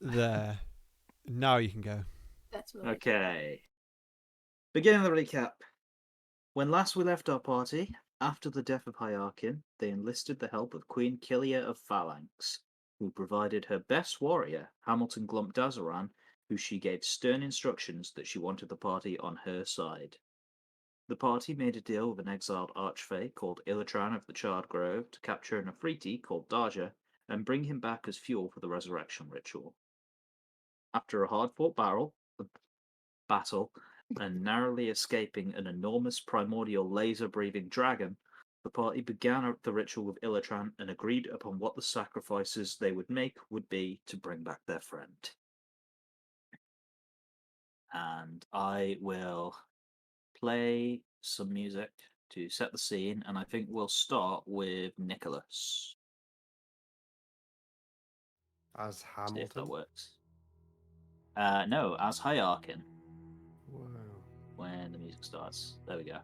There. Now you can go. That's right. Okay. Beginning the recap. When last we left our party, after the death of Hyarkin, they enlisted the help of Queen Kilia of Phalanx, who provided her best warrior, Hamilton Glump Dazaran, who she gave stern instructions that she wanted the party on her side. The party made a deal with an exiled archfey called Illatran of the Charred Grove to capture an Afriti called Darja and bring him back as fuel for the resurrection ritual. After a hard-fought battle, and narrowly escaping an enormous primordial laser-breathing dragon, the party began the ritual with Illatran and agreed upon what the sacrifices they would make would be to bring back their friend. And I will play some music to set the scene, and I think we'll start with Nicholas. As See if that Hamilton. works. No, as Hyarkin. Wow. When the music starts. There we go.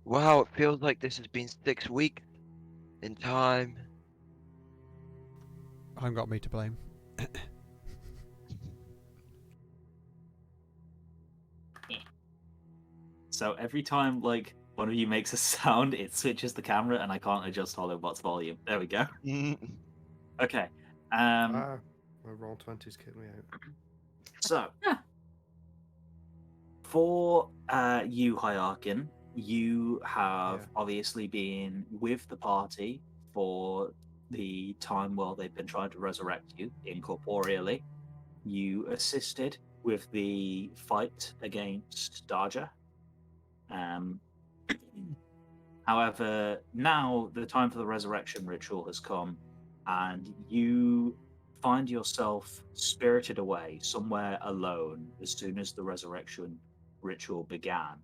Wow, it feels like this has been 6 weeks in time. I haven't got me to blame. So every time like one of you makes a sound, it switches the camera, and I can't adjust Hollowbot's volume. There we go. Okay. My Roll20's kicked me out. So for you, Hyarkin, you have obviously been with the party for the time while they've been trying to resurrect you incorporeally. You assisted with the fight against Darja. However, now the time for the resurrection ritual has come, and you find yourself spirited away somewhere alone as soon as the resurrection ritual began.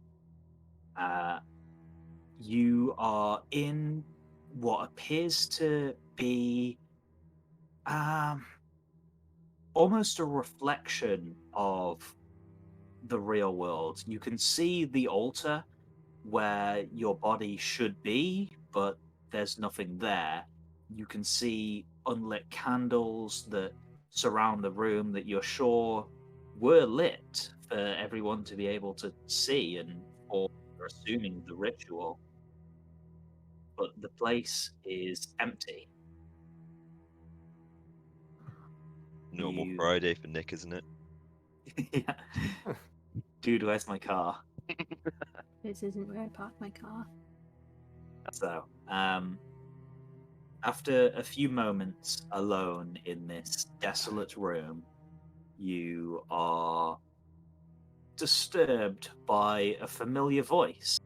You are in what appears to be almost a reflection of the real world. You can see the altar where your body should be, but there's nothing there. You can see unlit candles that surround the room that you're sure were lit for everyone to be able to see and for assuming the ritual. But the place is empty. Normal You- Friday for Nick, isn't it? yeah. Dude, where's my car? This isn't where I parked my car. So, after a few moments alone in this desolate room, you are disturbed by a familiar voice.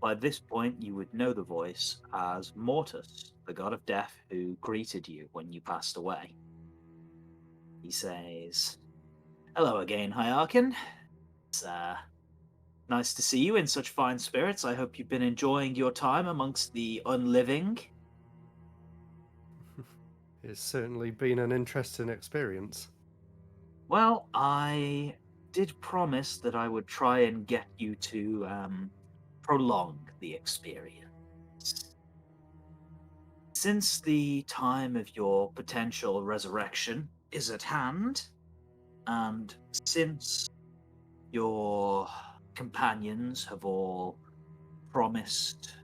By this point, you would know the voice as Mortis, the god of death who greeted you when you passed away. He says, "Hello again, Hyarkin. It's nice to see you in such fine spirits. I hope you've been enjoying your time amongst the unliving." It's certainly been an interesting experience. Well, I did promise that I would try and get you to prolong the experience. Since the time of your potential resurrection is at hand, and since your companions have all promised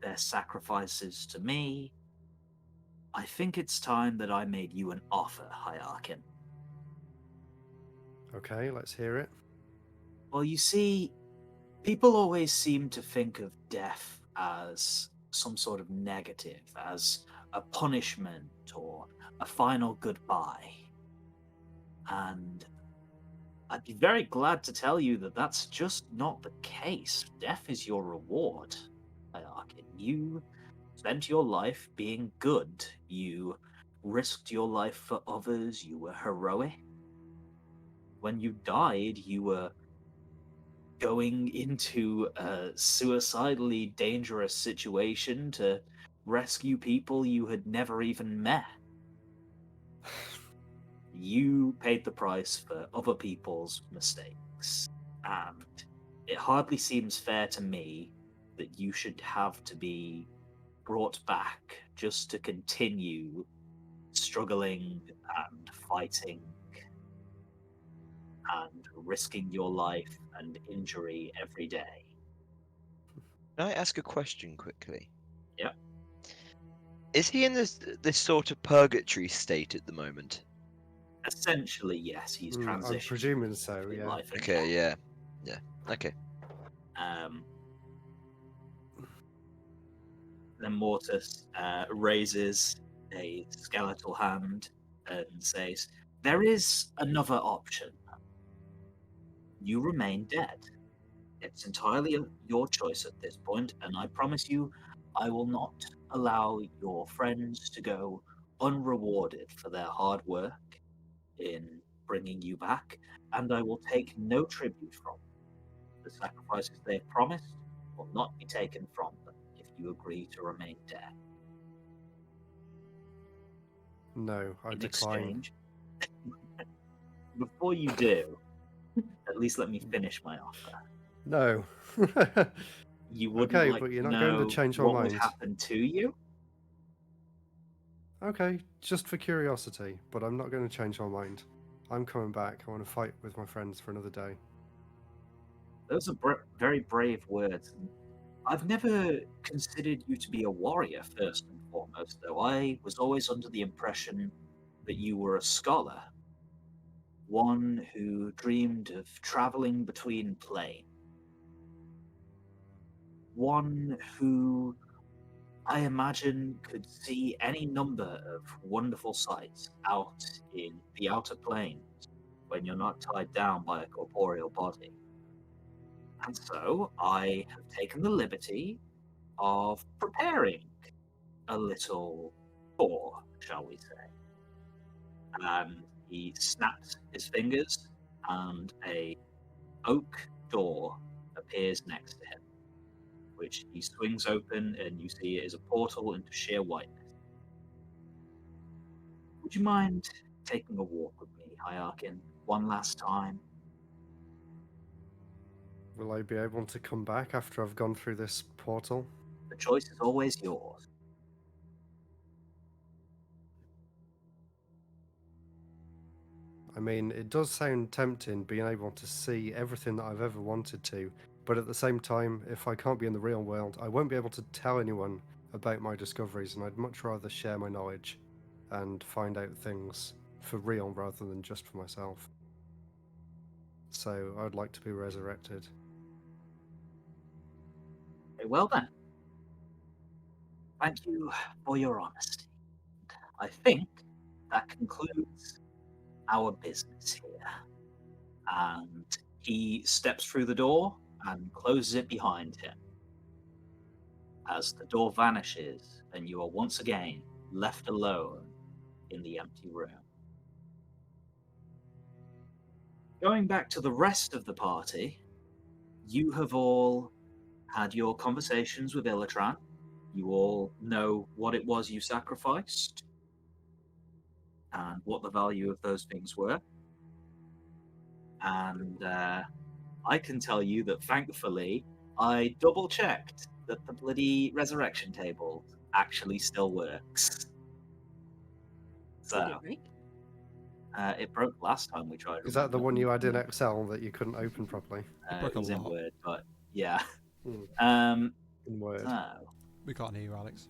their sacrifices to me, I think it's time that I made you an offer, Hyarkin. Okay, let's hear it. Well, you see, people always seem to think of death as some sort of negative, as a punishment or a final goodbye. And I'd be very glad to tell you that that's just not the case. Death is your reward, Hyarkin. You spent your life being good. You risked your life for others. You were heroic. When you died, you were going into a suicidally dangerous situation to rescue people you had never even met. You paid the price for other people's mistakes, and it hardly seems fair to me that you should have to be brought back just to continue struggling and fighting and risking your life and injury every day. Can I ask a question quickly? Yep. Is he in this sort of purgatory state at the moment? Essentially, yes, he's I'm transitioned presuming so, between yeah. life and Okay, death. yeah. Okay. Then Mortis raises a skeletal hand and says, "There is another option. You remain dead. It's entirely your choice at this point, and I promise you, I will not allow your friends to go unrewarded for their hard work in bringing you back, and I will take no tribute from them. The sacrifices they have promised will not be taken from them if you agree to remain dead. No, I In decline. exchange, before you do, at least let me finish my offer. No. You wouldn't Okay, like but you're to not going to know change my what would mind. happen to you? Okay, just for curiosity, but I'm not going to change my mind. I'm coming back. I want to fight with my friends for another day. Those are very brave words. I've never considered you to be a warrior, first and foremost, though. I was always under the impression that you were a scholar, one who dreamed of traveling between planes, one who I imagine could see any number of wonderful sights out in the outer planes when you're not tied down by a corporeal body. And so I have taken the liberty of preparing a little tour, shall we say. And he snaps his fingers, and a oak door appears next to him, which he swings open, and you see it is a portal into sheer whiteness. Would you mind taking a walk with me, Hyarkin, one last time? Will I be able to come back after I've gone through this portal? The choice is always yours. I mean, it does sound tempting being able to see everything that I've ever wanted to, but at the same time, if I can't be in the real world, I won't be able to tell anyone about my discoveries, and I'd much rather share my knowledge and find out things for real rather than just for myself. So I'd like to be resurrected. Very well then. Thank you for your honesty. I think that concludes our business here. And he steps through the door and closes it behind him. As the door vanishes, and you are once again left alone in the empty room. Going back to the rest of the party, you have all had your conversations with Illitran. You all know what it was you sacrificed and what the value of those things were. And I can tell you that thankfully, I double checked that the bloody resurrection table actually still works. Did it So, break? it broke last time we tried. Is that the remember? one you had in Excel that you couldn't open properly? broke It a was in lot. Word, but yeah. In Word. So, We can't hear you, Alex.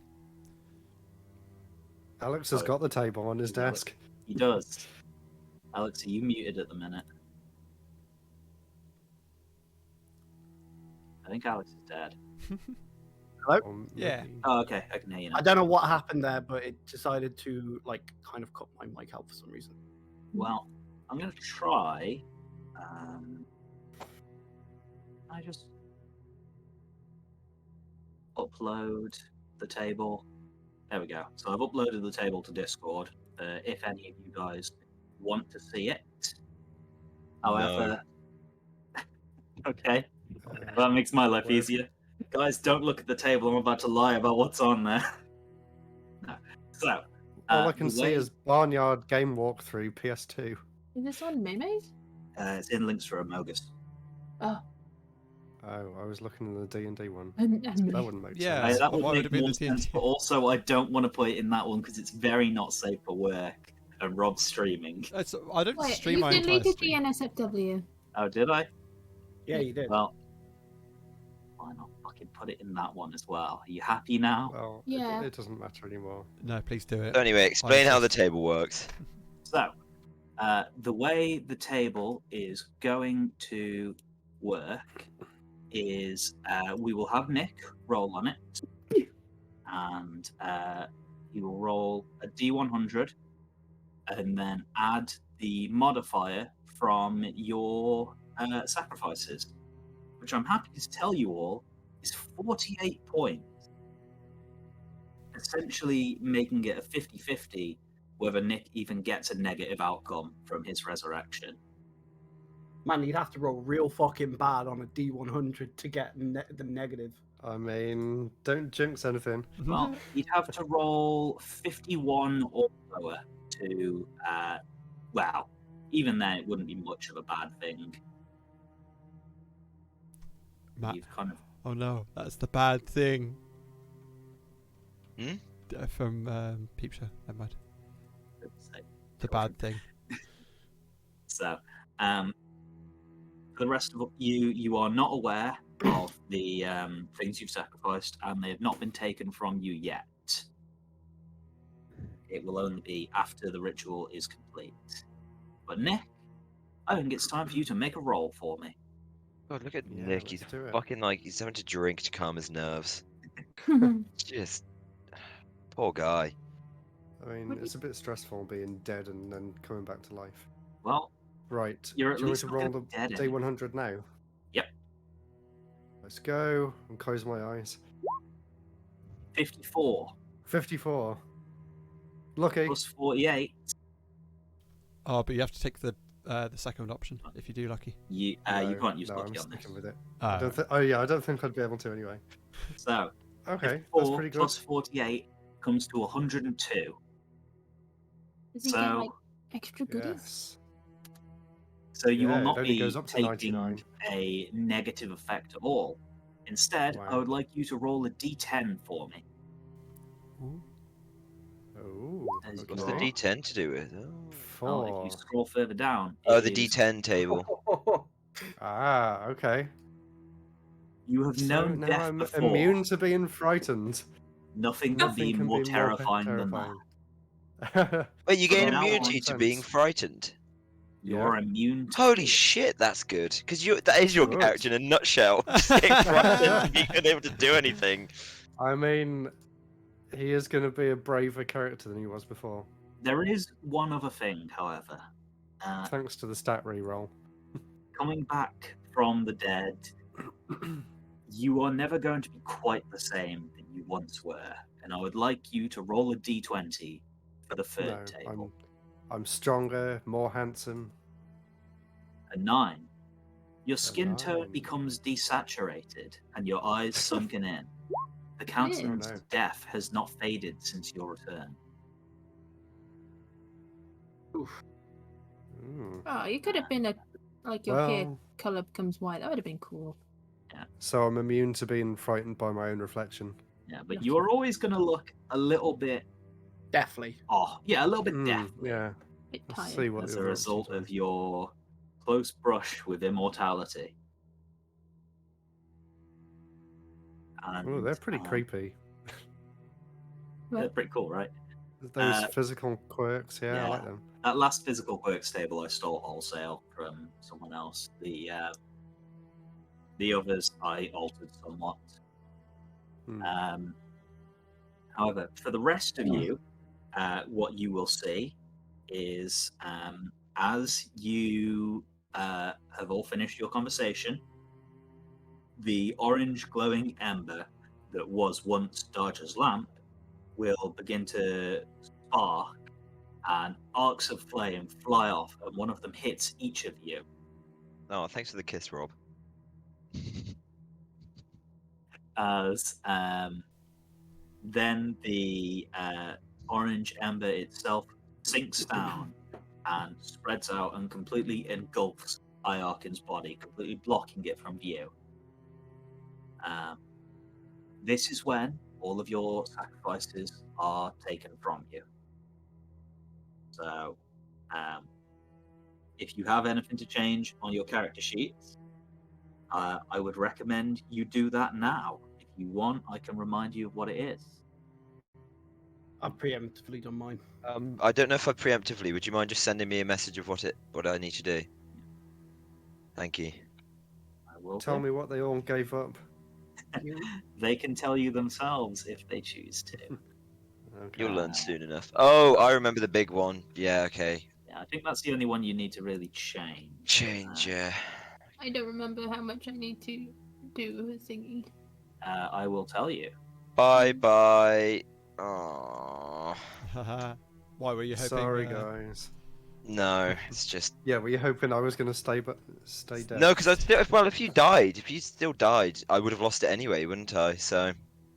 Alex has got the table on his Yeah, desk. he does. Alex, are you muted at the minute? I think Alex is dead. Hello? Or Yeah. maybe- Oh, okay, I can hear you now. I don't know what happened there, but it decided to kind of cut my mic out for some reason. Well, I'm going to try. I just upload the table. There we go. So I've uploaded the table to Discord. If any of you guys want to see it. However, okay, that makes my life Word. easier. Guys, don't look at the table. I'm about to lie about what's on there. No. So, All I can the see way- is Barnyard Game Walkthrough PS2. Is this on Memes? it's in links for Amogus. Oh, Oh, I was looking in the D&D one. And That me. wouldn't make Yeah. sense. That Why would would make it be in more the sense, TNT? but also I don't want to put it in that one because it's very not safe for work. And Rob's streaming. I don't Wait, stream you my entire deleted the stream. NSFW. Oh, did I? Yeah, you did. Well, why not fucking put it in that one as well? Are you happy now? Well, Yeah. it doesn't matter anymore. No, please do it. So anyway, explain how the insist. table works. So, the way the table is going to work is we will have Nick roll on it, and he will roll a D100, and then add the modifier from your sacrifices, which I'm happy to tell you all is 48 points, essentially making it a 50-50 whether Nick even gets a negative outcome from his resurrection. Man, you'd have to roll real fucking bad on a D100 to get the negative. I mean, don't jinx anything. Well, he'd have to roll 51 or lower to, well, even then it wouldn't be much of a bad thing. Matt. You've kind of Oh no, that's the bad thing. Hmm? From Peep Show. Never mind. say. The bad thing. So, for the rest of you, you are not aware of the things you've sacrificed, and they have not been taken from you yet. It will only be after the ritual is complete. But Nick, I think it's time for you to make a roll for me. God, look at Yeah, Nick. He's let's do it. fucking like he's having to drink to calm his nerves. Just poor guy. I mean, What do it's a bit stressful being dead and then coming back to life. Well, Right. You're at Do you want me least to not roll gonna the be dead D100 now? Yep. Let's go and close my eyes. 54 54. Lucky. plus 48. Oh, but you have to take the second option if you do lucky. You No, can't use no, lucky I'm on this. sticking with it. Ah, Oh yeah, I don't think I'd be able to anyway. So, Okay, 54 that's pretty good. plus 48 comes to 102. Does he So- get like extra goodies? Yes. So you Yeah, will it not only be goes up to taking 99. a negative effect at all. Instead, I Wow. would like you to roll a d10 for me. ooh. Oh, There's What's Okay. the D10 to do with? Oh, Well, if 4. you scroll further down, oh it the is- D10 table. Ah, okay. You have So known now death I'm before. immune to being frightened. Nothing can be Nothing more can be terrifying than that. terrifying. Wait, you gain now on immunity to being sense. frightened. You're immune to Holy fear. shit, that's good. Because that is your Good. character in a nutshell. Just getting frightened and being unable to do anything. I mean, he is going to be a braver character than he was before, There is one other thing, however. thanks to the stat reroll. Coming back from the dead, you are never going to be quite the same that you once were. And I would like you to roll a d20 for the third No, table. I'm stronger, more handsome. A 9. Your skin tone 9. becomes desaturated and your eyes sunken in. The countenance Oh, no. of death has not faded since your return. Mm. Oh, you could have been like your hair Well, color becomes white. That would have been cool. so I'm immune to being frightened by my own reflection. Yeah, but you are always going to look a little bit Definitely. off. Yeah, a little bit Mm, deathly yeah. Bit Let's tired. see what as the a other result options of your close brush with immortality. are. And, Oh, they're pretty creepy. They're pretty cool, right? Those physical quirks, yeah, I yeah. like them. That last physical quirks table I stole wholesale from someone else. The others I altered somewhat. Hmm. However, for the rest of you, what you will see is as you have all finished your conversation, the orange glowing ember that was once Dodger's lamp will begin to spark, and arcs of flame fly off, and one of them hits each of you. Oh, thanks for the kiss, Rob. As then the orange ember itself sinks down and spreads out and completely engulfs Iarkin's body, completely blocking it from view. This is when all of your sacrifices are taken from you. So, if you have anything to change on your character sheets, I would recommend you do that now. If you want, I can remind you of what it is. I've preemptively done mine. I don't know if I preemptively. Would you mind just sending me a message of what I need to do? Thank you. I will Tell do. me what they all gave up. They can tell you themselves if they choose to. Okay. You'll learn soon enough. Oh, I remember the big one. Yeah, okay. Yeah, I think that's the only one you need to really change. Change, yeah. I don't remember how much I need to do a thingy. I will tell you. Bye. Oh. Why were you hoping? Sorry, guys. No, it's just Yeah, were you hoping I was going to stay dead? no, because if you still died, I would have lost it anyway, wouldn't I? So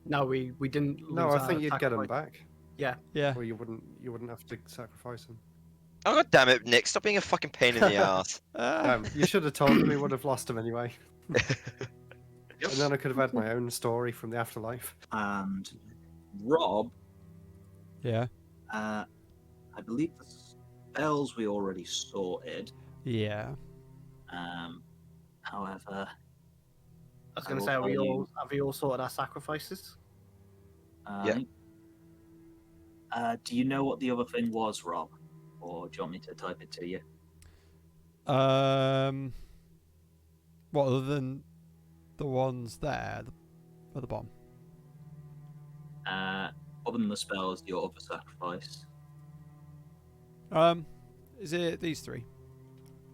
No, we didn't. No, lose I our think you'd get them sacrifice. back. Yeah. Yeah. Or you wouldn't have to sacrifice them. oh god damn it, Nick! Stop being a fucking pain in the ass. You should have told me. Would have lost them anyway. And then I could have had my own story from the afterlife. And Rob, Yeah. I believe the spells we already sorted. Yeah. However, I was I going to will say, tell have we all sorted our sacrifices? Yeah. Do you know what the other thing was, Rob? Or do you want me to type it to you? What other than the ones there at the bottom? Other than the spells, your other sacrifice. Is it these 3,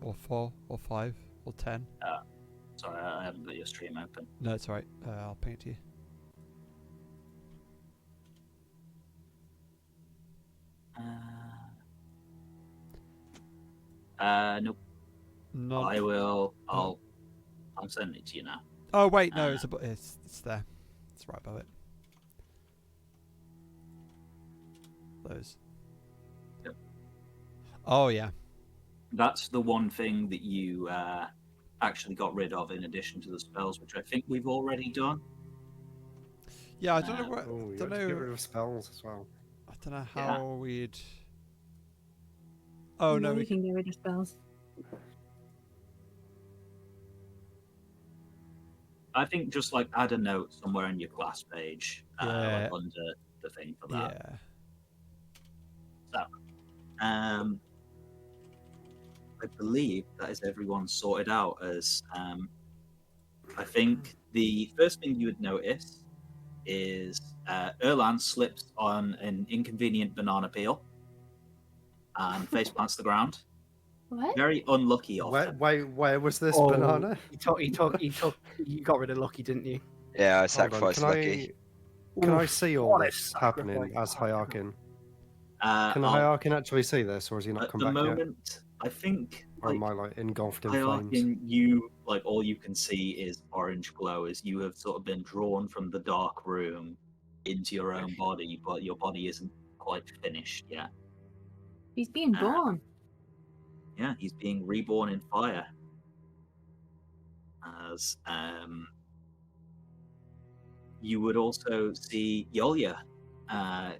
or 4, or 5, or 10? Sorry, I haven't got your stream open. No, it's alright. I'll ping it to you. Nope. None. I will. I'm sending it to you now. Oh wait, no, it's there. It's right above it. Those. Yep. Oh yeah. That's the one thing that you actually got rid of in addition to the spells, which I think we've already done. Yeah, I don't know what. Oh, you Don't had to get rid know. of spells as well. I don't know Yeah. how we'd. Oh no, we we can get rid of spells. I think just like add a note somewhere in your class page, Yeah. like under the thing for that. Yeah. I believe that is everyone sorted out. As I think the first thing you would notice is Erlan slips on an inconvenient banana peel and face plants the ground. What? Very unlucky of him. Where was this Oh, banana? He got rid of Lucky, didn't you? Yeah, I Hold on, sacrificed Lucky. Can I Oof, see all what a this happening sacrifice. as Hyarkin? Can Can the Hyarkin actually see this, or has he not At come the back yet? moment, I think Or am I like engulfed in Hyarkin, flames? you like all you can see is orange glow as you have sort of been drawn from the dark room into your own body, but your body isn't quite finished yet. He's being born. Yeah, he's being reborn in fire. As you would also see Yolya.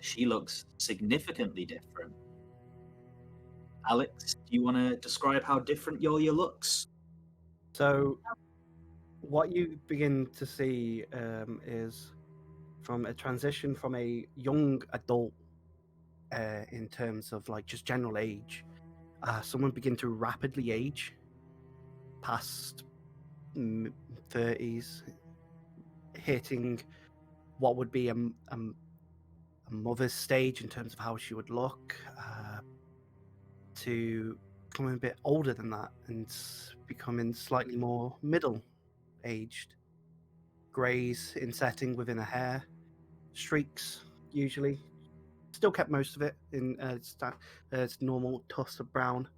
She looks significantly different. Alex, do you want to describe how different Yolya looks? So, what you begin to see is from a transition from a young adult in terms of like just general age, someone begin to rapidly age past 30s, hitting what would be a mother's stage in terms of how she would look, to becoming a bit older than that and becoming slightly more middle-aged. Greys in setting within her hair, streaks usually. Still kept most of it in its normal tuss of brown.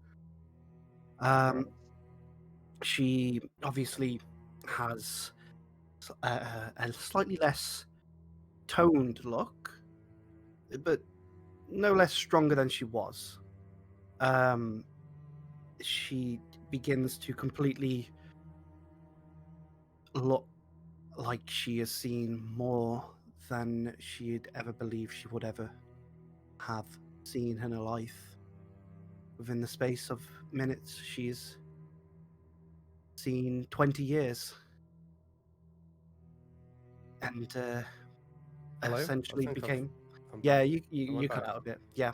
She obviously has a slightly less toned look, but no less stronger than she was. She begins to completely look like she has seen more than she'd ever believed she would ever have seen in her life. Within the space of minutes, she's seen 20 years. And Hello? I essentially think became... I'm Yeah, back. you Am I you cut back? out a bit. Yeah.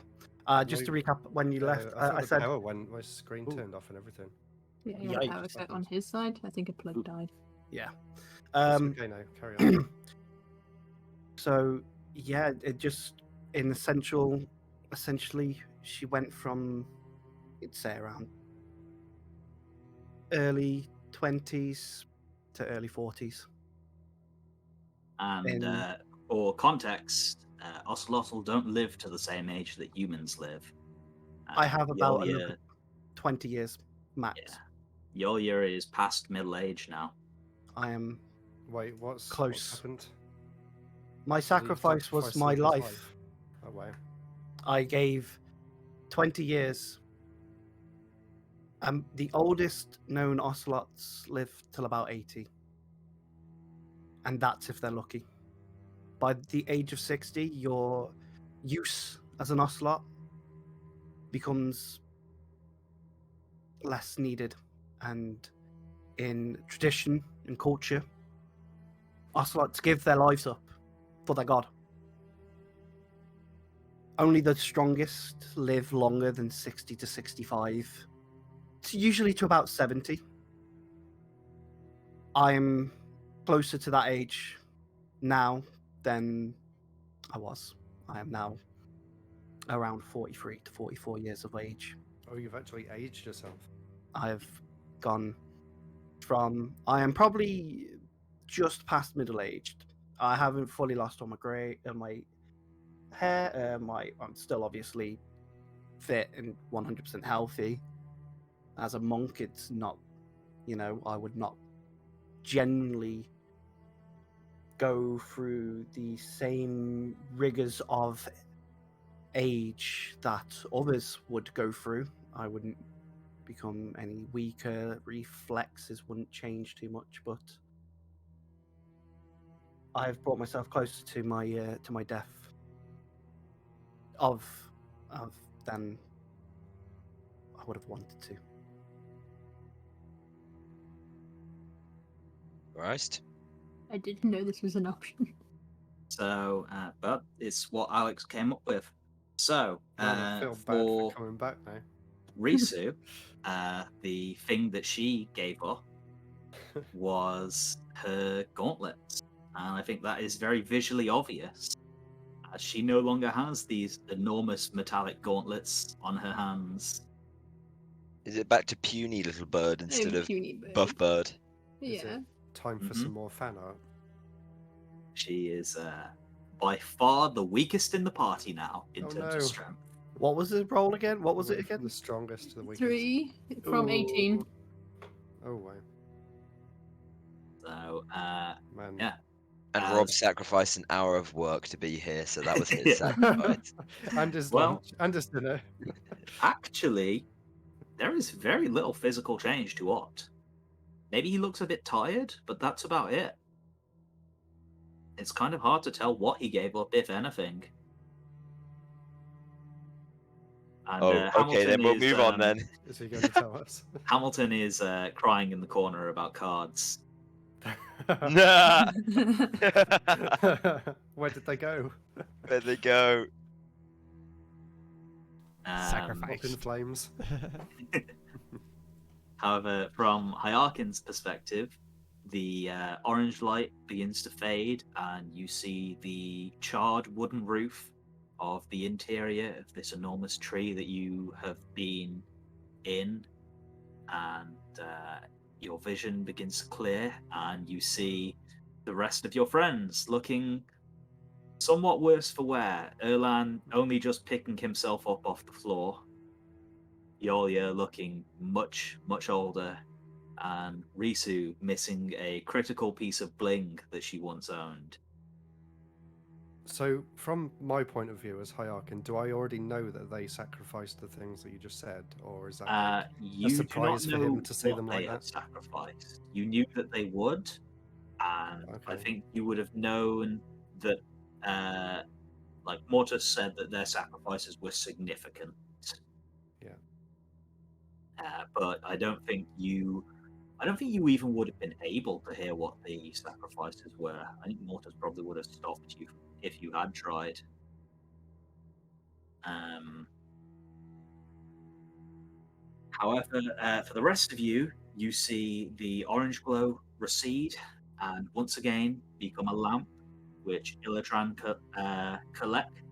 Just to My- recap, when you left, I thought I the said... power went, my screen Ooh. turned off and everything. Yeah, he had a power Yikes. cut on his side. I think a plug died. Yeah. It's okay now, carry on. So yeah, it just essentially she went from, I'd say, around early 20s to early 40s. And In- for context, ocelotl don't live to the same age that humans live. I have about Yolya, another 20 years max. yeah, Yolya is past middle age now. I am Wait, what's close. happened? My Did he sacrifice was sacrifice my his life. Oh wow. I gave 20 years. The oldest known ocelots live till about 80. And that's if they're lucky. By the age of 60, your use as an ocelot becomes less needed. And in tradition and culture, ocelots give their lives up for their god. Only the strongest live longer than 60 to 65. It's usually to about 70. I'm closer to that age now than I was. I am now around 43 to 44 years of age. Oh, you've actually aged yourself. I've gone from... I am probably just past middle-aged. I haven't fully lost all my grey and my hair. I'm still obviously fit and 100% healthy. As a monk, it's not, I would not genuinely go through the same rigors of age that others would go through. I wouldn't become any weaker. Reflexes wouldn't change too much, but I've brought myself closer to my death of than I would have wanted to. Right. I didn't know this was an option. So, but it's what Alex came up with. So, Man, I feel bad for for coming back now. Risu, the thing that she gave up was her gauntlets. And I think that is very visually obvious, as she no longer has these enormous metallic gauntlets on her hands. Is it back to puny little bird instead of Puny bird. buff bird? Is Yeah. it time for some more fan art? She is by far the weakest in the party now in Oh, terms no. of strength. What was the roll again? What was We it went from again? the strongest to the weakest. 3 from 18. Oh wow. So, Man. yeah. And Rob sacrificed an hour of work to be here, so that was his Yeah. sacrifice. And his Well- lunch. And his dinner. Actually, there is very little physical change to Ott. Maybe he looks a bit tired, but that's about it. It's kind of hard to tell what he gave up, if anything. And, Oh, okay, Hamilton then we'll is, move on then. Is he going to tell us? Hamilton is crying in the corner about cards. Nah! Where did they go? Where'd they go? Sacrifice. Up in flames. However, from Hyakin's perspective, the orange light begins to fade, and you see the charred wooden roof of the interior of this enormous tree that you have been in, and your vision begins to clear, and you see the rest of your friends looking somewhat worse for wear. Erlan only just picking himself up off the floor. Yolya looking much, much older, and Risu missing a critical piece of bling that she once owned. So, from my point of view as Hyakin, do I already know that they sacrificed the things that you just said, or is that You surprise do for not know him to see what them they like have that? sacrificed. You knew that they would, and I Okay. think you would have known that, like Mortis said, that their sacrifices were significant. Yeah. But I don't think you even would have been able to hear what the sacrifices were. I think Mortis probably would have stopped you if you had tried. However, for the rest of you, you see the orange glow recede and once again become a lamp, which Illatran collect.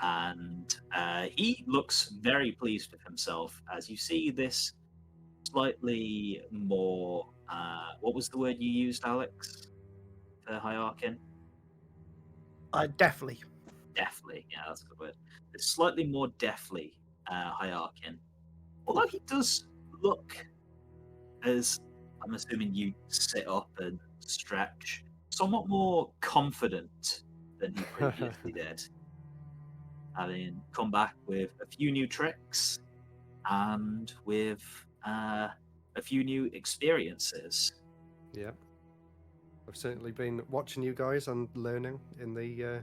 And he looks very pleased with himself as you see this slightly more. What was the word you used, Alex, for Hierarchin? Definitely. Deftly, yeah, that's the word. It's slightly more deftly Hierarchin. Although he does look, as I'm assuming you sit up and stretch, somewhat more confident than he previously did. Having come back with a few new tricks and with a few new experiences. Yeah. I've certainly been watching you guys and learning in the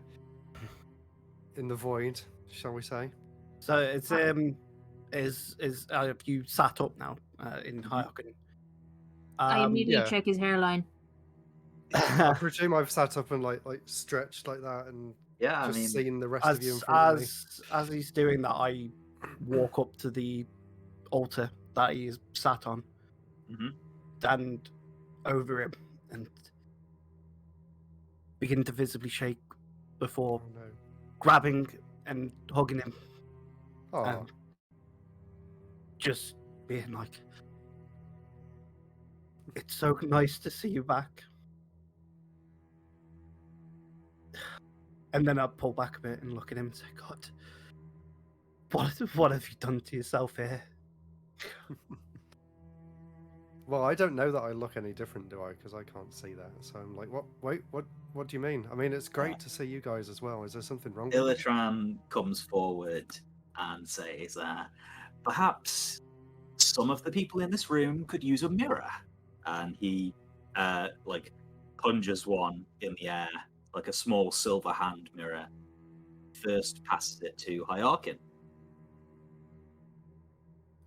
void, shall we say? So it's have you sat up now in Hierarchin? I immediately yeah. check his hairline. I presume I've sat up and like stretched like that and Yeah, I just mean, seen the rest of you in front of me. as he's doing that, I walk up to the altar that he is sat on, stand over him, and begin to visibly shake before Oh no. grabbing and hugging him, Oh, and just being like, "It's so nice to see you back." And then I pull back a bit and look at him and say, "God, what have you done to yourself here?" well, I don't know that I look any different, do I? Because I can't see that. So I'm like, what? Wait, what do you mean? I mean, it's great to see you guys as well. Is there something wrong with me? Illatran comes forward and says, perhaps some of the people in this room could use a mirror. And he like plunges one in the air, like a small silver hand mirror. First passes it to Hierarchin.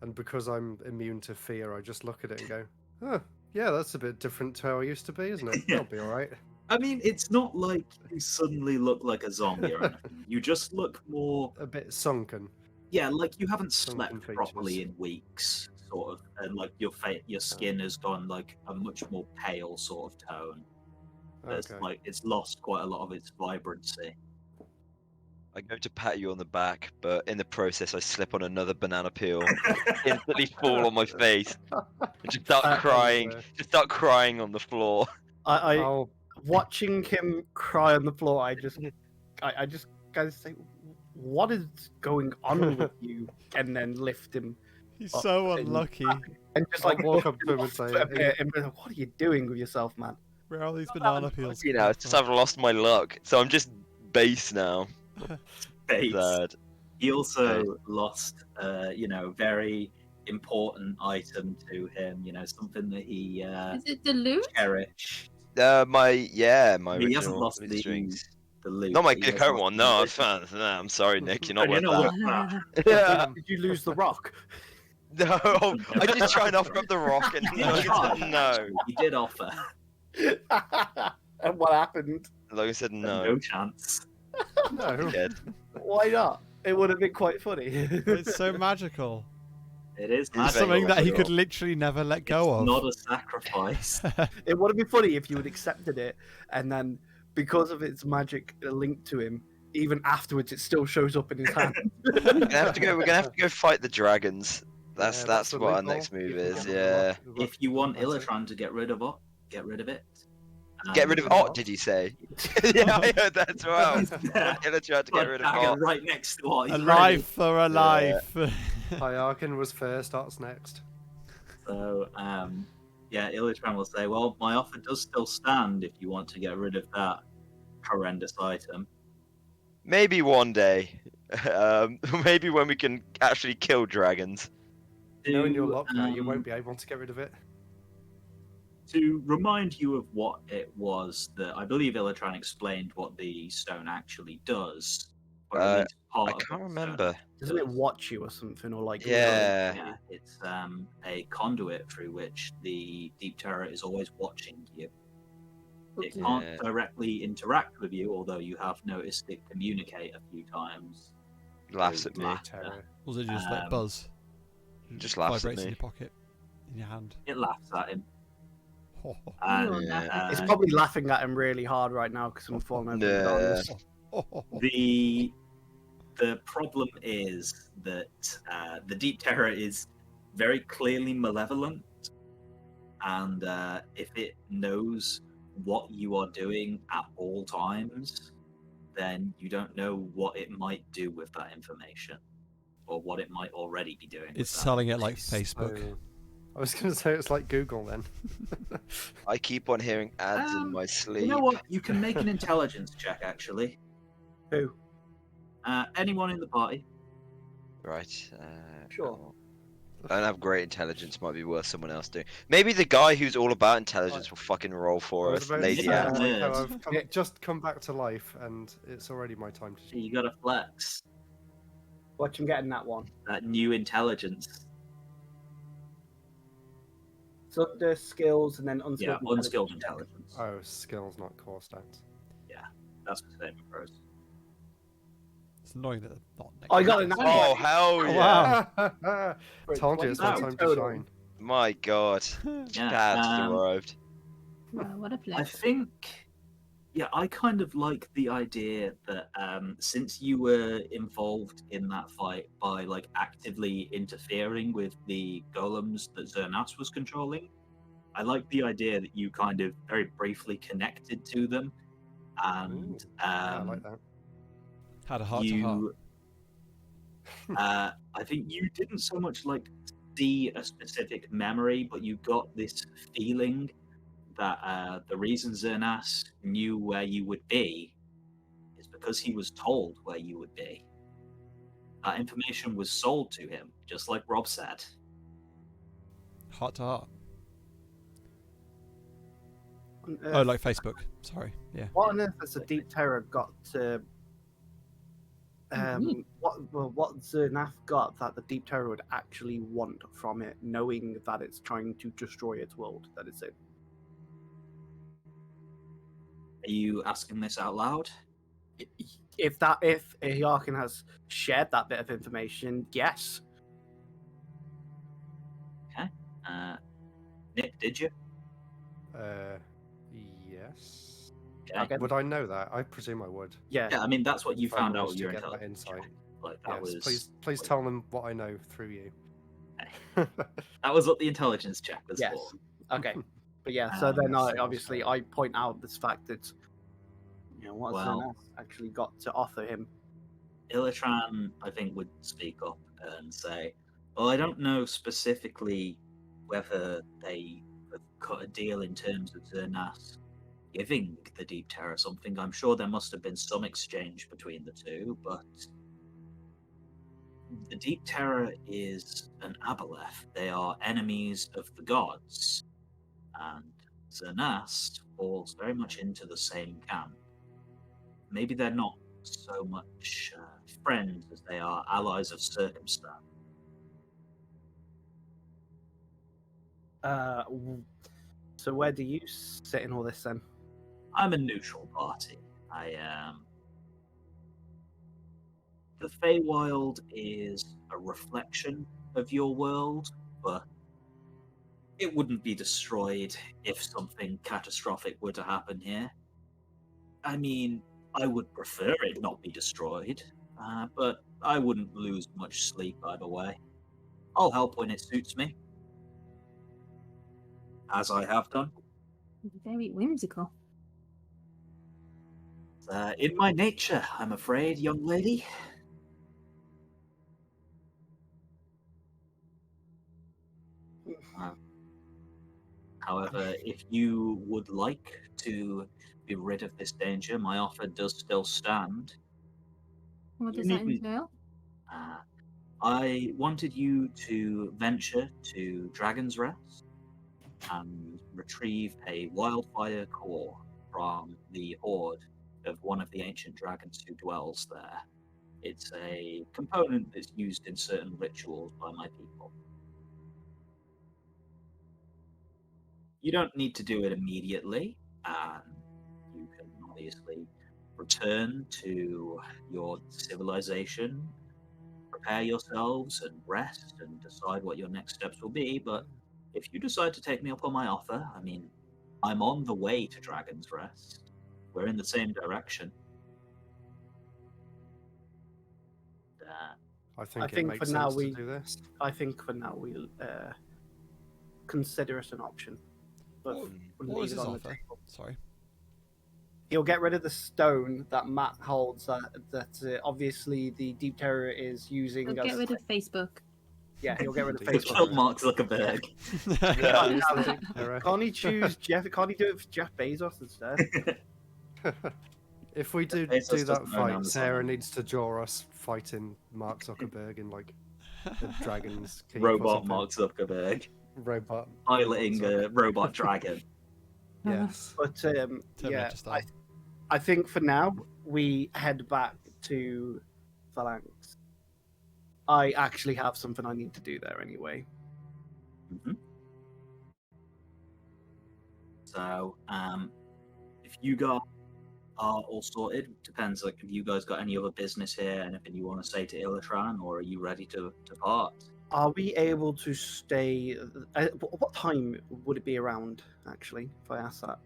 And because I'm immune to fear, I just look at it and go, oh, yeah, that's a bit different to how I used to be, isn't it? Yeah. That'll be all right. I mean, it's not like you suddenly look like a zombie or anything. You just look more, A bit sunken. yeah, like you haven't Sunken slept properly features. in weeks, sort of, and like your skin has gone like a much more pale sort of tone. It's Okay. like it's lost quite a lot of its vibrancy. I go to pat you on the back, but in the process, I slip on another banana peel, instantly fall on my face, and just start crying. Just start crying on the floor. I watching him cry on the floor, I just kind of say, "What is going on with you?" And then lift him He's up so and- unlucky. and just I'll like walk lift up to him and off say, a bit and be like, "What are you doing with yourself, man?" Where are all these banana peels? You know, it's just I've lost my luck, so I'm just base now. Base. Sad. He also lost, very important item to him. Something that he Is it the loot? cherished. My He hasn't original lost loot the strings. loot. Not my but he has current lost one. the No, original. I'm sorry, Nick. You're not And worth you're not that. worth that. Yeah. Did you lose the rock? No, I just try and offer up the rock, and You Logan tried, said no. actually. You did offer. And what happened? Logan said No no. chance. no. Dead. Why not? It would have been quite funny. It's so magical. It is It's magical. Something that he magical. could literally never let go It's of. not a sacrifice. It would have been funny if you had accepted it, and then because of its magic linked to him, even afterwards it still shows up in his hand. We're gonna have to go fight the dragons. That's Yeah, what our loophole. next move You can is. get rid of Yeah. the rock- If you want that's it. Illatran to get rid of it. Get rid of And- Ott, did you say? Yeah, I heard that as well. Yeah. Illa tried to get rid of Dagger Ott. right next to what he's Alive for a life. Hierarchin was first, Art's next. So, Illatran will say, well, my offer does still stand if you want to get rid of that horrendous item. Maybe one day. Maybe when we can actually kill dragons. Knowing your luck now, you um, won't be able to get rid of it. To remind you of what it was that I believe Illatran explained what the stone actually does, or at least part I of can't what the remember. stone Doesn't it does. watch you or something, or like? Yeah. Yeah, it's a conduit through which the Deep Terror is always watching you. It can't Yeah. directly interact with you, although you have noticed it communicate a few times. Laughs through at me. laughter. Terror. Or does it just like Um, buzz? Just laughs at Vibrates in me. your pocket, in your hand. It laughs at him. You're And Yeah. It's probably laughing at him really hard right now because I'm falling over the Yeah. darkness. the problem is that the Deep Terror is very clearly malevolent, and if it knows what you are doing at all times, then you don't know what it might do with that information, or what it might already be doing. It's with that selling it like information. Facebook. So, I was going to say it's like Google then. I keep on hearing ads in my You sleep. know what? You can make an intelligence check, actually. Who? Anyone in the party. Right. Sure. I don't have great intelligence. Might be worth someone else doing. Maybe the guy who's all about intelligence will fucking roll I for was us. about to Lazy say, ass. like how Nerd. I've just come back to life and it's already my time to. You got to flex Watch him getting that one. that new intelligence. So the skills and then unskilled. Yeah, unskilled check. intelligence. Oh, skills, not core stats. That's the same approach. It's annoying that they're not next. I got an Oh hell Oh, yeah! wow. Told you it's my time to shine. My God, Yeah, Chad has arrived. Wow, what a I flex. think, yeah, I kind of like the idea that since you were involved in that fight by like actively interfering with the golems that Zernas was controlling, I like the idea that you kind of very briefly connected to them, and Yeah, I like that. Had a heart to heart. you. I think you didn't so much like see a specific memory, but you got this feeling that the reason Zernas knew where you would be is because he was told where you would be. That information was sold to him, just like Rob said. Heart to heart. On Oh, Earth, like Facebook. Sorry. Yeah. what on earth has the Deep Terror got to? What Zernaf got that the Deep Terror would actually want from it, knowing that it's trying to destroy its world that it's in? Are you asking this out loud? If Hyarkin has shared that bit of information, yes. Nick, did you? Yes. Okay. Okay. Would I know that? I presume I would. Yeah. Yeah, I mean that's what you If I found out managed with to your get that intelligence insight. check. Like that Yes, was please tell them what I know through you. that was what the intelligence check was Yes. for. Okay. But yeah, so then Yes, I it was obviously fair. I point out this fact that what Well- Zernaf actually got to offer him. Illatran, I think, would speak up and say, well, I don't know specifically whether they have cut a deal in terms of Zernas giving the Deep Terror something. I'm sure there must have been some exchange between the two, but the Deep Terror is an aboleth. They are enemies of the gods, and Zernas falls very much into the same camp. Maybe they're not so much friends as they are allies of circumstance. So where do you sit in all this then? I'm a neutral party. The Feywild is a reflection of your world, but it wouldn't be destroyed if something catastrophic were to happen here. I mean, I would prefer it not be destroyed, but I wouldn't lose much sleep either way. I'll help when it suits me, as I have done. Very whimsical. In my nature, I'm afraid, young lady. However, if you would like to be rid of this danger, my offer does still stand. What You does that needn't- entail? I wanted you to venture to Dragon's Rest and retrieve a wildfire core from the hoard of one of the ancient dragons who dwells there. It's a component that's used in certain rituals by my people. You don't need to do it immediately, and you can obviously return to your civilization, prepare yourselves and rest and decide what your next steps will be. But if you decide to take me up on my offer, I mean, I'm on the way to Dragon's Rest. We're in the same direction. I think it think makes for sense now to do this. I think for now we'll consider it an option. But What, we'll what leave was it his on the offer? table. Sorry. He'll get rid of the stone that Matt holds. That obviously the Deep Terror is using. I'll get rid of Facebook. Yeah, he'll get rid of Deep Which Facebook. Terror. killed Mark Zuckerberg. Can't he choose Jeff? Can't he do it for Jeff Bezos instead? If we do Bezos that doesn't own fight, Amazon Sarah anymore. needs to draw us fighting Mark Zuckerberg in like a dragon's keep or Robot something. Mark Zuckerberg Robot. piloting a robot dragon. Yes. But yeah, Terminator style. I think for now we head back to Phalanx. I actually have something I need to do there anyway. Mhm. So, if you guys are all sorted, depends. Like, have you guys got any other business here? Anything you want to say to Illatran, or are you ready to depart? Are we able to stay? What time would it be around? Actually, if I ask that.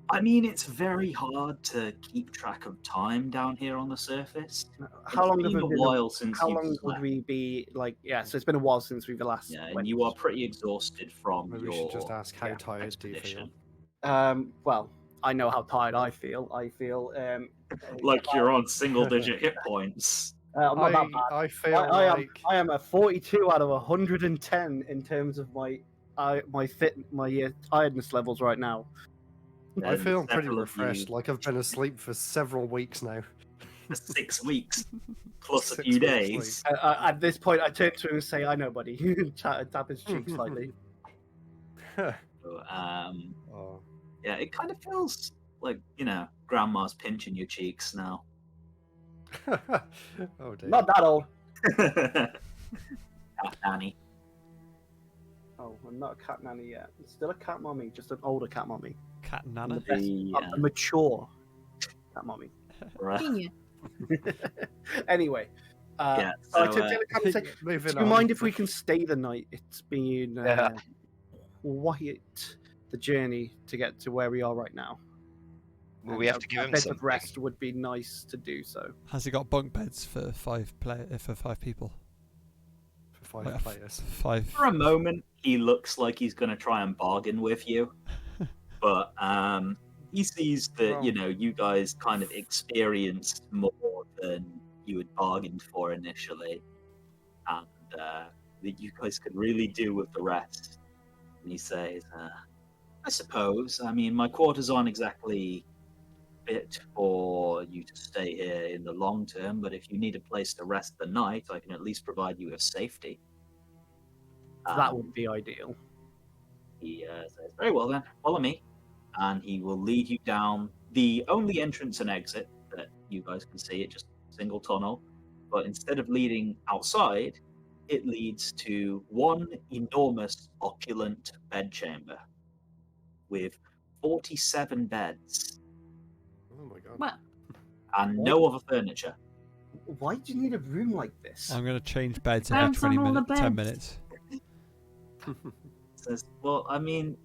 I mean, it's very hard to keep track of time down here on the surface. How It's long have been we a been? while since How you've long would slept. we be? Like, yeah. So it's been a while since we've last. Yeah, and went. you are pretty exhausted from Maybe your we should just ask how yeah, tired do you feel? expedition. Well, I know how tired I feel. I feel Like you're on single-digit hit points. I'm not that bad. I feel I like am a 42 out of 110 in terms of my tiredness levels right now. I And feel pretty several of refreshed, you like I've been asleep for several weeks now. for 6 weeks plus a 6 few weeks days. At this point, I turn to him and say, "I know, buddy." Tap his cheek slightly. So, Oh. yeah, it kind of feels like, grandma's pinching your cheeks now. Oh dear. Not that old. Cat Nanny. Oh, I'm not a cat nanny yet. I'm still a cat mommy, just an older cat mommy. Cat I'm Nana. the best, I'm the mature cat mommy. Right. Senior. Anyway, Yeah, so I so, took the cat and said, Moving "Do you on. mind if we can stay the night? It's been Yeah. quiet, the journey to get to where we are right now. Well, we have to give a him bit something. of rest would be nice to do so." Has he got bunk beds for five people? For 5 Like, players. 5. for a moment, he looks like he's going to try and bargain with you. But he sees that, Well- you guys kind of experienced more than you had bargained for initially. And that you guys could really do with the rest. And he says, I suppose. I mean, my quarters aren't exactly fit for you to stay here in the long term, but if you need a place to rest the night, I can at least provide you with safety. That would be ideal. He says, very well then, follow me. And he will lead you down the only entrance and exit that you guys can see. It's just a single tunnel. But instead of leading outside, it leads to one enormous opulent bedchamber with 47 beds Oh my god. Well, and no other furniture. Why do you need a room like this? I'm going to change beds every Bounce on 20 all the minutes, 10 beds. minutes. Says, well, I mean,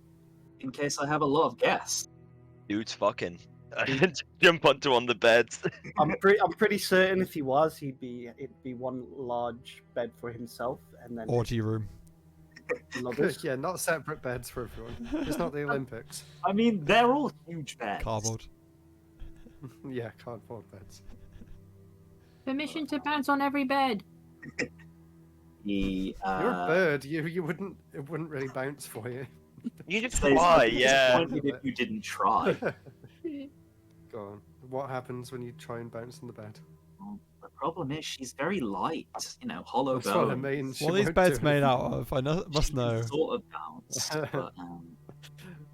in case I have a lot of guests. Dude's fucking. Jump onto one of the beds. I'm pretty certain if he was, it'd be one large bed for himself, and then Orgy room. others. Yeah, not separate beds for everyone. It's not the Olympics. I mean, they're all huge beds. Cardboard. Yeah, cardboard beds. permission to bounce on every bed. He, You're a bird. You wouldn't. It wouldn't really bounce for you. You just says, fly, "I'm yeah. disappointed if you didn't try. Go on. What happens when you try and bounce on the bed? The problem is she's very light, hollow That's what I bone. mean. she What are these won't beds do made anything. out of? I must know. Sort of bounce, but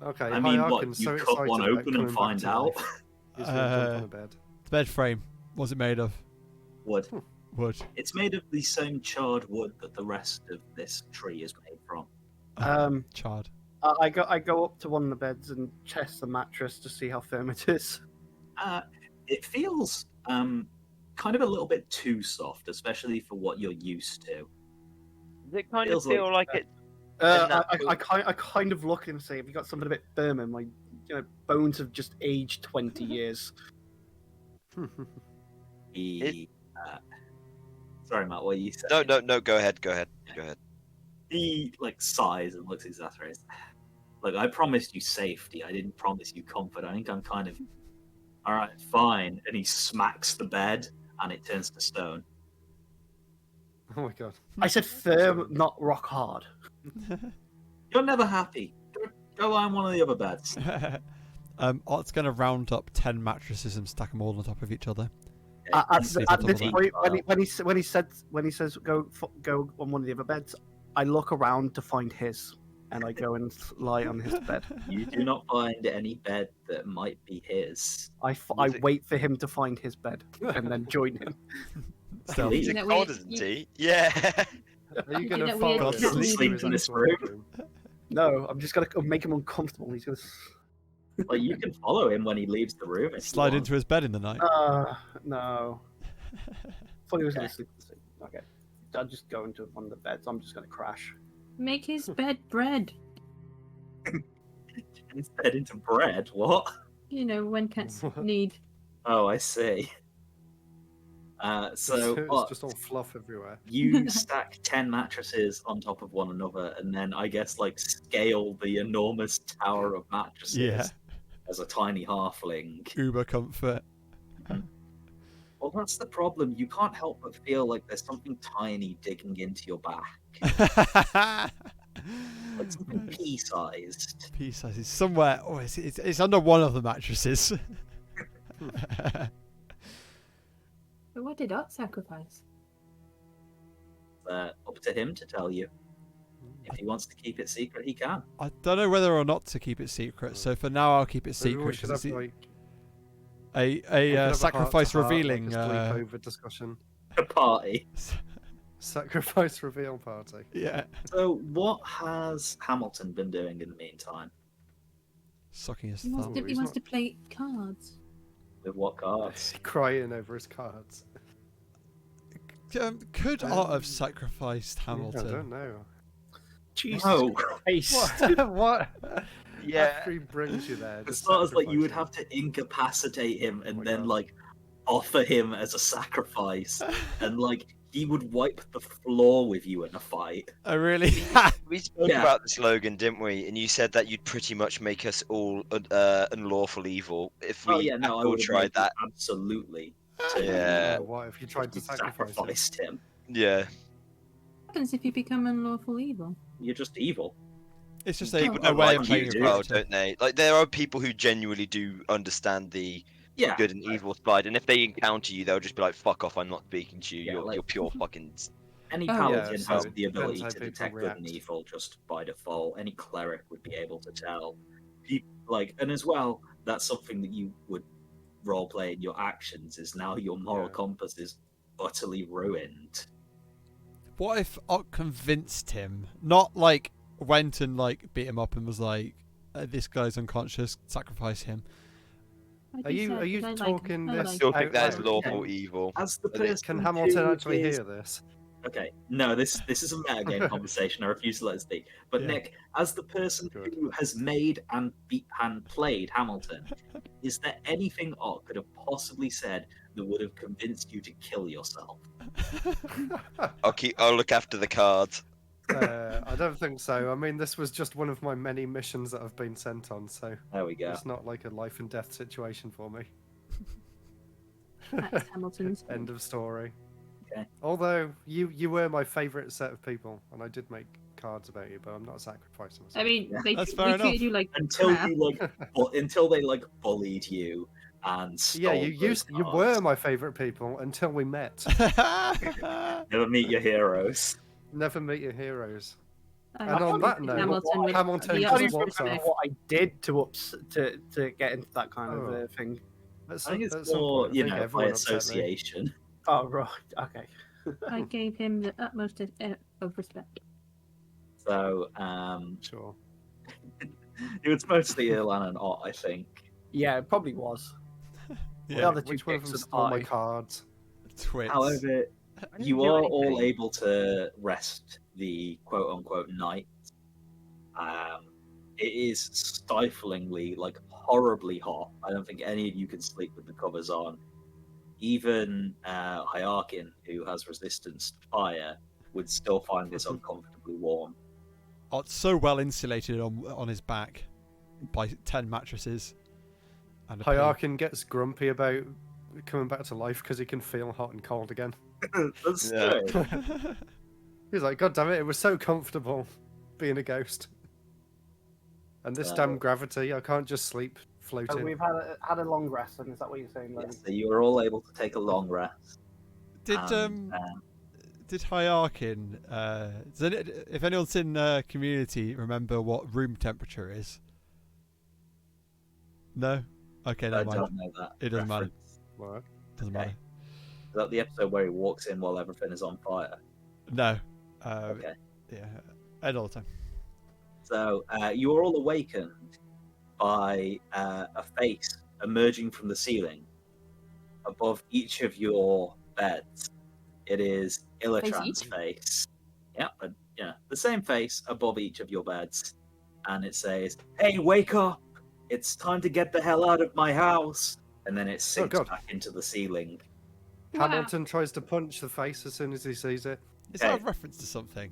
Okay, I mean, what, Hyarkin's you so cut one excited about open and coming back find to out? life. He's gonna jump on a bed. The bed frame. What's it made of? Wood. Wood. It's made of the same charred wood that the rest of this tree is made from. Charred. I go up to one of the beds and test the mattress to see how firm it is. It feels kind of a little bit too soft, especially for what you're used to. Does it kind of Feels like- feel like it? I kind of look at him and say, "Have you got something a bit firmer? My bones have just aged 20 years." Sorry, Matt, what you said? No. Go ahead. He sighs and looks exasperated. Look, I promised you safety. I didn't promise you comfort. I think I'm kind of all right, fine. And he smacks the bed, and it turns to stone. Oh my god. I said firm, not rock hard. You're never happy. Go lie on one of the other beds. Art's going to round up 10 mattresses and stack them all on top of each other. At Sleep this on top of point, that. when he says go on one of the other beds, I look around to find his, and I go and lie on his bed. You do not find any bed that might be his. I wait for him to find his bed and then join him. Stealth. He's a You know, god, we- isn't he? Yeah. Are you You gonna know, we follow had- him God, sleep into in his this room. bedroom? No, I'm just gonna make him uncomfortable. He's gonna. Like, you can follow him when he leaves the room. If you Slide want. into his bed in the night. No. Thought he was gonna sleep. Okay, I'll just go into one of the beds. I'm just gonna crash. Make his bed bread. Instead into bread. What? You know, when cats What? need. Oh, I see. So it's just all fluff everywhere. you stack 10 mattresses on top of one another, and then I guess scale the enormous tower of mattresses Yeah. as a tiny halfling. Uber comfort. Well, that's the problem. You can't help but feel like there's something tiny digging into your back, like something pea-sized. Pea size is somewhere. Oh, it's under one of the mattresses. But what did Art sacrifice? Up to him to tell you. If he wants to keep it secret, he can. I don't know whether or not to keep it secret. So for now, I'll keep it Maybe we secret. should 'Cause have it's we could a have sacrifice heart-to-heart, revealing. like a sleepover discussion. A party. Sacrifice reveal party. Yeah. So, what has Hamilton been doing in the meantime? Sucking his He wants thumb. to, he's he wants not- to play cards. With what cards? Crying over his cards. Could Art have sacrificed I Hamilton? don't know. Jesus Oh, Christ! What? Yeah. After he brings you there. it's just not as you would sacrifice have to incapacitate him and my then God. offer him as a sacrifice, and he would wipe the floor with you in a fight. I really. We spoke Yeah. about the slogan, didn't we? And you said that you'd pretty much make us all unlawful evil if we Oh yeah, no, I all would have tried that. absolutely. him. Yeah. Oh, what if you tried to sacrifice him? sacrificed him? Yeah. What happens if you become unlawful evil? You're just evil. It's just People a don't way like of you, playing a do. Well, character. don't they? Like, there are people who genuinely do understand the Yeah. good and evil side, and if they encounter you, they'll just be like, "Fuck off! I'm not speaking to you. Yeah, you're pure fucking." Any Oh. paladin Yeah, so has it the depends ability how to people detect good and react. evil just by default. Any cleric would be able to tell. And as well, that's something that you would roleplay in your actions. Is now your moral Yeah. compass is utterly ruined. What if Art convinced him? Not went and beat him up and was like, "This guy's unconscious. Sacrifice him." I Are you- just are said you I like talking him. I this I like still him. think that is out lawful loud. evil. As the I think- person Can Hamilton who actually is- hear this? Okay, no, this is a metagame conversation. I refuse to let it speak. But Yeah. Nick, as the person Good. who has made and played Hamilton, is there anything Ott could have possibly said that would have convinced you to kill yourself? I'll look after the cards. I don't think so. I mean, this was just one of my many missions that I've been sent on, so There we go. it's not like a life and death situation for me. That's Hamilton's. End of story. Okay. Although you were my favourite set of people, and I did make cards about you, but I'm not sacrificing myself. I mean, Yeah. they That's we fair enough. treated you like Until crap. you until they bullied you and Yeah, stole you those you cards. were my favourite people until we met. Never meet your heroes. Never meet your heroes. And on that note, Hamilton with Hamilton the just utmost walks off. respect. what I did to get into that kind of Oh. thing. At I some, think it's at some more, point, I you think know, by everyone upset me. association. Oh right, okay. I gave him the utmost of respect. So, Sure. it was mostly Ilan and Ott, I think. Yeah, it probably was. Yeah. The other two Which one of dicks them of the stole my party. cards? Twits. However, I didn't you do are all anything. able to rest the quote-unquote night. It is stiflingly, like, horribly hot. I don't think any of you can sleep with the covers on. Even Hyarkin, who has resistance to fire, would still find this uncomfortably warm. Oh, it's so well insulated on his back by 10 mattresses. And a pin. Hyarkin gets grumpy about coming back to life because he can feel hot and cold again. That's Yeah. true. He's like, God damn it, it was so comfortable being a ghost. And this damn gravity, I can't just sleep So floating. we've had a long rest, and is that what you're saying, Logan? Yes, so you are all able to take a long rest. Did And, did Hyarkin, if anyone's in community, remember what room temperature is? No? Okay, I never mind. don't know that. It doesn't matter. reference. What? Doesn't Okay. matter. Is that the episode where he walks in while everything is on fire? No. Okay. Yeah, another time. So you are all awakened by a face emerging from the ceiling above each of your beds. It is Illitran's face. Yeah, but yeah, the same face above each of your beds, and it says, "Hey, wake up! It's time to get the hell out of my house!" And then it sinks God. back into the ceiling. Wow. Hamilton tries to punch the face as soon as he sees it. Is that Okay. a reference to something?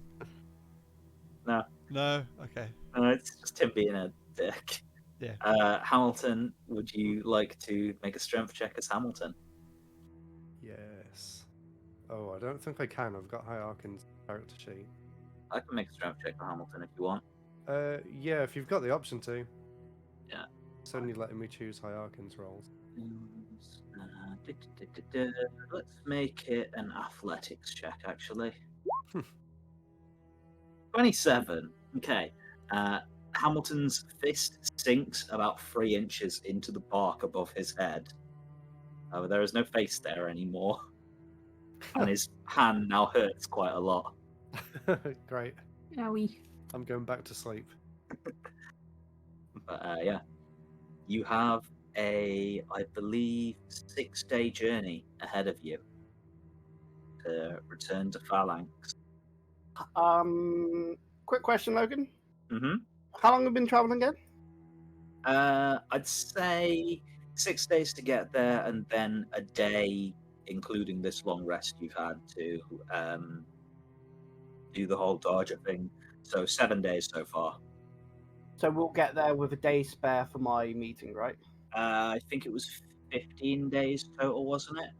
No, No? Okay. it's just him being a dick. Yeah. Hamilton, would you like to make a strength check as Hamilton? Yes. Oh, I don't think I can. I've got Hyarkin's character sheet. I can make a strength check for Hamilton if you want. Yeah, if you've got the option to. Yeah. It's only letting me choose Hyarkin's roles. Let's make it an athletics check, actually. 27. Okay. Hamilton's fist sinks about 3 inches into the bark above his head. There is no face there anymore. And his hand now hurts quite a lot. Great. Owie. I'm going back to sleep. But yeah. You have I believe, 6-day journey ahead of you to return to Phalanx. Quick question, Logan. Mm-hmm. How long have you been traveling again? I'd say 6 days to get there, and then a day, including this long rest you've had, to do the whole Dodger thing. So 7 days so far. So we'll get there with a day spare for my meeting, right? I think it was 15 days total, wasn't it?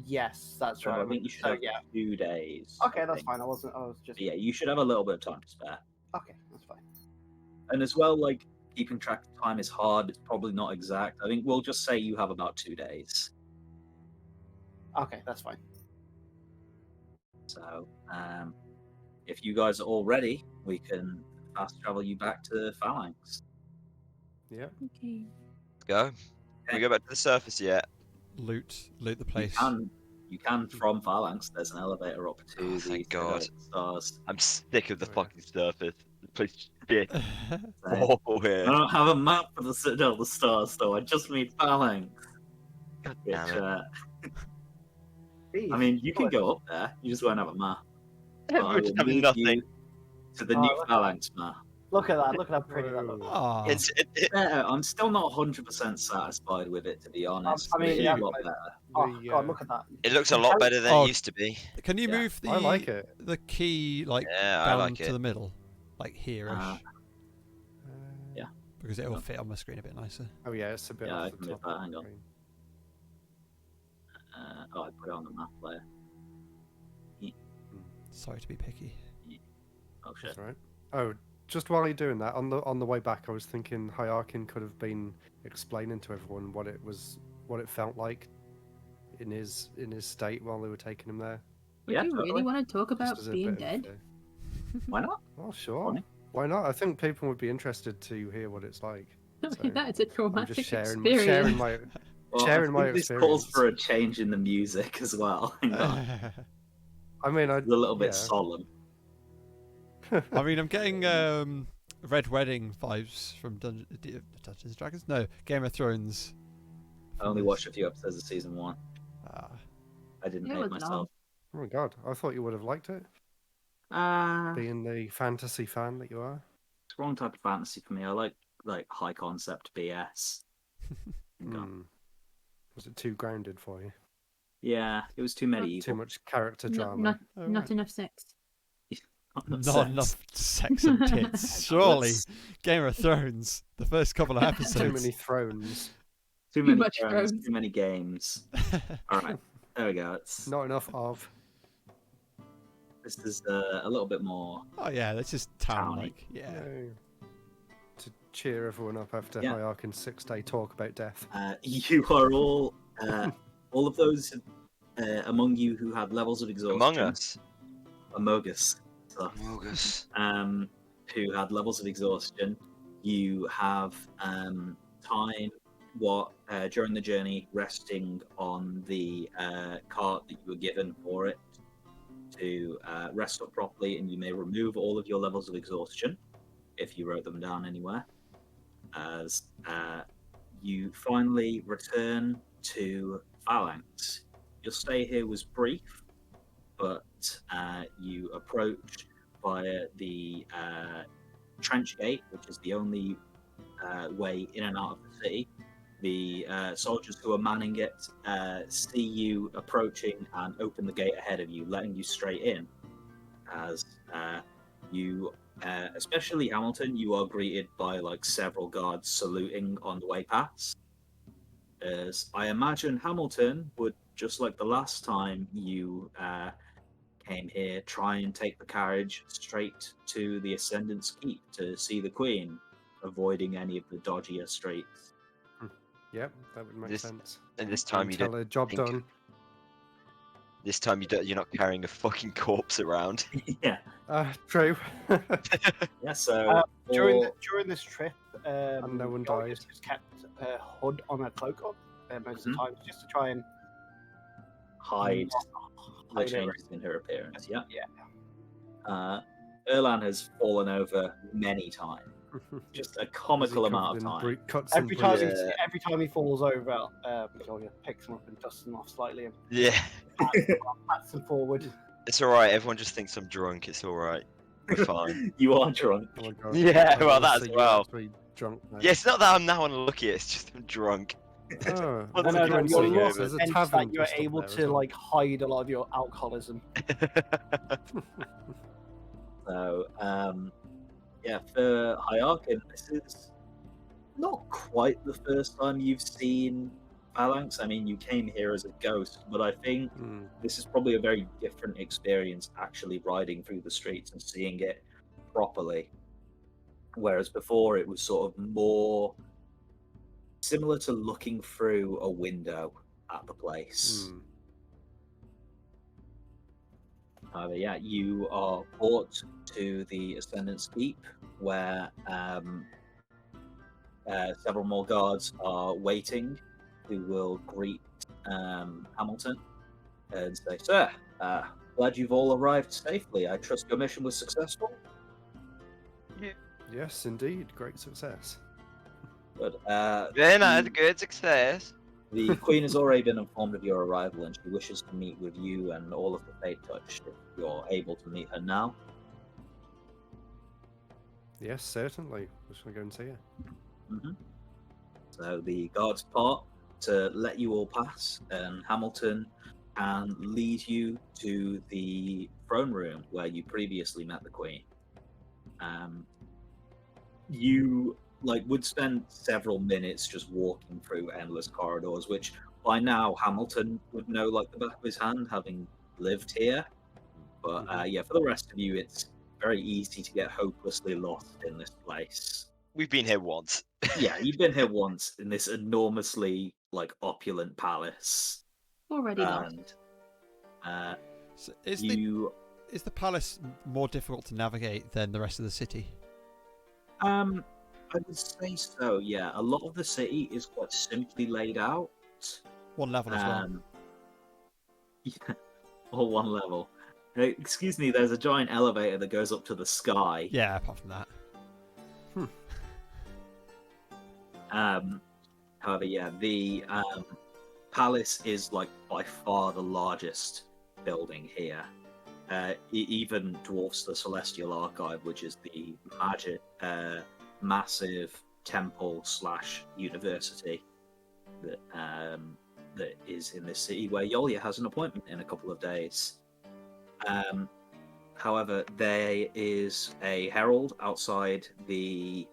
Yes, that's So right. I think you should So, have yeah. 2 days. Okay, I that's think. fine. I was just. But yeah, you should have a little bit of time to spare. Okay, that's fine. And as well, like, keeping track of time is hard. It's probably not exact. I think we'll just say you have about 2 days. Okay, that's fine. So, if you guys are all ready, we can fast travel you back to Phalanx. Yeah. Okay. Let's go. Can we go back to the surface yet? Loot the place. You can from Phalanx. There's an elevator up to Oh, the thank God. stars. I'm sick of the Oh, yeah. fucking surface. The place is shit. So, Oh, I here. don't have a map for the Citadel of the Stars, though. I just mean Phalanx. God Which, damn it. I mean, you can go up there. You just won't have a map. But I We will just have move nothing. you to the Oh, new look- Phalanx map. Look at that. Look at how pretty that looks. Ah, I'm still not 100% satisfied with it, to be honest. I mean, It's yeah, a lot but- better. Oh The, God, look at that. It looks a lot better than Oh, it used to be. can you Yeah, move I like it. the key like Yeah, I down like to it. the middle, like here-ish, Yeah. because it will fit on my screen a bit nicer. Oh yeah, it's a bit Yeah, I off the can move top. that, of hang the on. screen. I put it on the map layer. Sorry to be picky. Oh shit. That's right. Oh, just while you're doing that, on the way back, I was thinking Hyarkin could have been explaining to everyone what it felt like in his state while they were taking him there. Would Yeah, you totally. really want to talk Just about as a being bit of, dead? Why not? oh sure. Funny. Why not? I think people would be interested to hear what it's like. So, That is a I'm traumatic just sharing experience. my Well, sharing I my think this calls experience. for a change in the music as well. Hang on. I mean, It's a little bit yeah. solemn. I mean, I'm getting Red Wedding vibes from Dungeons and Dragons. No, Game of Thrones. I only watched a few episodes of season 1. Ah. I didn't It hate was myself. Oh my god, I thought you would have liked it, It's being the fantasy fan that you are. the wrong type of fantasy for me. I like high concept BS. Hang on. Hmm. Was it too grounded for you? Yeah, it was too medieval. Too much character Not, drama. not, Oh, not right. enough sex. Not Not enough sex and tits. Surely, Game of Thrones. The first couple of episodes. Too many thrones. Too many much thrones, thrones. too many games. All right, there we go. Not enough of. This is a little bit more. Oh yeah, that's just town Towny. like. Yeah. No. To cheer everyone up after Yeah. Hierarchin's 6-day talk about death. You are all of those among you who have levels of exhaustion. Among Us. Among us. So, Among Us. who had levels of exhaustion. You have time during the journey resting on the cart that you were given for it to rest up properly, and you may remove all of your levels of exhaustion if you wrote them down anywhere. As you finally return to Phalanx. Your stay here was brief, but you approach via the trench gate, which is the only way in and out of the city. The soldiers who are manning it see you approaching and open the gate ahead of you, letting you straight in. As you, especially Hamilton, you are greeted by like several guards saluting on the way past. As I imagine Hamilton would, just like the last time you came here, try and take the carriage straight to the Ascendant's Keep to see the Queen, avoiding any of the dodgier streets. Yep, that would make sense. And this time you Until don't. a job think- done. This time you're not carrying a fucking corpse around. Yeah, True. yeah. So During for- during this trip, And no one Georgius died. has kept a hood on her cloak up most of the Mhm. time, just to try and hide the hide it. changes in her appearance. Yeah. Yeah. Erlan has fallen over many times, just a comical Is he amount of covered in time. cuts and Every time, bruises? every time he falls over, Georgia picks him up and dusts him off slightly and Yeah. pats him forward. It's alright, everyone just thinks I'm drunk, it's alright. We're fine. You are drunk. Oh my God. Yeah, I well, wanna that as see you well. actually drunk now. Yeah, it's not that I'm now unlucky, it's just I'm drunk. Oh, Well, what no, a no, coincidence. you're Your Yeah, loss There's a hence tavern that you are just up able there as to well. like hide a lot of your alcoholism. So, yeah, for Hierarchin, this is not quite the first time you've seen Phalanx. I mean, you came here as a ghost, but I think Hmm. this is probably a very different experience actually riding through the streets and seeing it properly. Whereas before it was sort of more similar to looking through a window at the place. Hmm. Yeah, you are brought to the Ascendant's Keep, where several more guards are waiting, who will greet Hamilton and say, "Sir, glad you've all arrived safely. I trust your mission was successful." Yes, indeed. Great success. But Then I had the- a good success. The Queen has already been informed of your arrival, and she wishes to meet with you and all of the Fate Touched. If you're able to meet her now, Yes, certainly. Just want to go and see her. So the guards part to let you all pass, and Hamilton can lead you to the throne room where you previously met the Queen. You would spend several minutes just walking through endless corridors, which by now Hamilton would know like the back of his hand, having lived here. But yeah, for the rest of you, it's very easy to get hopelessly lost in this place. We've been here once. Yeah, you've been here once in this enormously opulent palace, Already lost. and So is you the palace more difficult to navigate than the rest of the city? I would say so. Yeah, a lot of the city is quite simply laid out. One level as well. Yeah, all one level. Excuse me, there's a giant elevator that goes up to the sky. Yeah, apart from that. However, yeah, the palace is like by far the largest building here. Even dwarfs the Celestial Archive, which is the massive temple / university that is in this city, where Yolia has an appointment in a couple of days. However, there is a herald outside the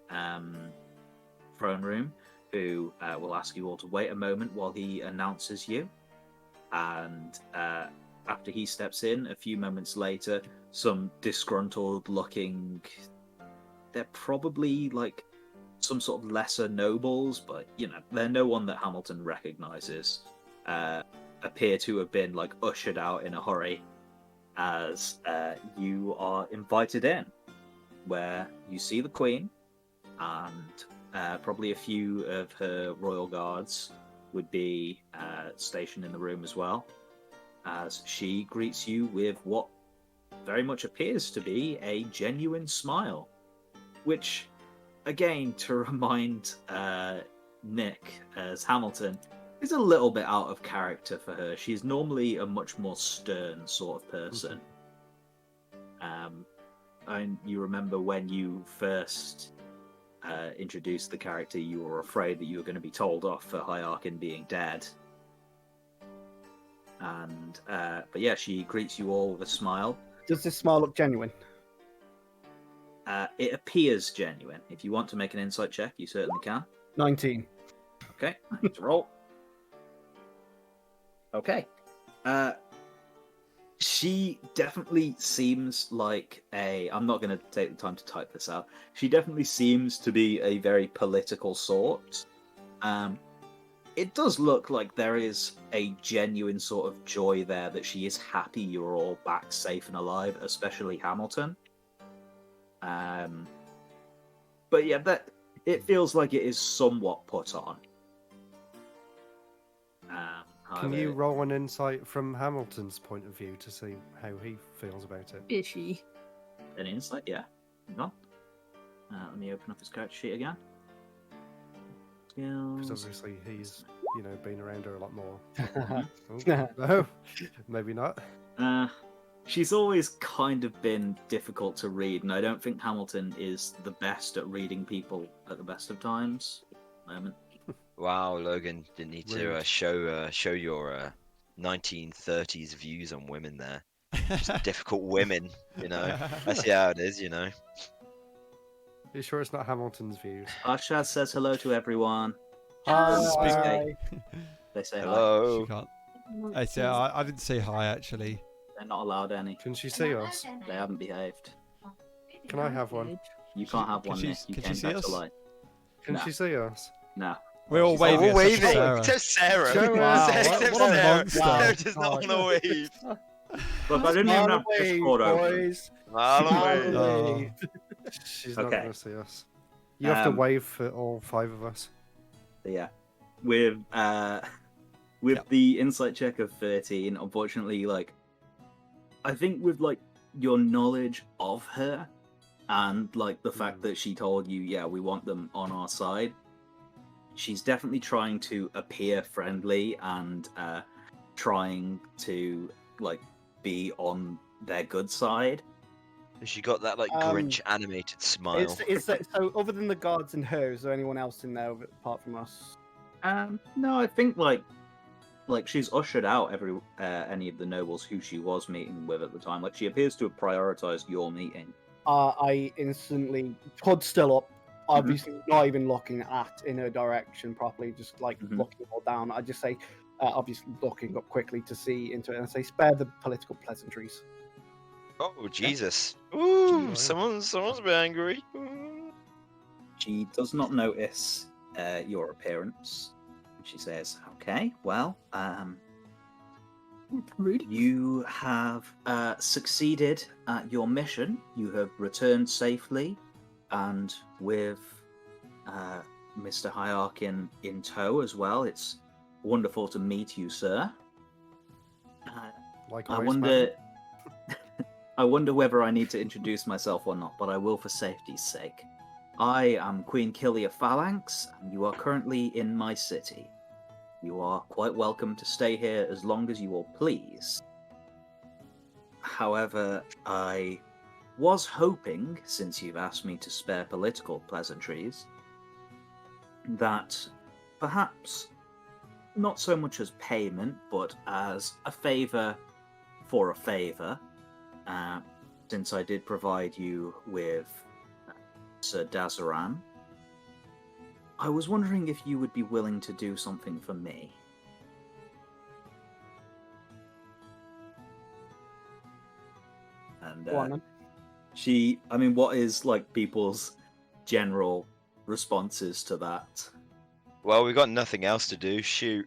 throne room who will ask you all to wait a moment while he announces you. And after he steps in, a few moments later, some disgruntled looking... They're probably like some sort of lesser nobles, but you know, they're no one that Hamilton recognizes. Appear to have been like ushered out in a hurry as you are invited in, where you see the Queen and probably a few of her royal guards would be stationed in the room as well, as she greets you with what very much appears to be a genuine smile, which, again, to remind Nick as Hamilton, is a little bit out of character for her. She's normally a much more stern sort of person. And you remember when you first introduced the character, you were afraid that you were going to be told off for Hierarchin being dead. And but yeah, she greets you all with a smile. Does this smile look genuine? It appears genuine. If you want to make an insight check, you certainly can. 19. Okay, let's roll. Okay. She definitely seems like I'm not going to take the time to type this out. She definitely seems to be a very political sort. It does look like there is a genuine sort of joy there that she is happy you're all back safe and alive, especially Hamilton. But yeah, it feels like it is somewhat put on. Can you roll an insight from Hamilton's point of view to see how he feels about it? Fishy. An insight, yeah. Hang on. Let me open up his character sheet again. Because Skills. obviously he's, been around her a lot more. Yeah. No, maybe not. She's always kind of been difficult to read, and I don't think Hamilton is the best at reading people at the best of times. Moment. Wow, Logan, didn't need to Rude. show your 1930s views on women there. Just difficult women, I see how it is, Are you sure it's not Hamilton's views? Arshad says hello to everyone. Hi. They say hi. Hello. She can't. I didn't say hi actually. They're not allowed any. Can she see us? They haven't behaved. Can I have one? You can't have Can one, she- Nick. You can she came see back us? to life. Can No. she see us? No. We're all She's waving. all except for Except Sarah. Sarah. Wow, Except what a Sarah. monster. Sarah does not want to wave. Look, I didn't even Smile have away, Discord open. boys. Smile Smile away. away. She's not Okay. going to see us. You have to Um, wave for all 5 of us. Yeah. With Yep. the insight check of 13, unfortunately, I think with your knowledge of her and the fact that she told you, yeah, we want them on our side, she's definitely trying to appear friendly and trying to be on their good side. She got that Grinch animated smile. So other than the guards and her, is there anyone else in there apart from us? No, I think she's ushered out any of the nobles who she was meeting with at the time. She appears to have prioritized your meeting. I instantly hood still up, obviously not even looking in her direction properly, just looking all down. I just say, obviously looking up quickly to see into it, and I say, spare the political pleasantries. Oh Jesus! Ooh, Right. someone's a bit angry. Ooh. She does not notice your appearance. She says, "Okay, well, you have succeeded at your mission. You have returned safely. and with Mr. Hyarkin in tow as well. It's wonderful to meet you, sir. Likewise, I wonder. I wonder whether I need to introduce myself or not, but I will for safety's sake. I am Queen Killia Phalanx, and you are currently in my city. You are quite welcome to stay here as long as you will please. However, I was hoping, since you've asked me to spare political pleasantries, that perhaps not so much as payment, but as a favour for a favour, since I did provide you with Sir Dazaran, I was wondering if you would be willing to do something for me. And Go on, then. what is like people's general responses to that? Well, we've got nothing else to do. Shoot.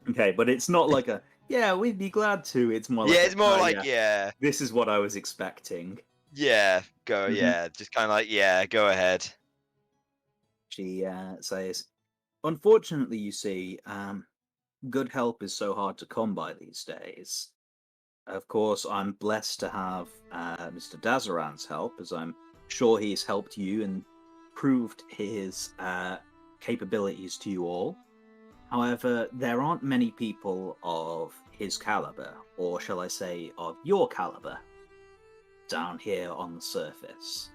Okay, but it's not like a, yeah, we'd be glad to. It's more like, Yeah, it's more "Oh, like, yeah, this is what I was expecting." go, Mhm. yeah. Just kind of like, yeah, go ahead. She says, unfortunately, you see, good help is so hard to come by these days. Of course, I'm blessed to have Mr. Dazaran's help, as I'm sure he's helped you and proved his capabilities to you all. However, there aren't many people of his caliber, or shall I say, of your caliber, down here on the surface.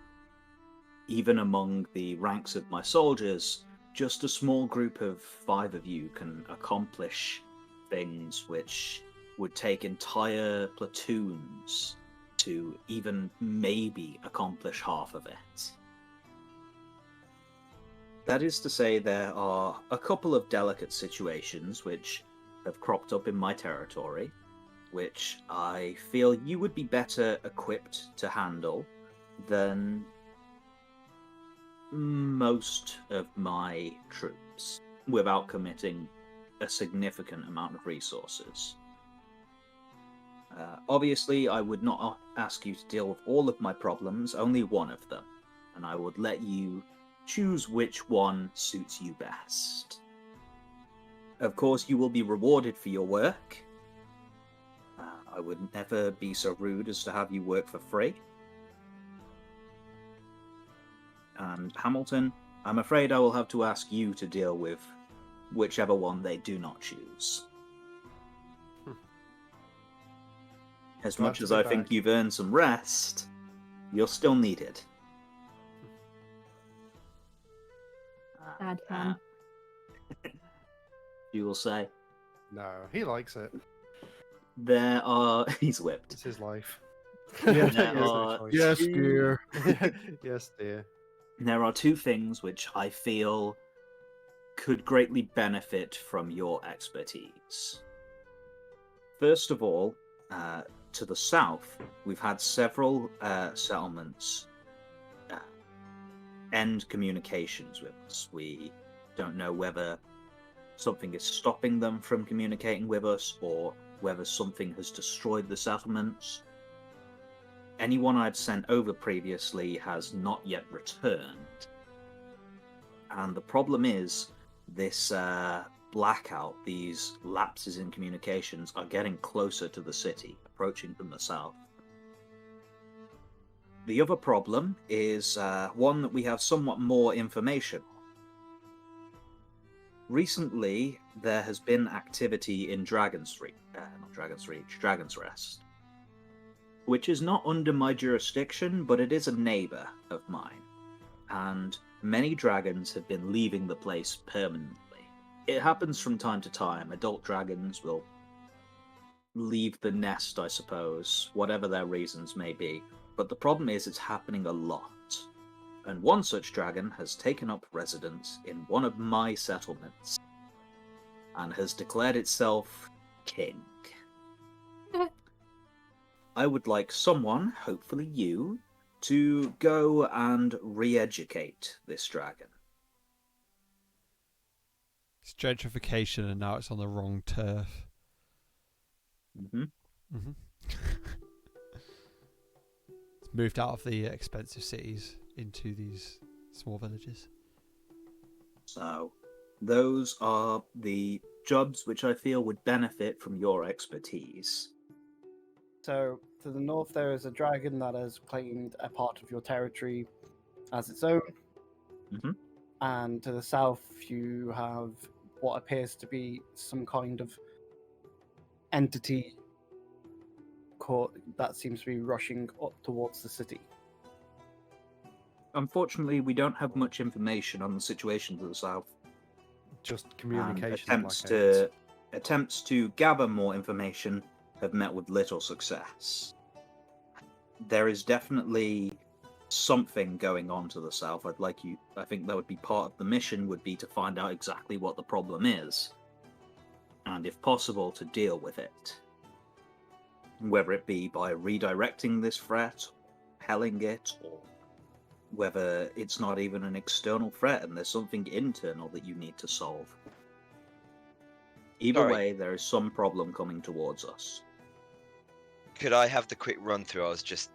Even among the ranks of my soldiers, just a small group of 5 of you can accomplish things which would take entire platoons to even maybe accomplish half of it. That is to say, there are a couple of delicate situations which have cropped up in my territory, which I feel you would be better equipped to handle than most of my troops, without committing a significant amount of resources. Obviously, I would not ask you to deal with all of my problems, only one of them, and I would let you choose which one suits you best. Of course, you will be rewarded for your work. I would never be so rude as to have you work for free. And Hamilton, I'm afraid I will have to ask you to deal with whichever one they do not choose. As Glad much to as be I think back. you've earned some rest, you're still needed. Bad man. You will say, No, he likes it. there are... He's whipped. It's his life. Yes, There He has no are choice. Yes, two- dear. Yes, dear. There are 2 things which I feel could greatly benefit from your expertise. First of all, to the south, we've had several settlements end communications with us. We don't know whether something is stopping them from communicating with us or whether something has destroyed the settlements. Anyone I've sent over previously has not yet returned. And the problem is, this blackout, these lapses in communications, are getting closer to the city, approaching from the south. The other problem is one that we have somewhat more information on. Recently, there has been activity in Dragon's Rest, which is not under my jurisdiction, but it is a neighbor of mine, and many dragons have been leaving the place permanently. It happens from time to time. Adult dragons will leave the nest, I suppose, whatever their reasons may be, but the problem is it's happening a lot. And one such dragon has taken up residence in one of my settlements and has declared itself king. I would like someone, hopefully you, to go and re-educate this dragon. It's gentrification, and now it's on the wrong turf. Mm-hmm. It's moved out of the expensive cities. into these small villages? So, those are the jobs which I feel would benefit from your expertise. So, to the north, there is a dragon that has claimed a part of your territory as its own. Mhm. And to the south, you have what appears to be some kind of entity that seems to be rushing up towards the city. Unfortunately, we don't have much information on the situation to the south. Just And communication blackouts. attempts to gather more information have met with little success. There is definitely something going on to the south. I think that would be part of the mission, would be to find out exactly what the problem is, and if possible, to deal with it. Whether it be by redirecting this threat, helling it, or whether it's not even an external threat and there's something internal that you need to solve. Either Sorry. way, there is some problem coming towards us. Could I have the quick run through? I was just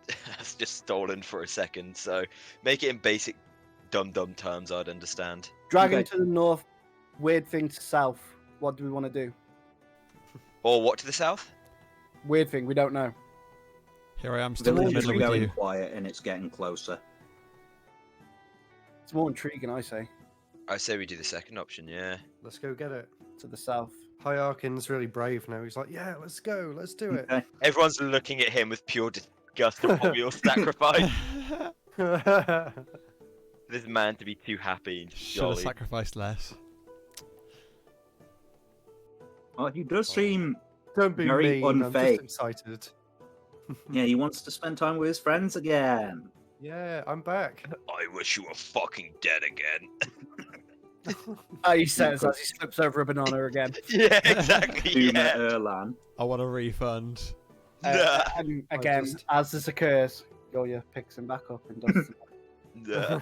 stolen for a second, so make it in basic dumb terms I'd understand. Dragon Okay. to the north, weird thing to south. What do we want to do? Or what to the south? Weird thing, we don't know. Here I am, still in the Villages are middle with going you. quiet and it's getting closer. It's more intriguing, I say, I say we do the second option, yeah. Let's go get it. to the south. Hierarchin's really brave now. He's like, yeah, let's go, let's do it. Okay. Everyone's looking at him with pure disgust of what we all sacrificed. This man to be too happy and Should have jolly. sacrificed less. Well, he does seem... Don't be Very mean. I'm unfazed. just excited. Yeah, he wants to spend time with his friends again. Yeah, I'm back. I wish you were fucking dead again. He says as he slips over a banana again. Yeah, exactly. Duma Yeah. Erlan. I want a refund. Nah. And again, just- as this occurs, Goya picks him back up and does. Nah.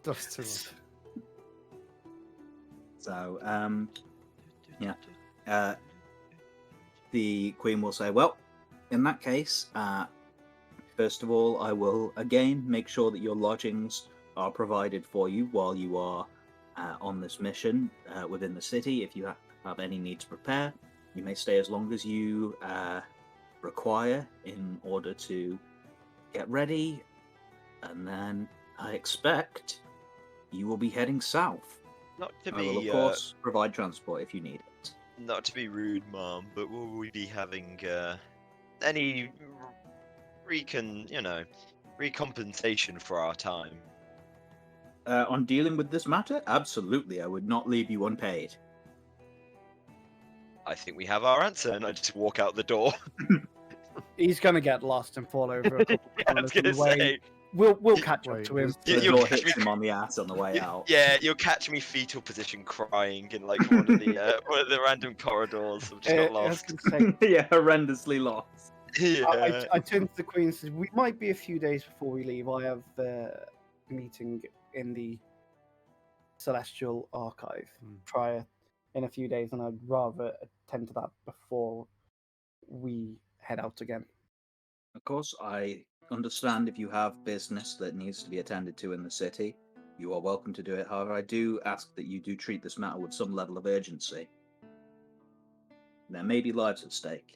Does too much. So, the Queen will say, well, in that case, first of all, I will again make sure that your lodgings are provided for you while you are on this mission within the city. If you have any need to prepare, you may stay as long as you require in order to get ready. And then I expect you will be heading south. Not to I will, of be course, provide transport if you need it. not to be rude, Mom, but will we be having any recompensation for our time? On dealing with this matter, absolutely. I would not leave you unpaid. I think we have our answer, and I just walk out the door. He's gonna get lost and fall over a couple Yeah, I of was times on gonna the way. say. We'll catch up Wait, to him. is Yeah, The you'll door catch hits me- him on the ass on the way out. Yeah, you'll catch me fetal position crying in like one of the random corridors. I've just got I was lost. gonna say, Yeah, horrendously lost. Yeah. I turned to the Queen and said, we might be a few days before we leave. I have a meeting in the Celestial Archive prior in a few days, and I'd rather attend to that before we head out again. Of course, I understand if you have business that needs to be attended to in the city, you are welcome to do it. However, I do ask that you do treat this matter with some level of urgency. There may be lives at stake.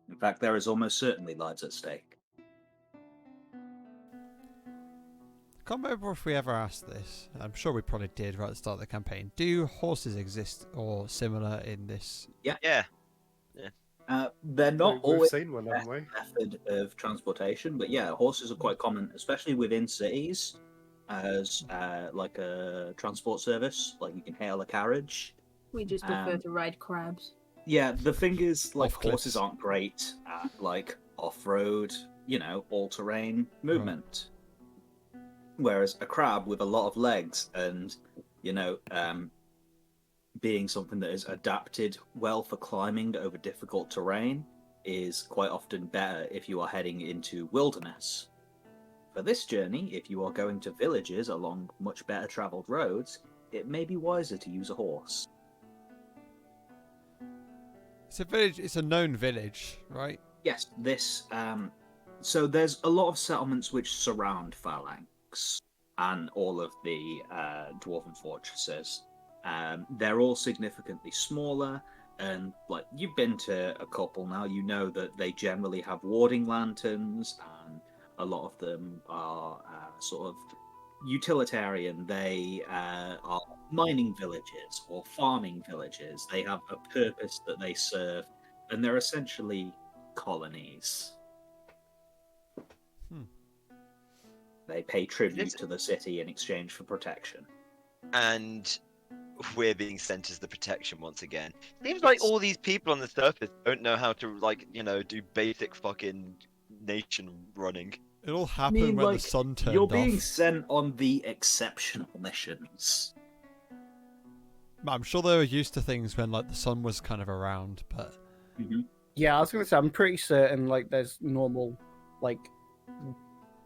In fact, there is almost certainly lives at stake. Can't remember if we ever asked this. I'm sure we probably did right at the start of the campaign. Do horses exist or similar in this? Yeah. They're not We've always seen one, haven't we? method of transportation, but yeah, horses are quite common, especially within cities, as like a transport service. Like you can hail a carriage. We just prefer Um, to ride crabs. Yeah, the thing is, like Off horses cliffs. aren't great at like off-road, all-terrain movement. Whereas a crab with a lot of legs and being something that is adapted well for climbing over difficult terrain is quite often better if you are heading into wilderness. For this journey, if you are going to villages along much better travelled roads, it may be wiser to use a horse. It's a village. It's a known village, right? Yes, this. So there's a lot of settlements which surround Phalanx. phalanx and all of the dwarven fortresses. They're all significantly smaller, and like you've been to a couple now, you know that they generally have warding lanterns, and a lot of them are sort of utilitarian. They are mining villages or farming villages. They have a purpose that they serve, and they're essentially colonies. They pay tribute to the city in exchange for protection. And we're being sent as the protection once again. Seems like all these people on the surface don't know how to, like, do basic fucking nation running. It all happened when the sun turned you're off. being sent on the exceptional missions. I'm sure they were used to things when like the sun was kind of around, but Yeah, I was gonna say I'm pretty certain like there's normal like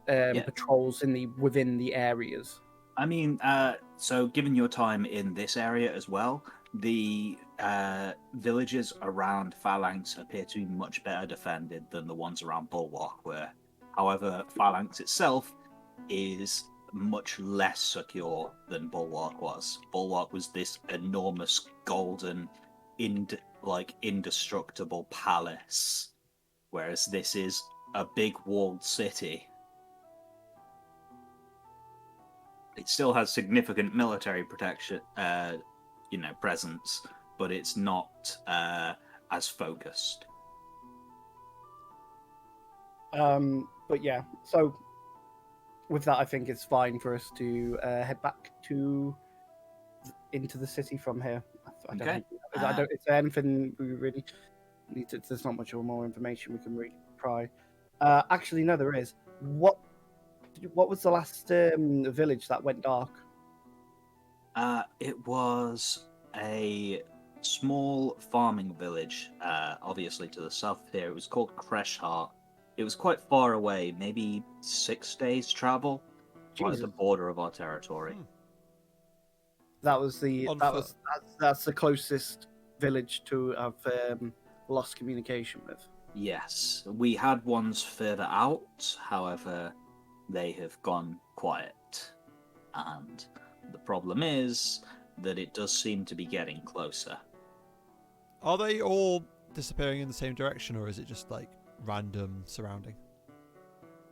patrols within the areas. I mean, so given your time in this area as well, the villages around Phalanx appear to be much better defended than the ones around Bulwark were. However, Phalanx itself is much less secure than Bulwark was. Bulwark was this enormous golden, indestructible palace, whereas this is a big walled city. It still has significant military protection, presence, but it's not as focused. But yeah, so with that, I think it's fine for us to head back into the city from here. Okay. Is there anything we really need to? There's not much more information we can really try. Actually, no, there is. What was the last village that went dark? It was a small farming village, obviously to the south here. It was called Creshheart. It was quite far away, maybe 6 days travel, right at the border of our territory. That's the closest village to have lost communication with. Yes, we had ones further out, however, they have gone quiet. And the problem is that it does seem to be getting closer. are they all disappearing in the same direction, or is it just like random surrounding?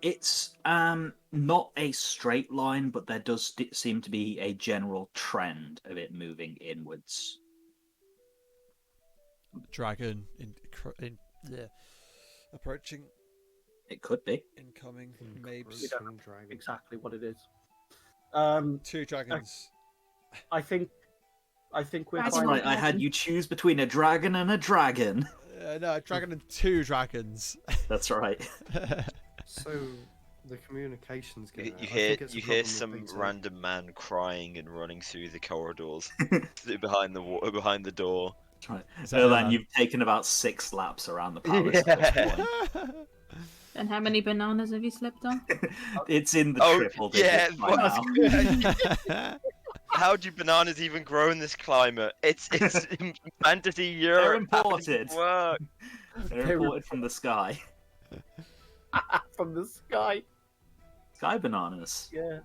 It's not a straight line, but there does seem to be a general trend of it moving inwards. Dragon approaching, It could be. incoming, maybe. We don't know exactly what it is. 2 dragons. I think we're That's That's fine. right, I had you choose between a dragon and a dragon. No, a dragon and 2 dragons. That's right. So the communications go. You hear some random man crying and running through the corridors behind the door. That's right. Is that Erlan, Erlan? you've taken about 6 laps around the palace. Yeah. And how many bananas have you slept on? It's in the Oh, triple yeah, digits by now. How do bananas even grow in this climate? It's fantasy Europe. They're How does it imported. work? They're imported from the sky. From the sky. Sky bananas. Yeah.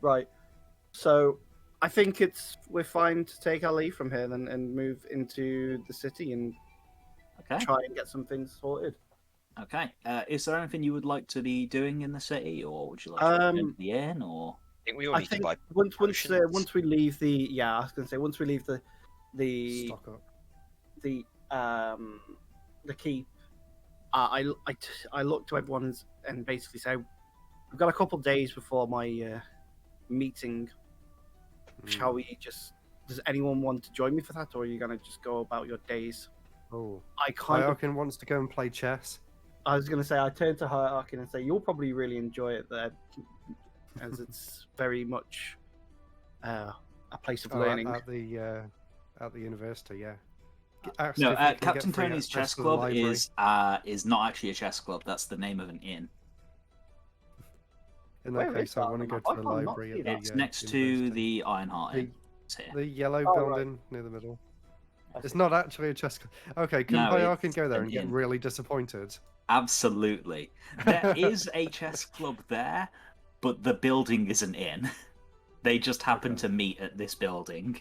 Right. So I think we're fine to take our leave from here then and move into the city and Okay. try and get some things sorted. Okay. Is there anything you would like to be doing in the city, or would you like to return to the inn, or? I think we all I need to think buy once potions. we leave I was gonna say once we leave the Stock up. the keep, I look to everyone and basically say we've got a couple of days before my meeting. Shall we does anyone want to join me for that, or are you gonna just go about your days? Oh, I kind of Hierarchin wants to go and play chess. I was gonna say I turned to Hierarchin and say you'll probably really enjoy it there, as it's very much a place of learning. At the university, yeah. Ask No, if we can get Captain free Tony's access Chess to the Club library. is not actually a chess club. That's the name of an inn. In Where that case, is I that want to on go the to map? the I can't not library. see At that. the, It's next to university. the Ironheart Inn. It's here. The yellow Oh, building near the middle. It's not actually a chess club. Okay, can No, Hierarchin it's go there an and get inn. really disappointed? Absolutely. There is a chess club there, but the building is an inn. They just happen to meet at this building.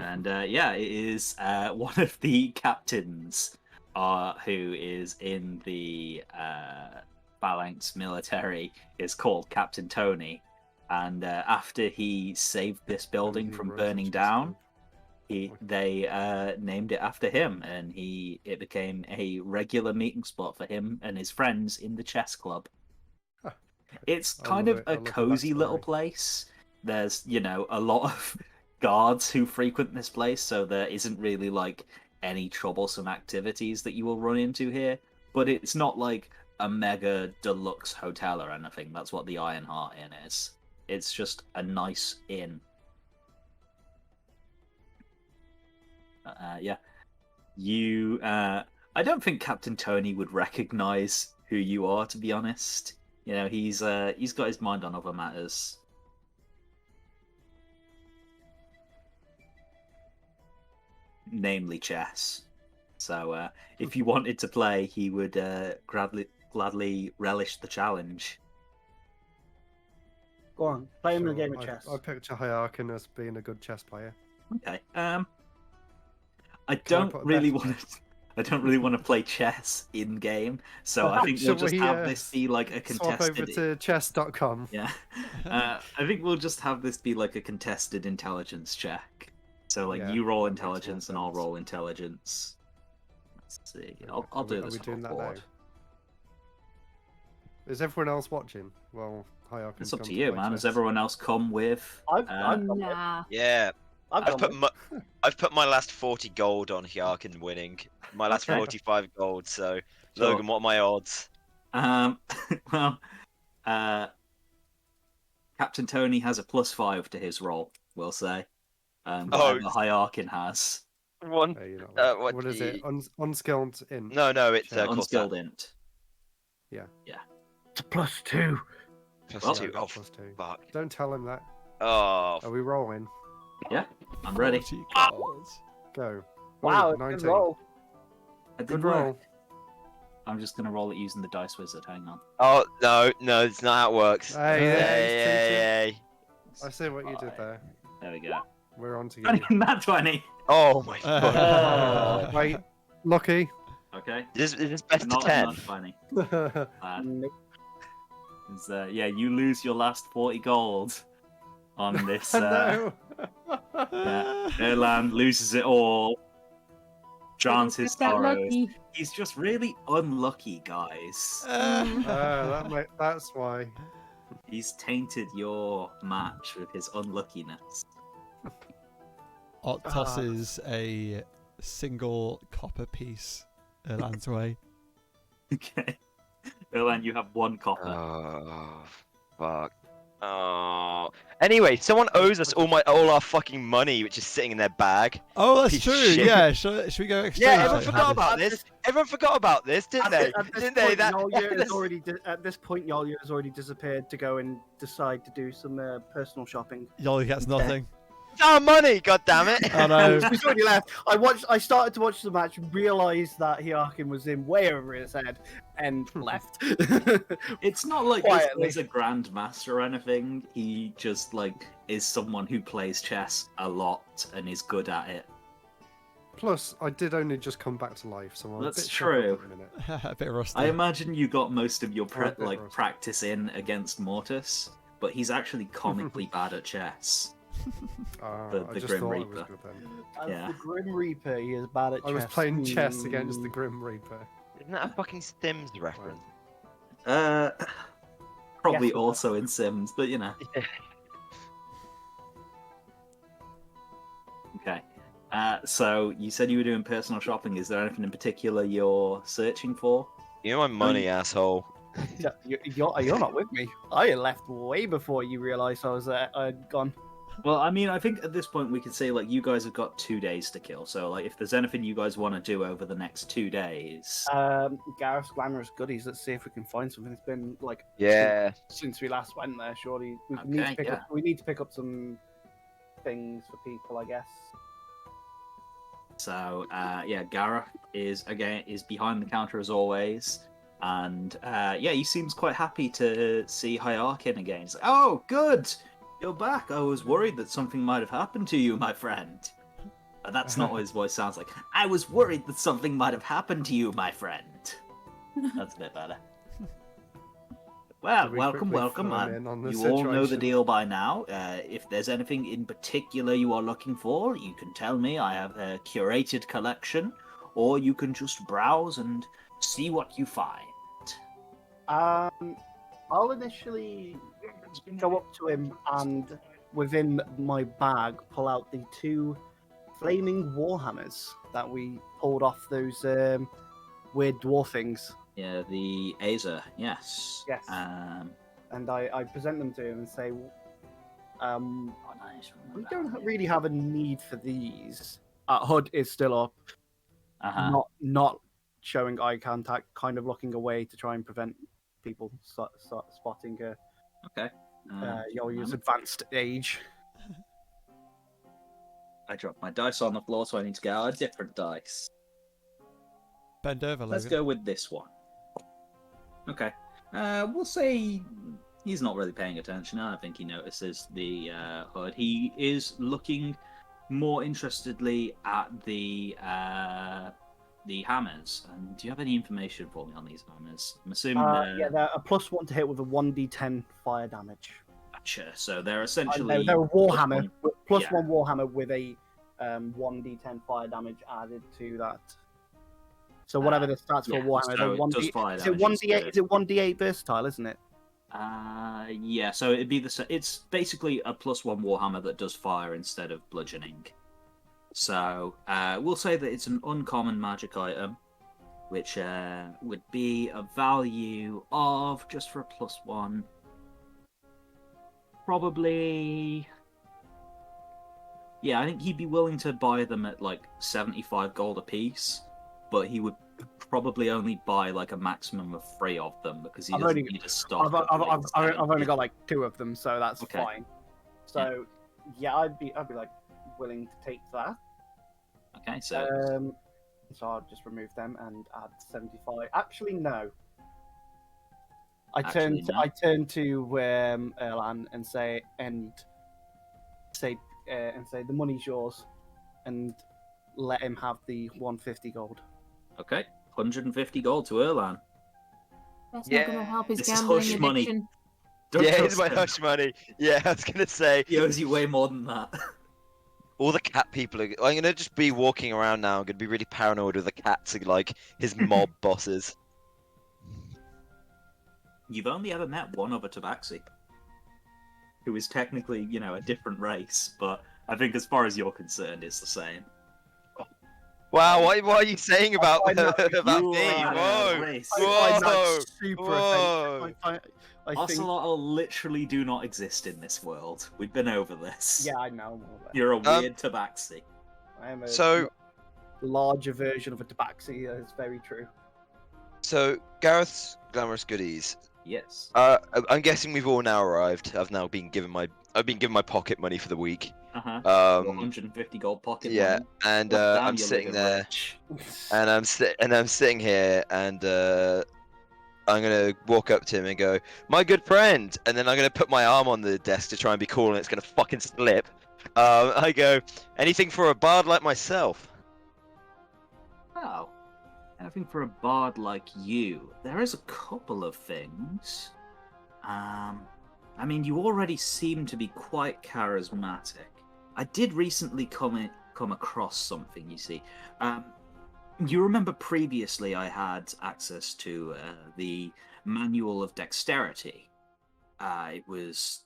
And yeah, it is one of the captains who is in the Phalanx military is called Captain Tony. And after he saved this building from burning down, they named it after him, and it became a regular meeting spot for him and his friends in the chess club. It's kind of a cozy little place. There's, a lot of guards who frequent this place, so there isn't really like any troublesome activities that you will run into here. But it's not like a mega deluxe hotel or anything. That's what the Ironheart Inn is. It's just a nice inn. Yeah. I don't think Captain Tony would recognize who you are, to be honest. He's got his mind on other matters. Namely chess. So if you wanted to play, he would gladly relish the challenge. Go on, play him a game of chess. I picture Hyakin as being a good chess player. Okay. I don't really want to play chess in game, so I think we'll just have this be like a contested. Swap over to chess.com. Yeah. I think we'll just have this be like a contested intelligence check. So like you roll intelligence and I'll roll intelligence. Let's see. I'll do this on board. Is everyone else watching? Well, Hyakin. It's up to you, man. Has everyone else come with? Nah. Yeah. I've put my last 40 gold on Hyakin winning. My last 45 gold. So, Sure. Logan, what are my odds? Well, Captain Tony has a +5 to his roll. We'll say. Whatever Hyakin has. One. What is it? Unskilled int. No, it's unskilled int. Yeah. It's a +2. +2. Oh, +2. fuck. Don't tell him that. Oh. Are we rolling? Yeah, I'm ready. Go. Wow, 19. good roll. Good roll. I'm just gonna roll it using the dice wizard. Hang on. Oh no, it's not how it works. Hey. I see what you did there. There we go. We're on together. Not 20. Oh my god. Wait, lucky. Okay. Is this best Not to 10? Not funny. You lose your last 40 gold on this. No. Erland loses it all. Drowns his That sorrows. lucky. He's just really unlucky, guys. That's why. He's tainted your match with his unluckiness. Ott tosses a single copper piece Erland's way. Okay. Erland, you have 1 copper. Oh, fuck. Oh. Anyway, someone owes us all our fucking money, which is sitting in their bag. Oh, that's Piece of true. shit. Yeah, should we go exchange? Yeah, everyone like, forgot about this. Everyone forgot about this, didn't they? Didn't they? At this point, Yolya has already disappeared to go and decide to do some personal shopping. Yolya gets nothing. It's our money, god damn it! I know. He's already left. I started to watch the match, realised that Hyakin was in way over his head, and left. It's not like Quietly. he's a grandmaster or anything. He just is someone who plays chess a lot and is good at it. Plus, I did only just come back to life, so I'm That's a bit true. shocked at the minute. A bit rusty. I imagine you got most of your I'm a bit rusty. practice in against Mortis, but he's actually comically bad at chess. The I just Grim thought Reaper. I was good then. As Yeah. the Grim Reaper, he is bad at chess. I was playing chess against the Grim Reaper. Isn't that a fucking Sims reference? Probably Yes. also in Sims, but Okay. So you said you were doing personal shopping. Is there anything in particular you're searching for? You know my money, asshole. You're not with me. I left way before you realised I'd gone. Well, I mean, I think at this point we could say you guys have got 2 days to kill. So if there's anything you guys want to do over the next 2 days, Gareth's glamorous goodies. Let's see if we can find something. It's been since we last went there. Surely we need to pick up some things for people, I guess. So Gareth is behind the counter as always. And yeah, he seems quite happy to see Hyakin again. He's like, "Oh, good, you're back. I was worried that something might have happened to you, my friend." That's not what his voice sounds like. "I was worried that something might have happened to you, my friend." That's a bit better. Well, Did we welcome, quickly welcome. phone in on the You all know the situation? deal by now. If there's anything in particular you are looking for, you can tell me. I have a curated collection, or you can just browse and see what you find. I'll initially go up to him and within my bag pull out the 2 flaming warhammers that we pulled off those weird dwarf things. Yeah, the Azer, yes. Yes. And I present them to him and say, we don't really have a need for these. HUD is still up, not showing eye contact, kind of looking away to try and prevent people spotting her. Okay. You'll use advanced age. I dropped my dice on the floor, so I need to get out a different dice. Bend over, Let's Logan. go with this one. Okay. We'll say he's not really paying attention. I don't think he notices the HUD. He is looking more interestedly at the hammers. And do you have any information for me on these hammers? I'm assuming Yeah, they're a +1 to hit with a 1d10 fire damage. Gotcha. So they're essentially they're a warhammer, plus yeah. 1 warhammer with a 1d10 fire damage added to that. So whatever the stats for yeah, warhammer, so they're 1d. it does fire Is it damage, 1d8? Is it 1d8 versatile? Isn't it? Yeah. So it'd be it's basically a +1 warhammer that does fire instead of bludgeoning. So we'll say that it's an uncommon magic item, which would be a value of, just for a +1, probably. Yeah, I think he'd be willing to buy them at like 75 gold a piece, but he would probably only buy like a maximum of 3 of them because he doesn't need a stock. I've only got like 2 of them, so that's Okay. fine. So yeah, I'd be like willing to take that. Okay, so So I'll just remove them and add 75. Actually, no. I turn to Erlan and say the money's yours, and let him have the 150 gold. okay, 150 gold to Erlan. That's not going to help his This is gambling hush money. addiction. Don't Yeah, trust here's my him. hush money. Yeah, I was gonna say. He owes you way more than that. All the cat people are. I'm gonna just be walking around now. I'm gonna be really paranoid with the cats, like his mob bosses. You've only ever met one other Tabaxi, who is technically, a different race, but I think as far as you're concerned, it's the same. Wow, what are you saying about I know, about you me? are Whoa, race. I find whoa, that super whoa. offensive. I think. Ocelotl literally do not exist in this world. We've been over this. Yeah, I know. More or less. You're a weird Tabaxi. I am a So, larger version of a tabaxi. It's very true. so Gareth's glamorous goodies. Yes. I'm guessing we've all now arrived. I've been given my pocket money for the week. Your 150 gold pocket Yeah, money. and Well, damn, I'm you're sitting living there, rich. and I'm sitting here, and I'm gonna walk up to him and go, "My good friend," and then I'm gonna put my arm on the desk to try and be cool, and it's gonna fucking slip. I go, "Anything for a bard like myself?" Oh. Anything for a bard like you? There is a couple of things. I mean, you already seem to be quite charismatic. I did recently come across something, you see. You remember previously I had access to the Manual of Dexterity. It was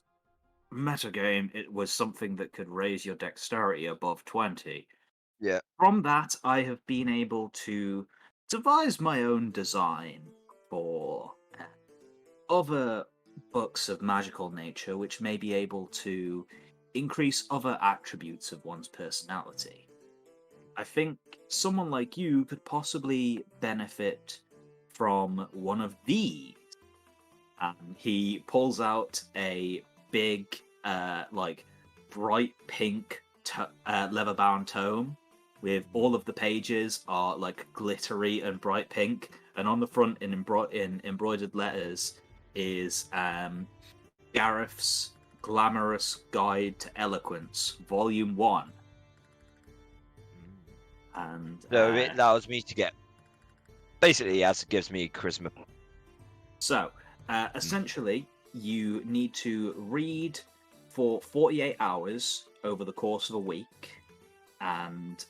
metagame. It was something that could raise your dexterity above 20. Yeah. From that, I have been able to devise my own design for other books of magical nature, which may be able to increase other attributes of one's personality. I think someone like you could possibly benefit from one of these. He pulls out a big, bright pink leather-bound tome with all of the pages are like glittery and bright pink, and on the front in embroidered letters is Gareth's Glamorous Guide to Eloquence, Volume 1. And So it allows me to get. Basically, it gives me charisma. so essentially, you need to read for 48 hours over the course of a week, and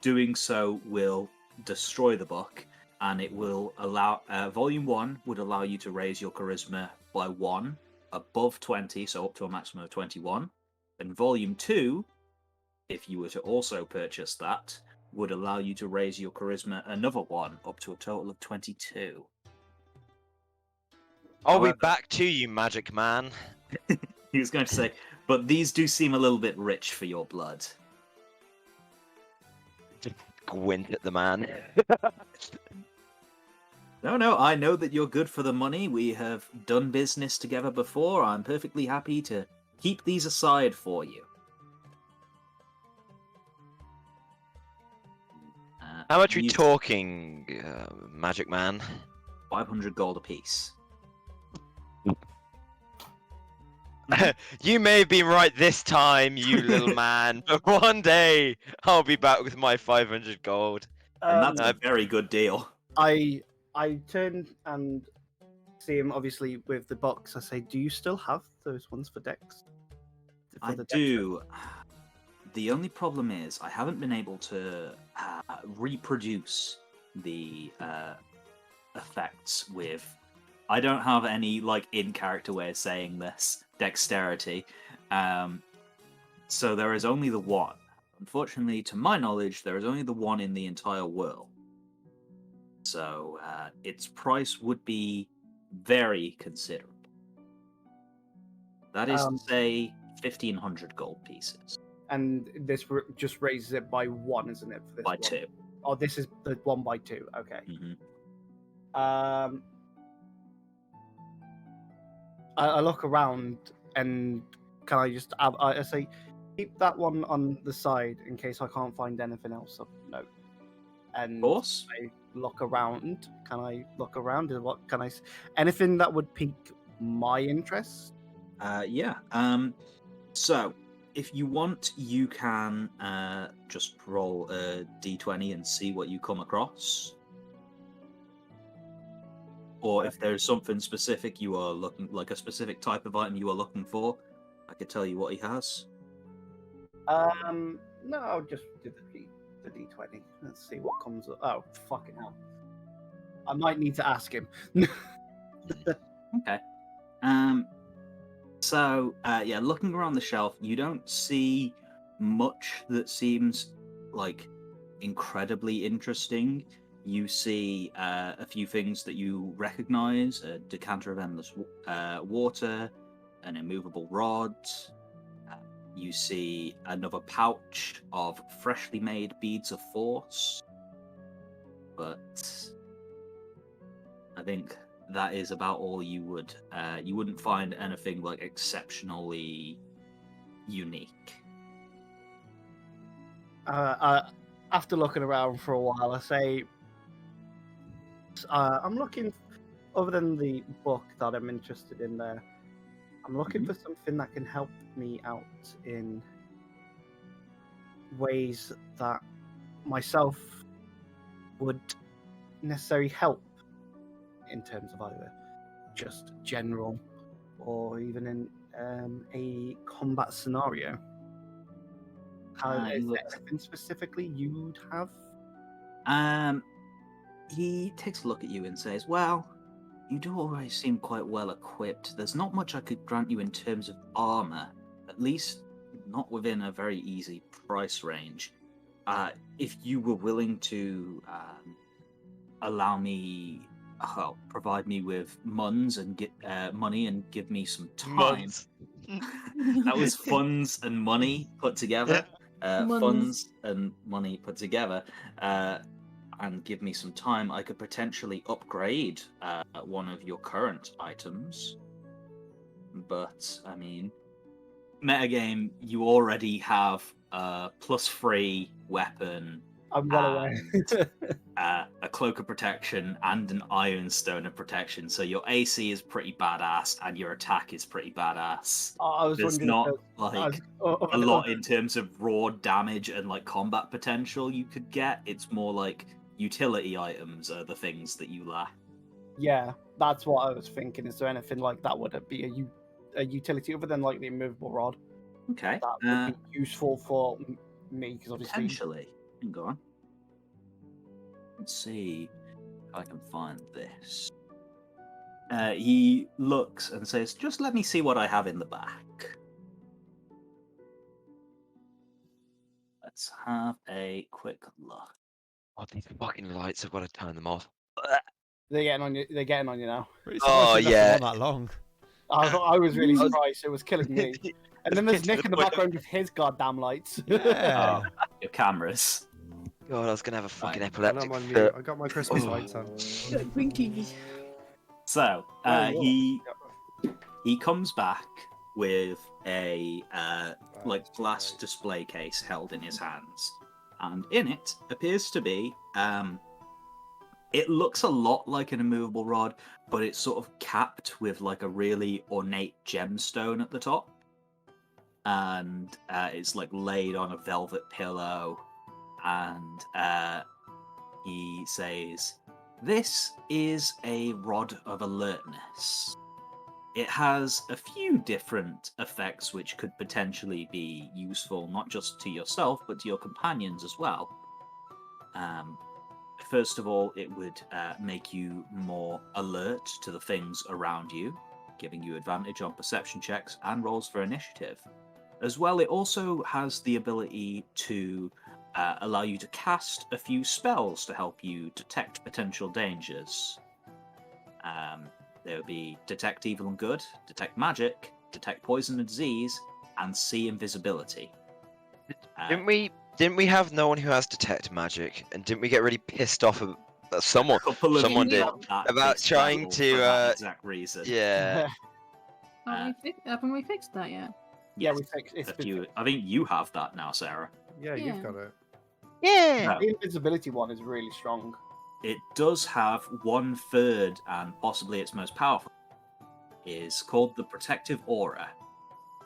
doing so will destroy the book, and it will allow Volume 1 would allow you to raise your charisma by 1 above 20, so up to a maximum of 21, and Volume 2, if you were to also purchase that, would allow you to raise your charisma another 1 up to a total of 22. I'll be However- back to you, magic man. He was going to say, but these do seem a little bit rich for your blood. Gwent at the man. No, I know that you're good for the money. We have done business together before. I'm perfectly happy to keep these aside for you. How much are we these- talking, magic man? 500 gold apiece. You may have been right this time, you little man, but one day I'll be back with my 500 gold. And that's Um, a very good deal. I turn and see him obviously with the box. I say, "Do you still have those ones for Dex?" For I the Dex do. The only problem is I haven't been able to reproduce the effects with. I don't have any like in-character way of saying this dexterity, so there is only the one. Unfortunately, to my knowledge, there is only the one in the entire world. So its price would be very considerable. That is to say, 1,500 gold pieces. And this just raises it by 1, isn't it? For this By one? 2. Oh, this is the 1 by 2. Okay. Mm-hmm. I look around and can I just? I say, keep that one on the side in case I can't find anything else of note. And Of course. I look around. Can I look around? And what can I? Anything that would pique my interest? Yeah. So, if you want, you can just roll a d20 and see what you come across. Or if there's something specific you are looking, like a specific type of item you are looking for, I could tell you what he has. No, I'll just do the D20. Let's see what comes up. Oh, fucking hell. I might need to ask him. Okay. So, yeah, looking around the shelf, you don't see much that seems like incredibly interesting. You see a few things that you recognize: a decanter of endless water, an immovable rod. You see another pouch of freshly made beads of force. But I think that is about all you would. You wouldn't find anything like exceptionally unique. After looking around for a while, I say, I'm looking, other than the book that I'm interested in there, I'm looking for something that can help me out in ways that myself would necessarily help in terms of either just general or even in a combat scenario. Is there anything specifically you'd have? He takes a look at you and says, "Well, you do already seem quite well equipped. There's not much I could grant you in terms of armor, at least not within a very easy price range. If you were willing to allow me, provide me with muns and get money and give me some time." Months. That was funds and money put together. Muns. Funds and money put together. And give me some time, I could potentially upgrade one of your current items. But, I mean, metagame, you already have a +3 weapon. I'm well aware. a cloak of protection and an iron stone of protection. So your AC is pretty badass and your attack is pretty badass. I was There's wondering not if like there's- a lot in terms of raw damage and like combat potential you could get. It's more like utility items are the things that you lack. Yeah, that's what I was thinking. Is there anything like that would it be a utility other than like the immovable rod Okay. that would be useful for me? Because obviously, Potentially. Hang on. Let's see if I can find this. He looks and says, "Just let me see what I have in the back." Let's have a quick look. Oh, these fucking lights! I've got to turn them off. they're getting on you. They're getting on you now. Really Oh, surprised you left yeah. them on that long. I was really I was- surprised. It was killing me. And then there's Getting to Nick in the point of- background with his goddamn lights. Yeah. Your cameras. God, I was gonna have a fucking Right. And epileptic I'm on fit. mute. I got my Christmas lights on. So Oh, whoa. he comes back with a like glass display case held in his hands, and in it appears to be it looks a lot like an immovable rod, but it's sort of capped with like a really ornate gemstone at the top, and it's like laid on a velvet pillow, and he says, "This is a rod of alertness. It has a few different effects which could potentially be useful, not just to yourself, but to your companions as well. First of all, it would make you more alert to the things around you, giving you advantage on perception checks and rolls for initiative. As well, it also has the ability to allow you to cast a few spells to help you detect potential dangers. There would be Detect Evil and Good, Detect Magic, Detect Poison and Disease, and See Invisibility. Didn't we have no one who has detect magic, and didn't we get really pissed off at someone? Couple of Someone you did got that about fixed trying level to, for that exact reason. Yeah. Haven't we fixed that yet? Yeah, Yes, we fixed it's a few. I think you have that now, Sarah. Yeah, Yeah. you've got it. Yeah. No. The invisibility one is really strong. It does have 1/3, and possibly its most powerful, is called the Protective Aura.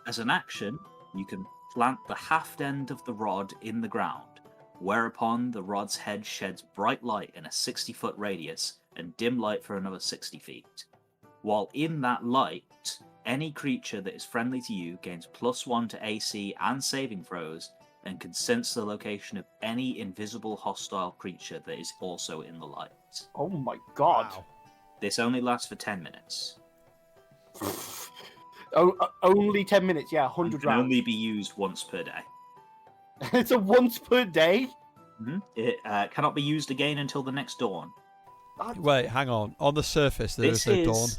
As an action, you can plant the haft end of the rod in the ground, whereupon the rod's head sheds bright light in a 60-foot radius and dim light for another 60 feet. While in that light, any creature that is friendly to you gains +1 to AC and saving throws, and can sense the location of any invisible hostile creature that is also in the light. Oh my god. Wow. This only lasts for 10 minutes. Only 10 minutes, yeah, And 100 can rounds. only be used once per day. It's a once per day? It cannot be used again until the next dawn. Wait, hang on. On the surface, there This is no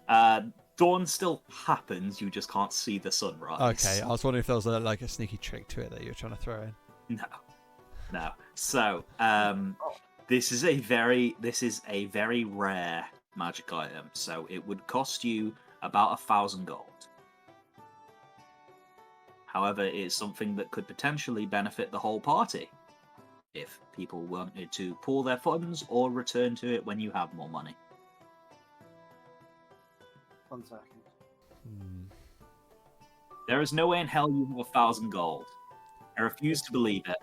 dawn. Dawn still happens, you just can't see the sunrise. Okay, I was wondering if there was like a sneaky trick to it that you were trying to throw in. No. So, this is a very rare magic item. So it would cost you about 1,000 gold. However, it is something that could potentially benefit the whole party if people wanted to pool their funds or return to it when you have more money. 1 second. There is no way in hell you have 1,000 gold. I refuse to believe it.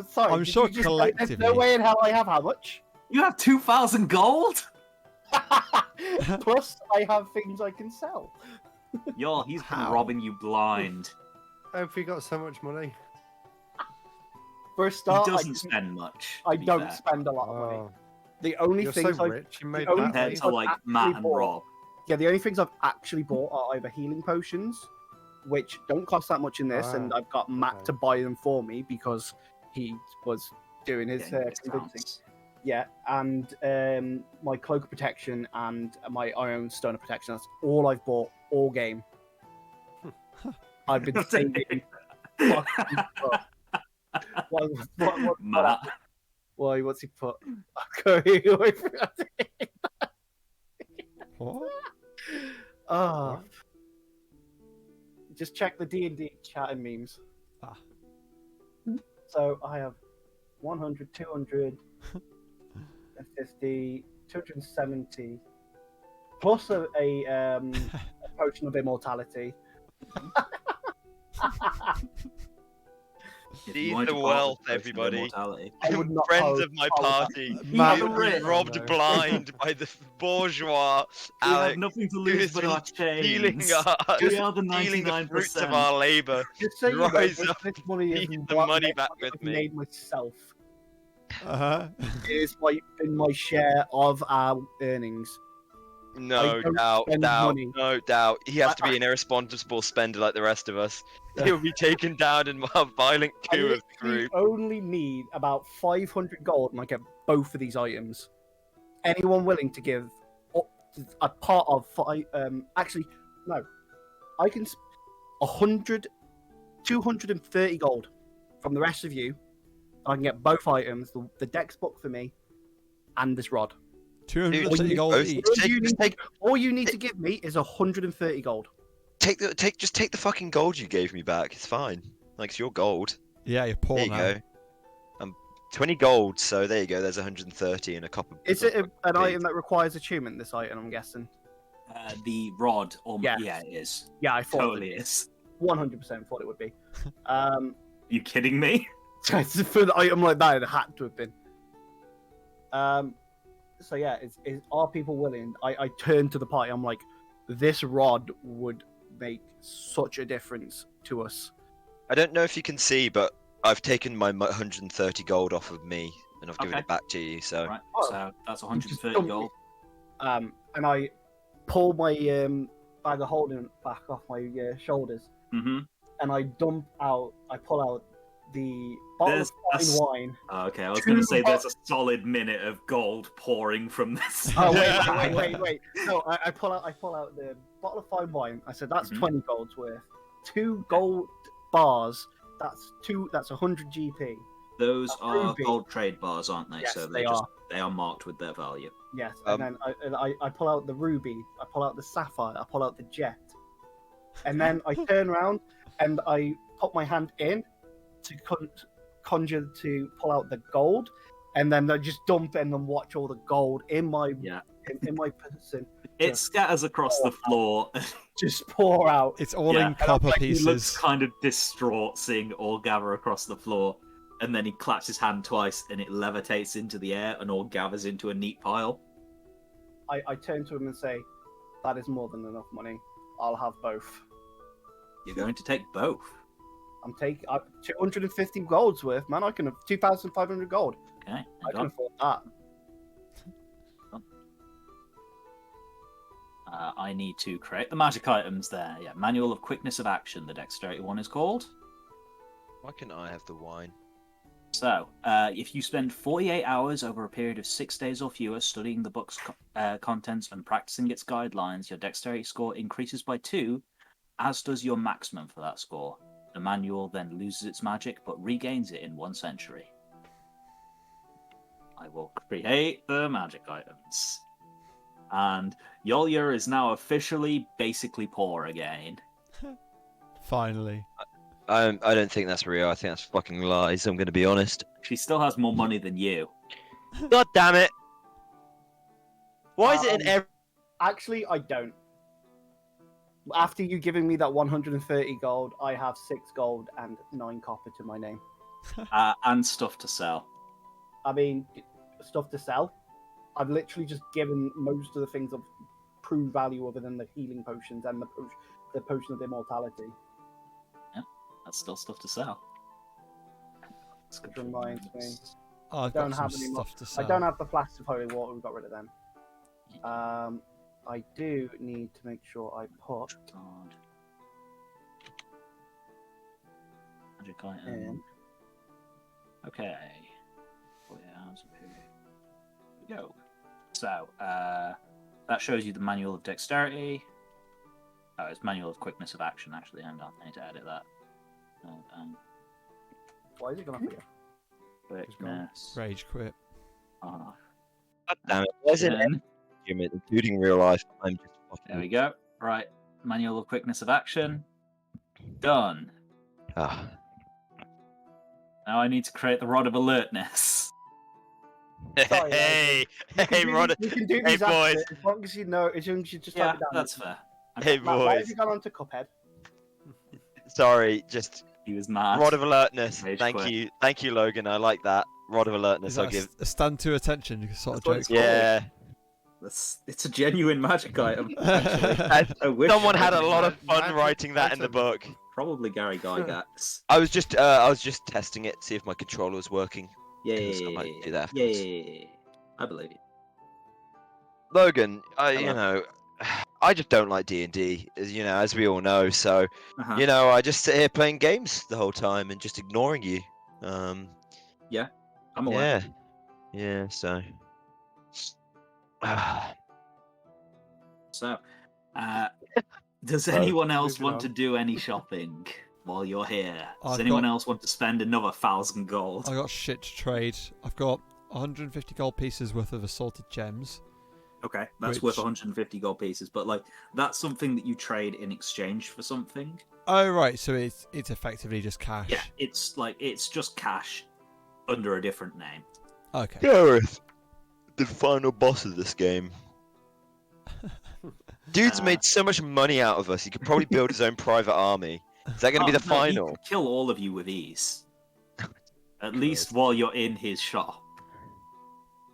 Sorry, I'm did sure you just say collectively- There's no way in hell I have how much? You have 2,000 gold? Plus, I have things I can sell. Yo, he's been How? robbing you blind. How have you got so much money? For a He start, doesn't spend much. to I be don't fair. spend a lot of money. Oh, The only you're so things I've rich. You made only that Compared things to I've like actually Matt and bought- Rob. Yeah, the only things I've actually bought are either healing potions, which don't cost that much in this, and Ah, I've got Matt okay. to buy them for me because he was doing his Getting convincing. discounts. Yeah, and my cloak of protection and my iron stone of protection. That's all I've bought all game. I've been saving. what, Matt. why? What's he put? Okay, What? oh. Just check the D&D chat and memes. Ah. So I have 100, 250, 270, plus a potion of immortality. If These you wanted are to part with wealth, the potion of everybody. immortality. I would not Friends pose- of my I would- party. Matt, You're rich. Robbed Oh, no. blind by the bourgeois We have Alex, nothing to who lose is but our stealing chains. our, We are the stealing the fruits of 99%. our labor. Just so you know, Rise this, up, this money is feed the money back with I've me. made myself. Uh-huh. It is been my share of our earnings. No don't doubt, spend money. no doubt. He has to be an irresponsible spender like the rest of us. He'll be taken down in a violent I coup of the literally group. only need about 500 gold and I get both of these items. Anyone willing to give up a part of actually, no. I can 100, 230 gold from the rest of you. I can get both items, the dex book for me and this rod. 250 Dude, gold both- each. All you need to give me is 130 gold. Just take the fucking gold you gave me back. It's fine. Like it's your gold. Yeah, you're poor There you now. go. 20 gold. So there you go. There's 130 and a copper. Is it an item that requires attunement, this item, I'm guessing? The rod, Yeah. yeah, it is. Yeah, I thought Totally is. 100% thought it would be. You kidding me? For an item like that, it had to have been. So yeah, are people willing? I turn to the party. I'm like, this rod would make such a difference to us. I don't know if you can see, but I've taken my 130 gold off of me and I've given Okay. it back to you. So Right, Oh. so that's Just 130 dump gold. And I pull my bag of holding back off my shoulders, Mm-hmm. and I pull out the bottle of There's- fine wine. Okay, I was going to Two say there's a solid minute of gold pouring from this. Oh wait! No, I pull out the bottle of fine wine. I said that's Mhm. 20 gold's worth. 2 gold bars. That's 100 GP. Those A are ruby. gold trade bars, aren't they? Yes, so they they are marked with their value. Yes, Um, and then I pull out the ruby. I pull out the sapphire. I pull out the jet, and then I turn around and I put my hand in to conjure to pull out the gold, and then I just dump and then watch all the gold in my Yeah. in my person It scatters across the floor. just pour out. It's all Yeah, in copper He looks pieces. kind of distraught seeing it all gather across the floor, and then he claps his hand twice, and it levitates into the air, and all gathers into a neat pile. I turn to him and say, "That is more than enough money. I'll have both. You're going to take both. I'm taking 250 gold's worth, man. I can have 2,500 gold. Okay. I hang can on. afford that." I need to create the magic items there. Yeah, Manual of Quickness of Action, the Dexterity one is called. why can't I have the wine? So, if you spend 48 hours over a period of 6 days or fewer studying the book's contents and practicing its guidelines, your dexterity score increases by 2, as does your maximum for that score. The manual then loses its magic, but regains it in 1 century. I will create the magic items. And Yolya is now officially basically poor again. Finally. I don't think that's real. I think that's fucking lies. I'm going to be honest. She still has more money than you. God damn it! Why is it in every? Actually, I don't. After you giving me that 130 gold, I have 6 gold and 9 copper to my name. And stuff to sell. I mean, stuff to sell. I've literally just given most of the things of true value other than the healing potions and the potion of immortality. That's still stuff to sell. Which reminds me, I've don't got some have any more- stuff to sell. I don't have the flasks of holy water. We got rid of them. I do need to make sure I put God. Magic item. in. Okay. 48 hours of period. Here we go. So, that shows you the manual of dexterity. Oh, it's manual of quickness of action, actually. Hang on, I need to edit that. Why is it going off here? Quickness. Rage quit. Ah. God damn it! Why is it in every Then, human, including real life? I'm just fucking. there we go. Right. Manual of quickness of action. Done. Ah. Now I need to create the rod of alertness. Sorry, Hey, You hey, Rod. You can do Hey, these after, boys. as long as you know, as long as you just Yeah, type it down. that's fair. Hey, Matt, why have boys. you gone on to Cuphead? Sorry, just He was mad. rod of alertness. Rage Thank quit. you, Logan. I like that rod of alertness. Is I'll that give. a stand to attention sort of That's what joke? it's called. Yeah. It's a genuine magic item, actually. And I wish someone had a I- lot of fun Magic writing that in the item. book. Probably Gary Gygax. I was just testing it, see if my controller was working. Yeah, I might do that yeah, afterwards. I believe you. Logan, Hello. I just don't like D&D, as we all know. So, Uh-huh. I just sit here playing games the whole time and just ignoring you. I'm aware. Yeah. So, So, does Well, anyone else moving want on. to do any shopping while you're here? Does I've anyone got- else want to spend another 1,000 gold? I got shit to trade. I've got 150 gold pieces worth of assorted gems. Okay, that's Which- worth 150 gold pieces, but that's something that you trade in exchange for something. Oh right, so it's effectively just cash. Yeah, it's just cash under a different name. Okay. Gareth, the final boss of this game. Dude's made so much money out of us. He could probably build his own private army. Is that going to be the No, he final? could kill all of you with ease. At least while you're in his shop.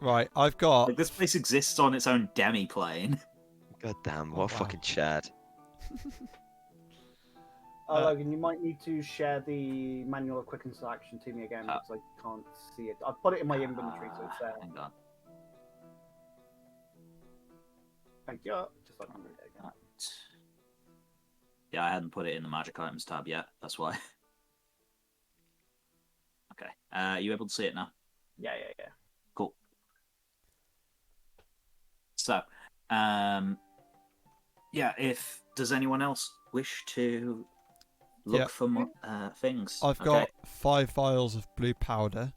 Right, I've got. Like, this place exists on its own demi-plane. God damn, Oh, what a wow. fucking Chad. Logan, you might need to share the manual of quick interaction to me again because I can't see it. I've put it in my inventory, so it's there. Hang on. Thank you. Just like I'm read it again. Yeah, I hadn't put it in the magic items tab yet. That's why. Okay. Are you able to see it now? Yeah. Cool. So, does anyone else wish to look Yeah. for things? I've got 5 vials of blue powder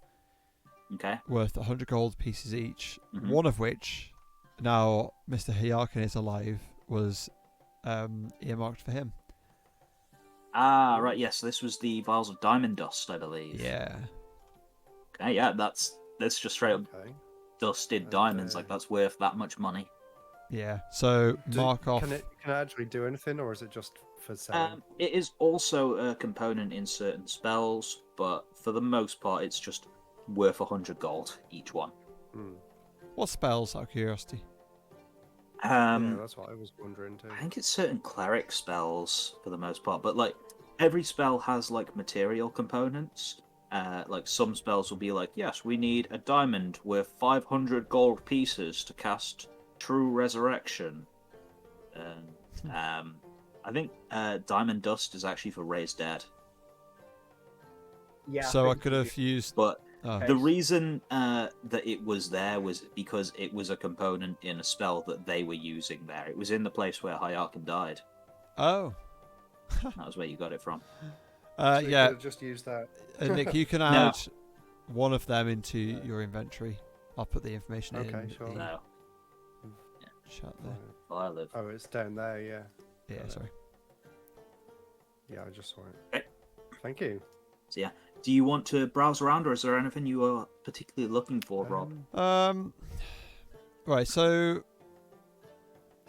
Okay. worth 100 gold pieces each. Mhm. One of which, now Mr. Hyakin is alive, was earmarked for him. Ah, right. Yes, this was the vials of diamond dust, I believe. Yeah. Okay. Yeah, that's just straight up Okay. dusted diamonds. Like that's worth that much money. Yeah. So mark off. Can it actually do anything, or is it just for selling? It is also a component in certain spells, but for the most part, it's just worth 100 gold each one. What spells, out of curiosity? Yeah, that's what I was wondering too. I think it's certain cleric spells for the most part, but like every spell has like material components. Like some spells will be like, yes, we need a diamond worth 500 gold pieces to cast True Resurrection. I think Diamond Dust is actually for Raised Dead. Yeah. So I think could have used. But Oh. the reason that it was there was because it was a component in a spell that they were using there. It was in the place where Hyakin died. Oh. That was where you got it from. So you Yeah. could've just used that. Nick, you can No. add one of them into your inventory. I'll put the information in Okay, sure. the No, chat there. well, I live. Oh, it's down there. Yeah. Yeah, Got it. sorry. Yeah, I just saw it. Okay. Thank you. So yeah, do you want to browse around, or is there anything you are particularly looking for, Rob? Right, so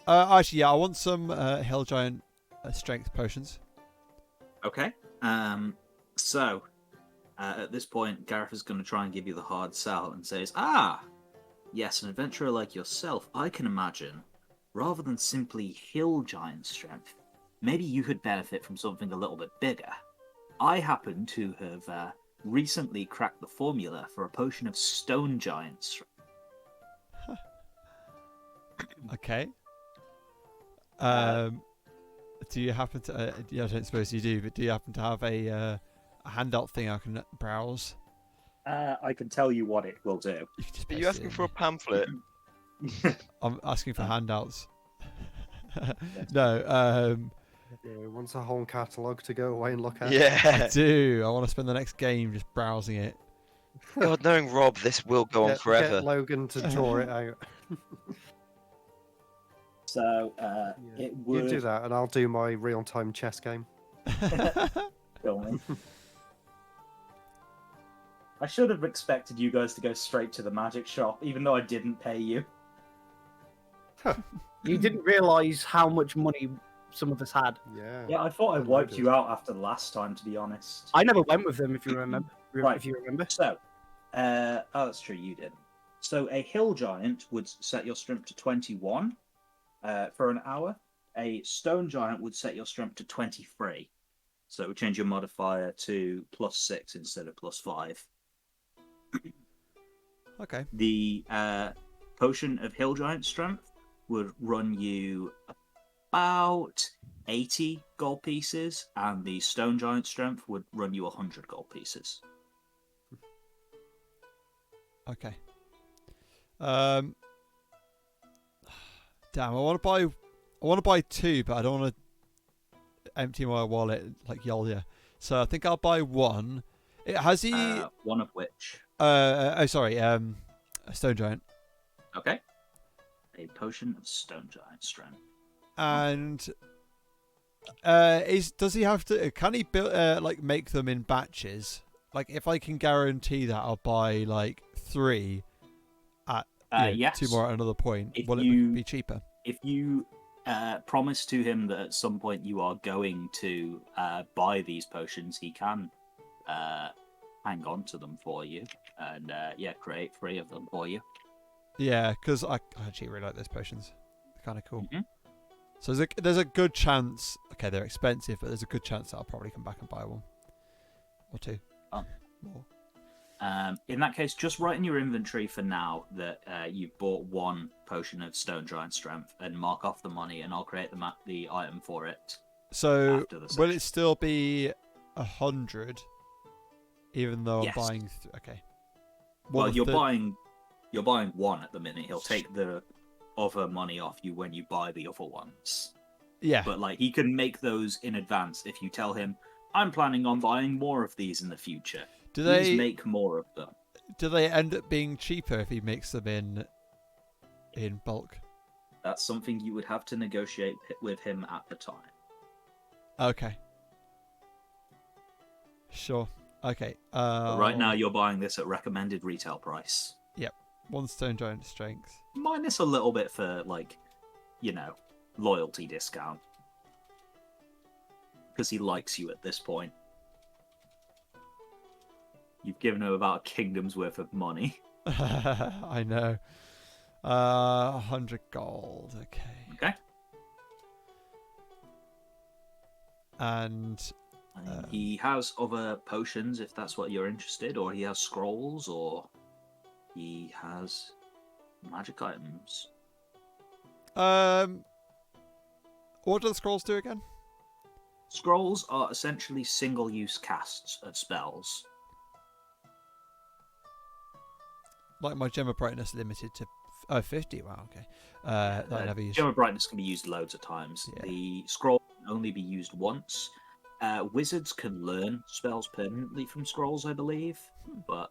actually, yeah, I want some Hell Giant strength potions. Okay. So at this point, Gareth is going to try and give you the hard sell and says, "Ah, yes, an adventurer like yourself, I can imagine, rather than simply hill giant strength, maybe you could benefit from something a little bit bigger. I happen to have recently cracked the formula for a potion of stone giant strength." Okay. Do you happen to? Yeah, I don't suppose you do, but do you happen to have a handout thing I can browse? I can tell you what it will do. You can just Are you paste it asking in. for a pamphlet? I'm asking for handouts. No, Yeah, wants a whole catalogue to go away and look at. I Yeah. do. I want to spend the next game just browsing it. God, knowing Rob, this will go on forever. Get Logan to draw it out. So Yeah. it You would. do that, and I'll do my real-time chess game. I should have expected you guys to go straight to the magic shop, even though I didn't pay you. You didn't realise how much money some of us had. Yeah. Yeah, I thought I I wiped noticed. you out after the last time, to be honest. I never went with them, if you remember. Right. If you remember. So, oh, that's true, you didn't. So, a hill giant would set your strength to 21 for an hour. A stone giant would set your strength to 23. So, it would change your modifier to +6 instead of +5. Okay. The potion of hill giant strength would run you about 80 gold pieces, and the stone giant strength would run you 100 gold pieces. Okay. Damn, I want to buy 2, but I don't want to empty my wallet like Yolya. So I think I'll buy 1. Has he? One of which. Oh, sorry. A stone giant. Okay. A potion of stone giant strength. And does he have to? Can he build like make them in batches? Like if I can guarantee that I'll buy like 3 at yes. 2 more at another point. If Will you- it be cheaper? If you promise to him that at some point you are going to buy these potions, he can hang on to them for you and create 3 of them for you. Yeah, because I actually really like those potions. They're kind of cool. Mhm. So there's a good chance. Okay, they're expensive, but there's a good chance that I'll probably come back and buy 1 or 2 more. In that case, just write in your inventory for now that you've bought 1 potion of stone giant strength and mark off the money, and I'll create the item for it. So After the will session. it still be 100, even though Yes. I'm buying? Okay. Well, What you're the- buying 1 at the minute. He'll take the other money off you when you buy the other ones. Yeah. But like he can make those in advance if you tell him, I'm planning on buying more of these in the future. Do Please they make more of them. do they end up being cheaper if he makes them in bulk? That's something you would have to negotiate with him at the time. Okay. Sure. Okay. But right now you're buying this at recommended retail price. 1 stone giant strength. Minus a little bit for loyalty discount. Because he likes you at this point. You've given him about a kingdom's worth of money. I know. 100 gold. Okay. Okay. And He has other potions if that's what you're interested, or he has scrolls, or he has magic items. what do the scrolls do again? Scrolls are essentially single-use casts of spells. Like my gem of brightness limited to 50. Wow. Okay. That I never used. Gem of Brightness can be used loads of times. Yeah. The scroll can only be used once. Wizards can learn spells permanently from scrolls, I believe. But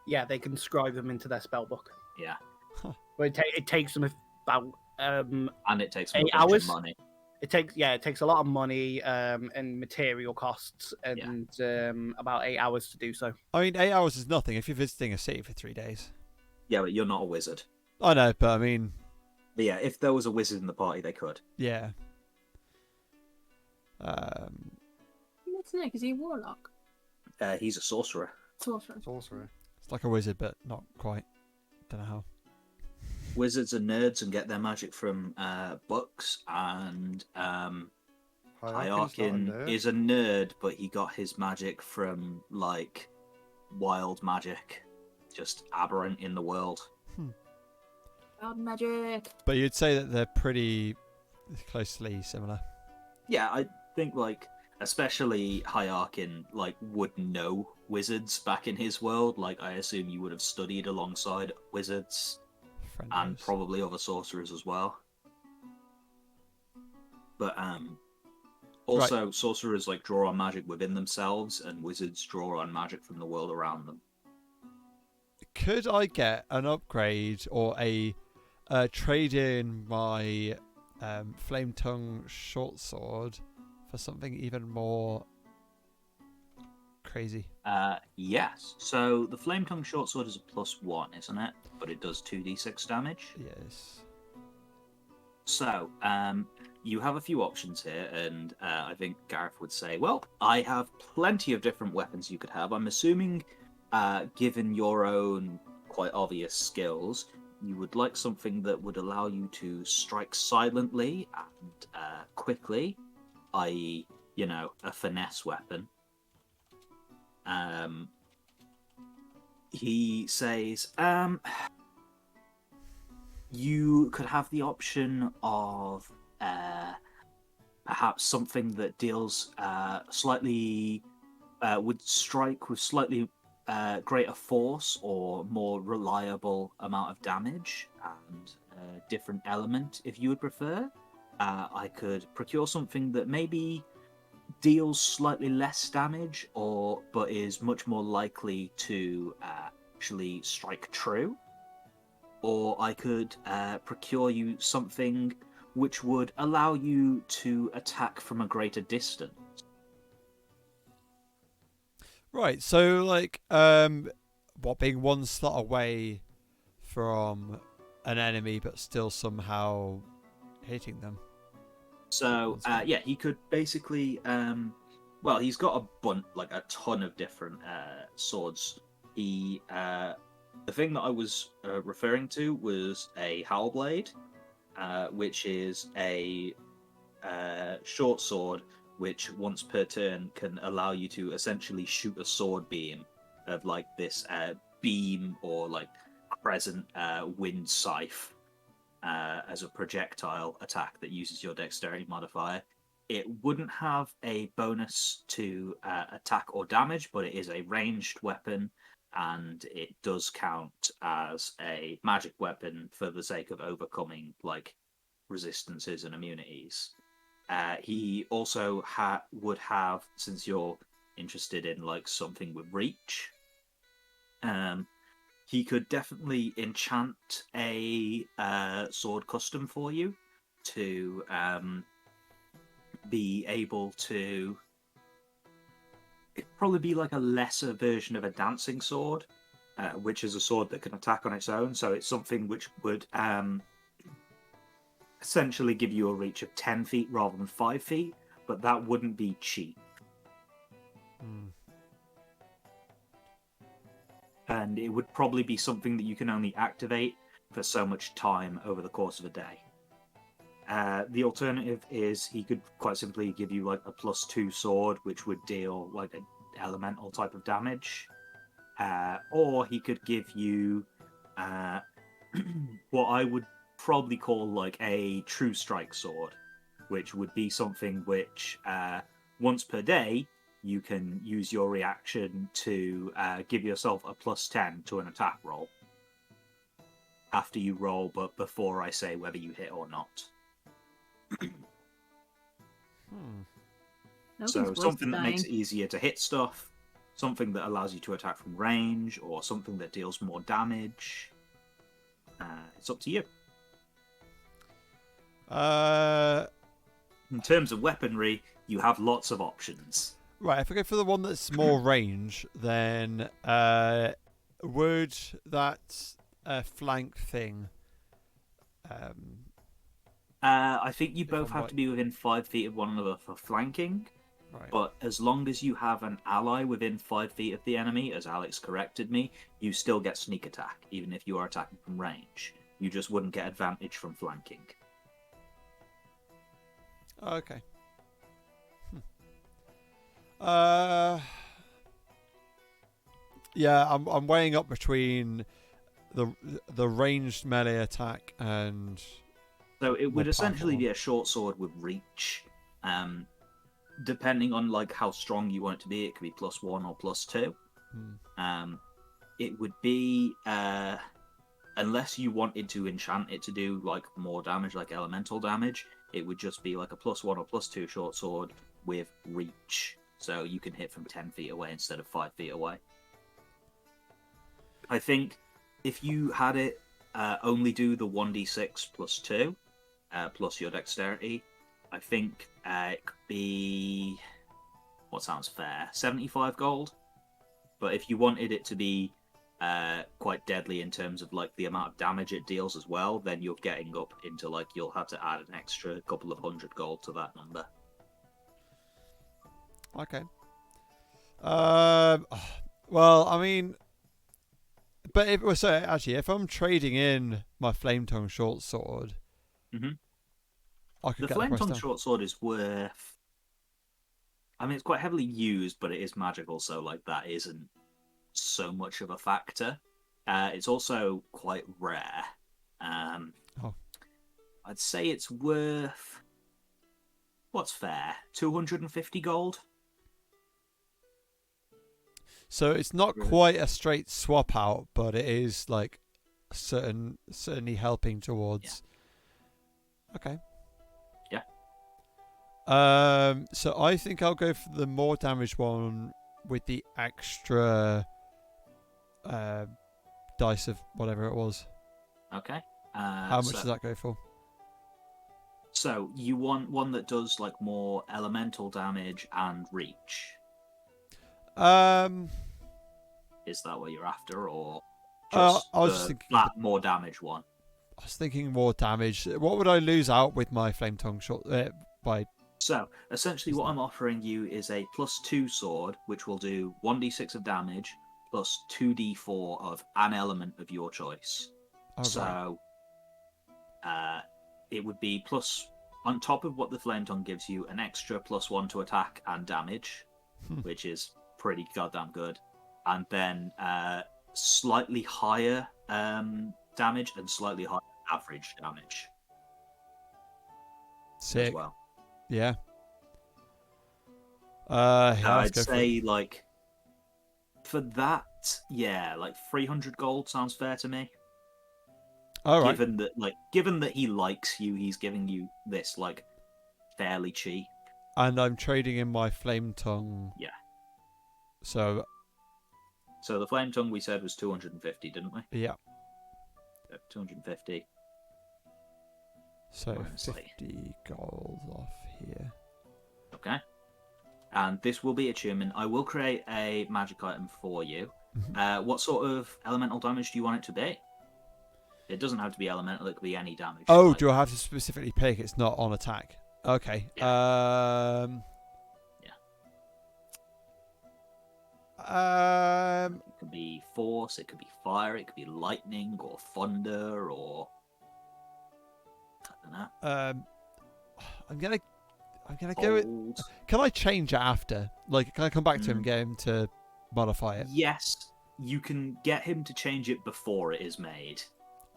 Yeah, they can scribe them into their spell book. yeah, But it takes them about and it takes 8 a bunch hours? of money. it takes a lot of money and material costs and about 8 hours to do so. I mean, 8 hours is nothing if you're visiting a city for 3 days. Yeah, but you're not a wizard. I know, but I mean, But yeah, if there was a wizard in the party, they could. yeah. What's next? Is he a warlock? He's a sorcerer. Sorcerer. Sorcerer. It's like a wizard, but not quite. Don't know how. Wizards are nerds and get their magic from books, and Hierarchin is a nerd, but he got his magic from like wild magic, just aberrant in the world. God magic. But you'd say that they're pretty closely similar. Yeah, I think like especially Hierarchin like would know wizards back in his world. Like I assume you would have studied alongside wizards and Friendos. probably other sorcerers as well. But also sorcerers like draw on magic within themselves, and wizards draw on magic from the world around them. Could I get an upgrade or a trade in my flame tongue short sword for something even more crazy. Yes. So the Flame Tongue short sword is a +1, isn't it? But it does 2d6 damage. Yes. So, you have a few options here, and I think Gareth would say, well, I have plenty of different weapons you could have. I'm assuming, given your own quite obvious skills, you would like something that would allow you to strike silently and quickly, i.e., a finesse weapon. He says, you could have the option of perhaps something that deals slightly would strike with slightly greater force or more reliable amount of damage and a different element if you would prefer. I could procure something that maybe deals slightly less damage but is much more likely to actually strike true. Or I could procure you something which would allow you to attack from a greater distance. Right. So like, what, being one slot away from an enemy, but still somehow hitting them. So yeah, he could basically. Well, he's got a ton of different swords. The thing that I was referring to was a Howlblade, which is a short sword, which once per turn can allow you to essentially shoot a sword beam of like this beam or like crescent wind scythe as a projectile attack that uses your dexterity modifier. It wouldn't have a bonus to attack or damage, but it is a ranged weapon, and it does count as a magic weapon for the sake of overcoming like resistances and immunities. He also would have, since you're interested in like something with reach, he could definitely enchant a sword custom for you to be able to. It'd probably be like a lesser version of a dancing sword, which is a sword that can attack on its own. So it's something which would essentially give you a reach of 10 feet rather than 5 feet, but that wouldn't be cheap. And it would probably be something that you can only activate for so much time over the course of a day. The alternative is he could quite simply give you like a +2 sword, which would deal like an elemental type of damage. Or he could give you what I would probably call like a true strike sword, which would be something which once per day you can use your reaction to give yourself a +10 to an attack roll after you roll, but before I say whether you hit or not. So something that makes it easier to hit stuff, something that allows you to attack from range, or something that deals more damage. It's up to you. In terms of weaponry, you have lots of options. Right, if I go for the one that's more range, then would that flank thing... I think you both have to be within 5 feet of one another for flanking. Right. But as long as you have an ally within 5 feet of the enemy, as Alex corrected me, you still get sneak attack, even if you are attacking from range. You just wouldn't get advantage from flanking. Okay. Yeah, I'm weighing up between the ranged melee attack and... So it would essentially powerful. be a short sword with reach. Depending on like how strong you want it to be, it could be +1 or +2. It would be unless you wanted to enchant it to do like more damage, like elemental damage, it would just be like a +1 or +2 short sword with reach. So you can hit from 10 feet away instead of 5 feet away. I think if you had it only do the 1d6 +2 plus your dexterity, I think it could be, what sounds fair, 75 gold But if you wanted it to be quite deadly in terms of like the amount of damage it deals as well, then you're getting up into like you'll have to add an extra couple of 100 gold to that number. Okay. Well, I mean, but if I'm trading in my flame tongue short sword, Mhm. I could The get flame the price tongue down. short sword is worth. I mean, it's quite heavily used, but it is magical, so like that isn't so much of a factor. It's also quite rare. Oh. I'd say it's worth. What's fair? 250 gold. So it's not Really? quite a straight swap out, but it is like certainly helping towards. Okay. Yeah. So I think I'll go for the more damage one with the extra dice of whatever it was. Okay. How much does that go for? So you want one that does like more elemental damage and reach. Is that what you're after, or just I was the just thinking flat more damage one? I was thinking more damage. What would I lose out with my flame tongue short by? So essentially, what I'm offering you is a +2 sword, which will do 1d6 of damage plus 2d4 of an element of your choice. Oh, So it would be plus on top of what the flame tongue gives you, an extra +1 to attack and damage, which is pretty goddamn good, and then slightly higher damage and slightly higher average damage Sick. as well. Yeah. So Yeah, let's I'd go for it. say like for that, yeah, like 300 gold sounds fair to me. All right. Given that he likes you, he's giving you this like fairly cheap. And I'm trading in my flame tongue. Yeah. So So the flame tongue we said was 250, didn't we? yeah. 250. So Where's 50 gold off here. Okay. And this will be attunement. I will create a magic item for you. What sort of elemental damage do you want it to be? It doesn't have to be elemental, it could be any damage. Oh, like do I have to specifically pick? It's not on attack. Okay. Yeah. It could be force, it could be fire, it could be lightning or thunder or I don't know. I'm gonna go with. Cold. Can I change it after? Like, can I come back to him and get him to modify it? Yes, you can get him to change it before it is made.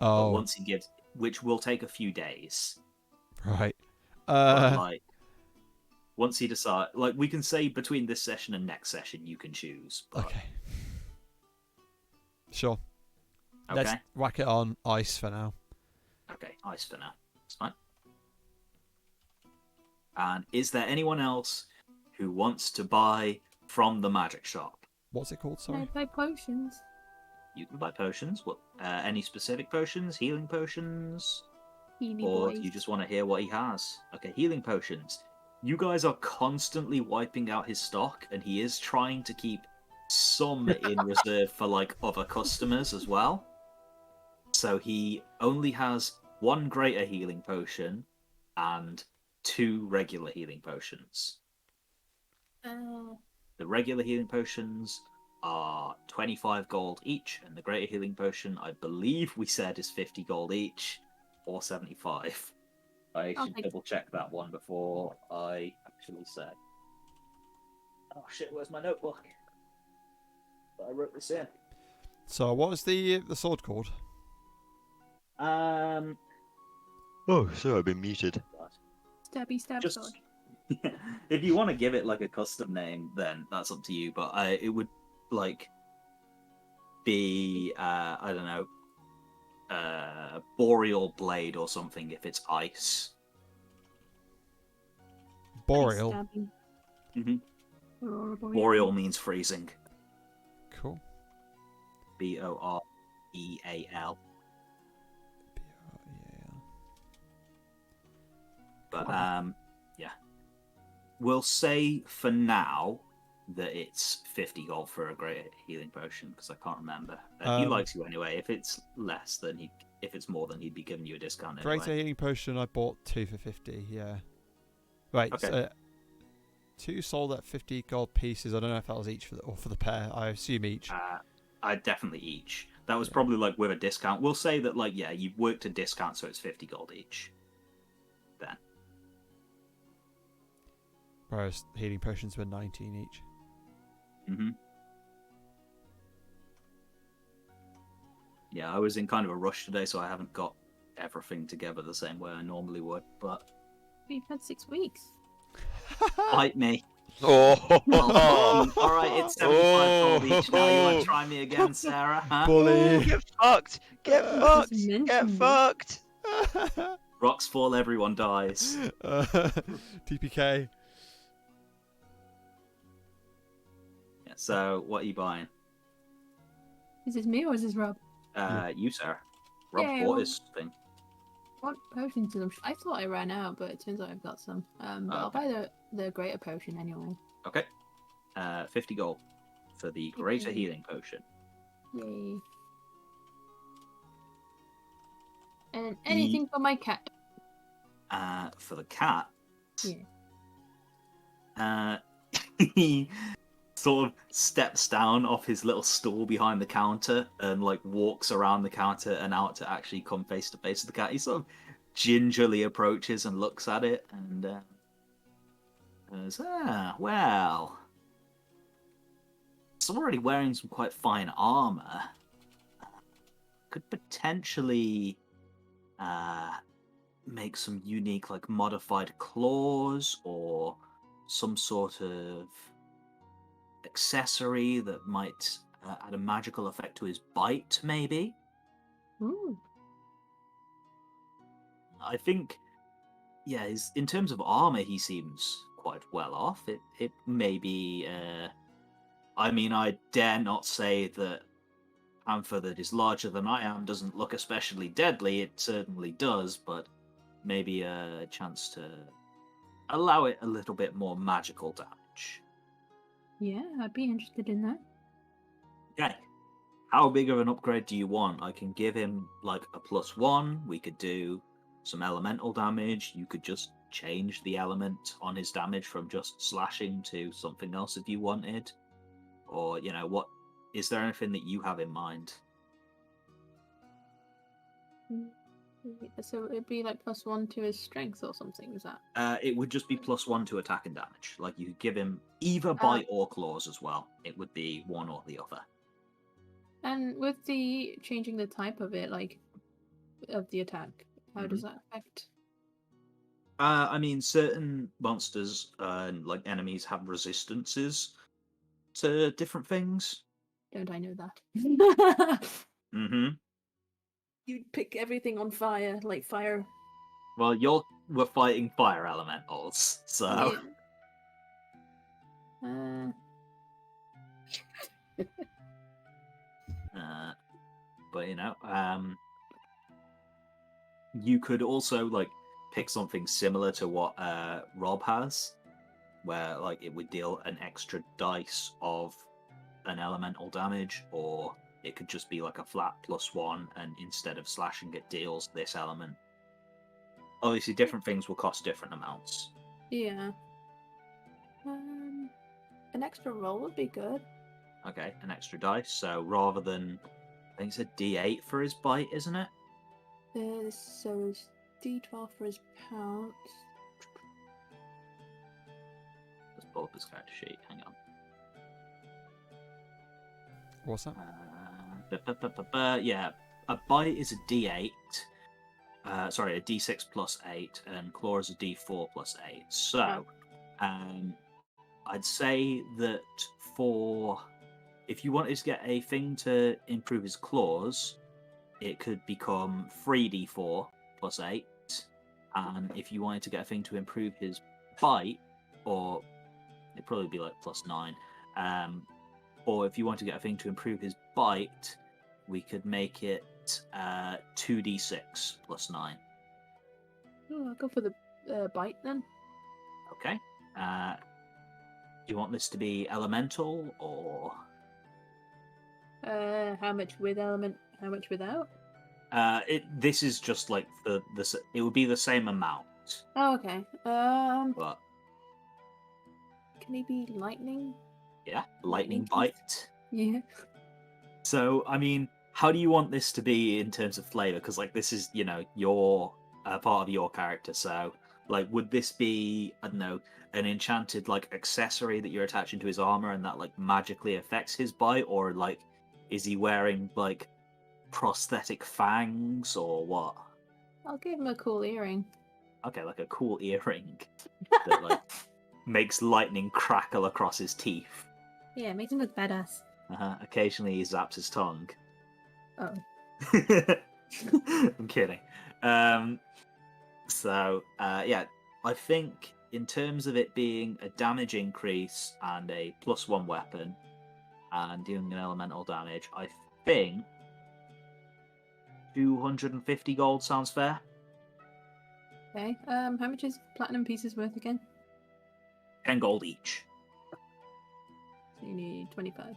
Oh, But once he gives, which will take a few days. right. But like, once he decides, like, we can say between this session and next session, you can choose. But... Okay. Sure. Okay. Let's whack it on ice for now. Okay, ice for now. It's fine. And is there anyone else who wants to buy from the magic shop? What's it called? Can I Sorry. buy potions? You can buy potions. What? Any specific potions? Healing potions? Healy Or boys. do you just want to hear what he has? Okay, healing potions. You guys are constantly wiping out his stock, and he is trying to keep some in reserve for like other customers as well. So he only has one greater healing potion and 2 regular healing potions. The regular healing potions are 25 gold each, and the greater healing potion, I believe we said, is 50 gold each, or 75. I should double check that one before I actually say. Oh shit, where's my notebook? I wrote this in. So, what was the sword called? Oh, sorry, I've been muted. Stabby stab Just sword. if you want to give it like a custom name, then that's up to you. But it would like be I don't know, Boreal Blade or something if it's ice. Boreal. Stabbing. Mm-hmm. Aurora Boreal means freezing. Cool. Boreal. But yeah, we'll say for now that it's 50 gold for a great healing potion, because I can't remember. He likes you anyway. If it's less, then if it's more, then he'd be giving you a discount anyway. Greater healing potion, I bought 2 for 50. Yeah. Right. Okay. So 2 sold at 50 gold pieces. I don't know if that was each or for the pair. I assume each. I definitely each. That was probably like with a discount. We'll say that like you worked a discount, so it's 50 gold each. Then. Whereas healing potions were 19 each. Mm-hmm. Yeah, I was in kind of a rush today, so I haven't got everything together the same way I normally would. But We've had 6 weeks. bite me. Oh, All right, it's 75 gold each now. You want to try me again, Sarah? Huh? Bully. Get fucked! Get fucked! Just Get mentioned it. fucked! Rocks fall, everyone dies. TPK. Yeah, so, what are you buying? Is this me or is this Rob? You, Sarah. Rob Yeah, bought well- his thing. What potions do them? I thought I ran out, but it turns out I've got some. But I'll buy the greater potion anyway. Okay. 50 gold for the greater healing potion. Yay. And anything for my cat. For the cat, Yeah. he sort of steps down off his little stool behind the counter and like walks around the counter and out to actually come face to face with the cat. He sort of gingerly approaches and looks at it and goes, well, it's already wearing some quite fine armor. Could potentially make some unique like modified claws or some sort of accessory that might add a magical effect to his bite, maybe. Ooh. I think, yeah, in terms of armor, he seems quite well off. It may be. I mean, I dare not say that Panther that is larger than I am doesn't look especially deadly. It certainly does, but maybe a chance to allow it a little bit more magical damage. Yeah, I'd be interested in that. Okay. How big of an upgrade do you want? I can give him like a +1. We could do some elemental damage. You could just change the element on his damage from just slashing to something else if you wanted. Or, what is there anything that you have in mind? So it'd be like +1 to his strength or something, is that? It would just be +1 to attack and damage. Like you could give him either bite or claws as well. It would be one or the other. And with the changing the type of it, like of the attack, how does that affect? I mean, certain monsters and like enemies have resistances to different things. Don't I know that? Mm-hmm. You'd pick everything on fire, like fire. Well, we're fighting fire elementals, so. Yeah. But you could also like pick something similar to what Rob has, where like it would deal an extra dice of an elemental damage, or it could just be like a flat +1, and instead of slashing, it deals this element. Obviously, different things will cost different amounts. Yeah. An extra roll would be good. Okay, an extra dice. So rather than, I think it's a D8 for his bite, isn't it? So it's D12 for his pounce. Let's pull up his character sheet. Hang on. What's that? Yeah, a bite is a D8. Sorry, a D6 +8, and claw is a D4 +8. So, I'd say that if you wanted to get a thing to improve his claws, it could become 3d4 +8. And if you wanted to get a thing to improve his bite, or it'd probably be like +9. Or if you want to get a thing to improve his bite, we could make it 2d6 +9. Oh, I'll go for the bite then. Okay. you want this to be elemental or? How much with element? How much without? This is just like this. It would be the same amount, Oh, okay. but Can he be lightning? yeah, lightning Lightning bite. Yeah. So, I mean, how do you want this to be in terms of flavor? Because, like, this is, your part of your character. So, like, would this be, I don't know, an enchanted, like, accessory that you're attaching to his armor and that, like, magically affects his bite? Or, like, is he wearing, like, prosthetic fangs or what? I'll give him a cool earring. Okay, like a cool earring that, like, makes lightning crackle across his teeth. Yeah, makes him look badass. Occasionally he zaps his tongue. Oh. I'm kidding. So, yeah, I think in terms of it being a damage increase and a +1 weapon and dealing an elemental damage, I think 250 gold sounds fair. Okay. How much is platinum pieces worth again? 10 gold each. So you need 25.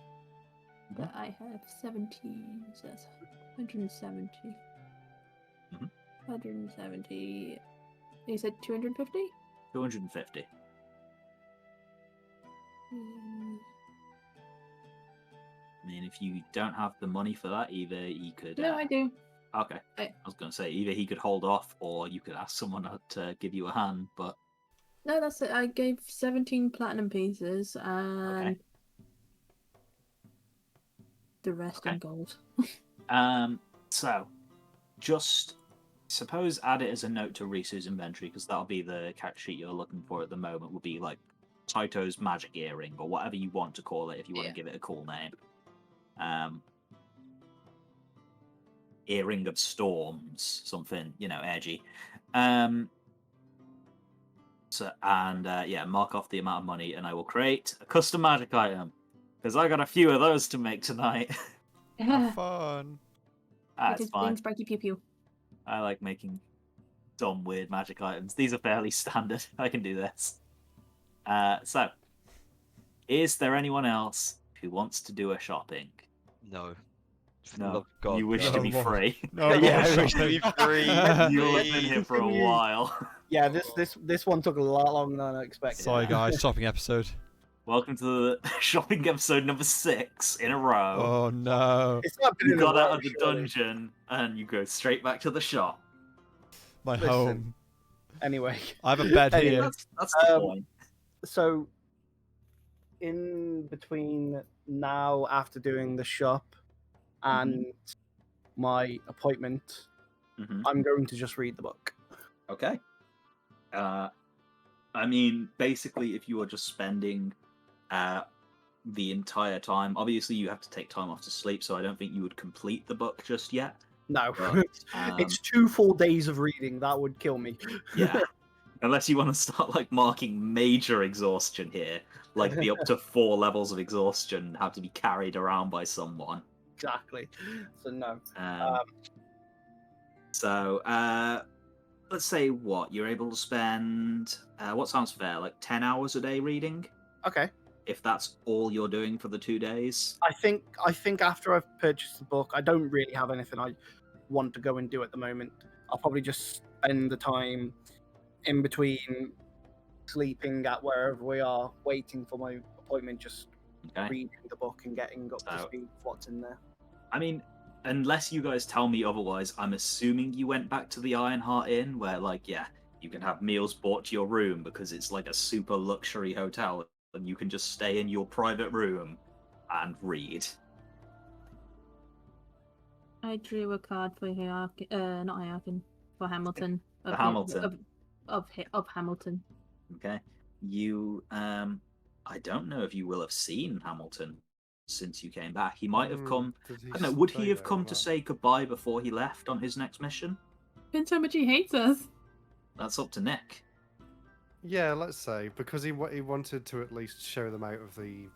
But I have 17, so that's 170. Mhm. 170. You said 250? 250. I mean, if you don't have the money for that, either you could. No, I do. Okay. I was going to say, either he could hold off or you could ask someone to give you a hand, but. No, that's it. I gave 17 platinum pieces and the rest in gold. So, just suppose add it as a note to Risu's inventory, because that'll be the character sheet you're looking for at the moment, will be like Taito's magic earring, or whatever you want to call it, if you want to give it a cool name. Earring of Storms, something, edgy. So, and mark off the amount of money, and I will create a custom magic item, because I got a few of those to make tonight. Have fun. It's fine. Sparky Pew Pew. I like making dumb, weird magic items. These are fairly standard. I can do this. So, is there anyone else who wants to do a shopping? No. For the No. love of God, You wish no. to be free. No, Yeah, more I wish to be shopping. free. You'll have been here for a Continue. while. Yeah, this one took a lot longer than I expected. Sorry, guys. Shopping episode. Welcome to the shopping episode number 6 in a row. Oh no. It's not been You in a got out row, of the surely. dungeon and you go straight back to the shop. My Listen. home. Anyway, I have a bed Anyway, here. That's the point. so in between now, after doing the shop and my appointment, Mhm. I'm going to just read the book. Okay. I mean, basically, if you are just spending the entire time, obviously you have to take time off to sleep, so I don't think you would complete the book just yet. No, But, it's 2 full days of reading. That would kill me. yeah. Unless you want to start like marking major exhaustion here, like the up to 4 levels of exhaustion have to be carried around by someone. Exactly. So no. So, let's say you're able to spend what sounds fair, like 10 hours a day reading, Okay. if that's all you're doing for the 2 days. I think after I've purchased the book, I don't really have anything I want to go and do at the moment. I'll probably just spend the time in between sleeping at wherever we are, waiting for my appointment, just Okay. reading the book and getting up to So- speed with what's in there. I mean, unless you guys tell me otherwise, I'm assuming you went back to the Ironheart Inn, where, you can have meals brought to your room because it's like a super luxury hotel, and you can just stay in your private room and read. I drew a card for not Hierarchin, for Hamilton. For Hamilton. Of Hamilton. Okay. You, I don't know if you will have seen Hamilton since you came back. He might have come. I don't know. Would he have come to say goodbye before he left on his next mission? Depends how much he hates us. That's up to Nick. Yeah, let's say, because he wanted to at least show them out of the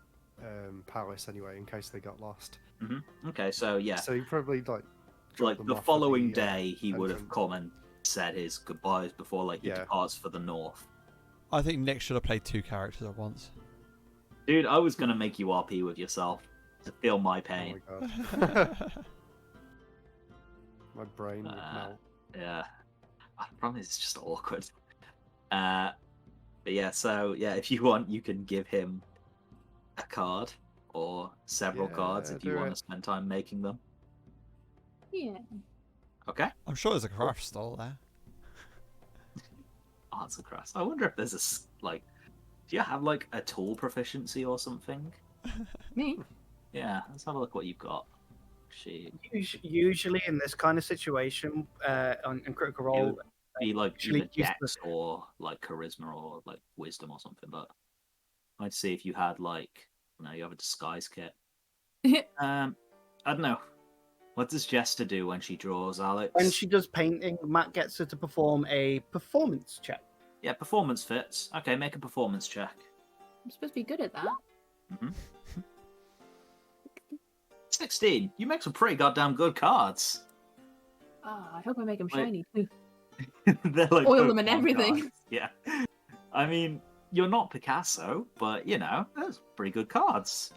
palace anyway, in case they got lost. Okay, so yeah, So he probably dropped like them the off at following the, day, he would have entrance. come and said his goodbyes before he Yeah. departs for the north. I think Nick should have played 2 characters at once. Dude, I was gonna make you RP with yourself to feel my Oh pain. my god. My brain would Uh, melt. Yeah. I promise it's just awkward. But yeah, so yeah, if you want, you can give him a card or several cards Yeah, if you do want it. to spend time making them. Yeah. Okay. I'm sure there's a craft stall there. Arts and crafts. I wonder if there's like, do you have like a tool proficiency or something? Me? Yeah, let's have a look what you've got. She Usually in this kind of situation, on Critical Role, would be like actually either use dex or like charisma or like wisdom or something, but I'd see if you had like, no, you have a disguise kit. I don't know. What does Jester do when she draws, Alex? when she does painting, Matt gets her to perform a performance check. Yeah, performance fits. Okay, make a performance check. I'm supposed to be good at that. 16. You make some pretty goddamn good cards. I hope I make them Wait. shiny too. They're like Oil them and Pokemon everything. cards. Yeah. I mean, you're not Picasso, but you know, those are pretty good cards.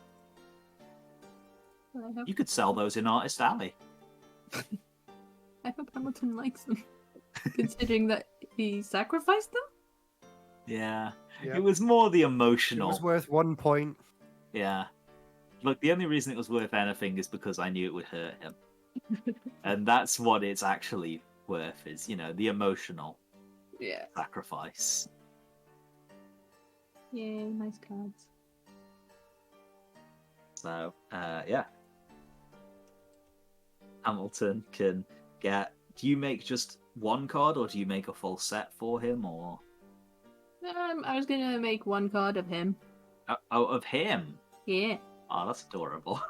I hope, You could sell those in Artist Alley. I hope Hamilton likes them, considering that he sacrificed them. Yeah. Yeah. It was more the It emotional. was worth 1 point. Yeah. Look, the only reason it was worth anything is because I knew it would hurt him. And that's what it's actually worth, is, you know, the emotional Yeah. sacrifice. Yeah, nice cards. So, yeah. Hamilton can get... Do you make just one card, or do you make a full set for him, or... I was gonna make one card of him. Oh, of him? Yeah. Oh, that's adorable.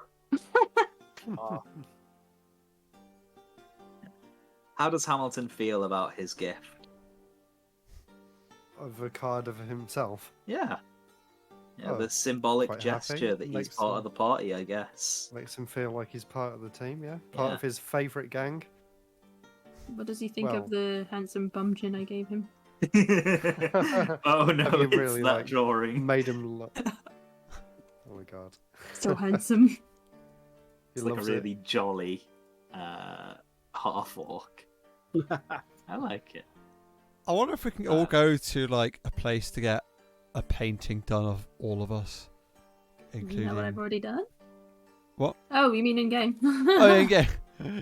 How does Hamilton feel about his gift? Of a card of himself. Yeah. Yeah, Oh, the symbolic quite gesture happy. that he's Makes part him- of the party, I guess. Makes him feel like he's part of the team, yeah? Part Yeah. of his favourite gang. What does he think Well- of the handsome bumchin I gave him? Oh no, Have you it's really, that like, drawing. Made him look. Oh my god. So handsome. He It's like a loves really jolly half orc. I like it. I wonder if we can all go to like a place to get a painting done of all of us, Isn't including. that what I've already done? What? Oh, you mean in game? Oh, yeah, in game.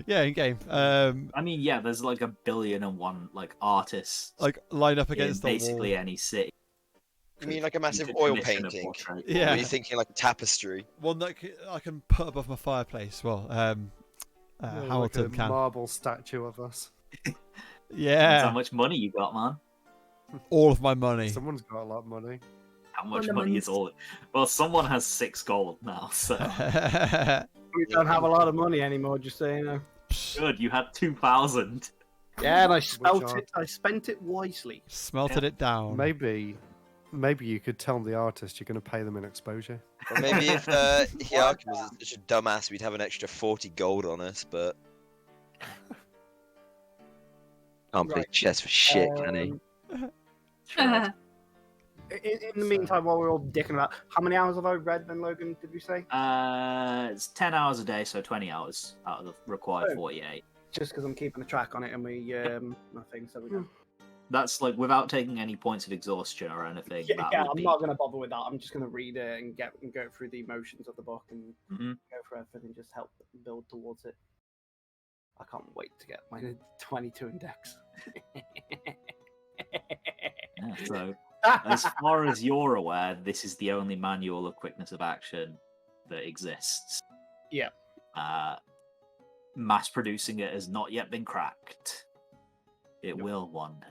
Yeah, in game. I mean, yeah, there's like 1,000,000,001 like artists Like line up in against the basically wall. any city. You mean like a massive could oil commission a painting? portrait. Yeah. Were you thinking like a tapestry? One that I can put above my fireplace. Well, Yeah, Hamilton like a can. marble statue of us. Depends Yeah, how much money you got, man. all of my money. Someone's got a lot of money. How much money is all? Well, someone has 6 gold now, so We don't have a lot of money anymore, just so you know. good. You had 2,000. Yeah, and I are- I spent it wisely. Smelted it down. Maybe you could tell the artist you're going to pay them in exposure. Or maybe if Hyakim was such a dumbass, we'd have an extra 40 gold on us, but... Can't play Right. chess for shit, can he? In the meantime, while we're all dicking about, how many hours have I read then, Logan, did we say? It's 10 hours a day, so 20 hours out of the required Oh. 48. Just because I'm keeping a track on it and we, nothing, so we don't. That's like without taking any points of exhaustion or anything. Yeah, that would I'm be... not going to bother with that. I'm just going to read it and go through the emotions of the book and Mhm. go for everything and just help build towards it. I can't wait to get my 22 index. Yeah, so, as far as you're aware, this is the only manual of quickness of action that exists. Yeah. Mass producing it has not yet been cracked. It will one day.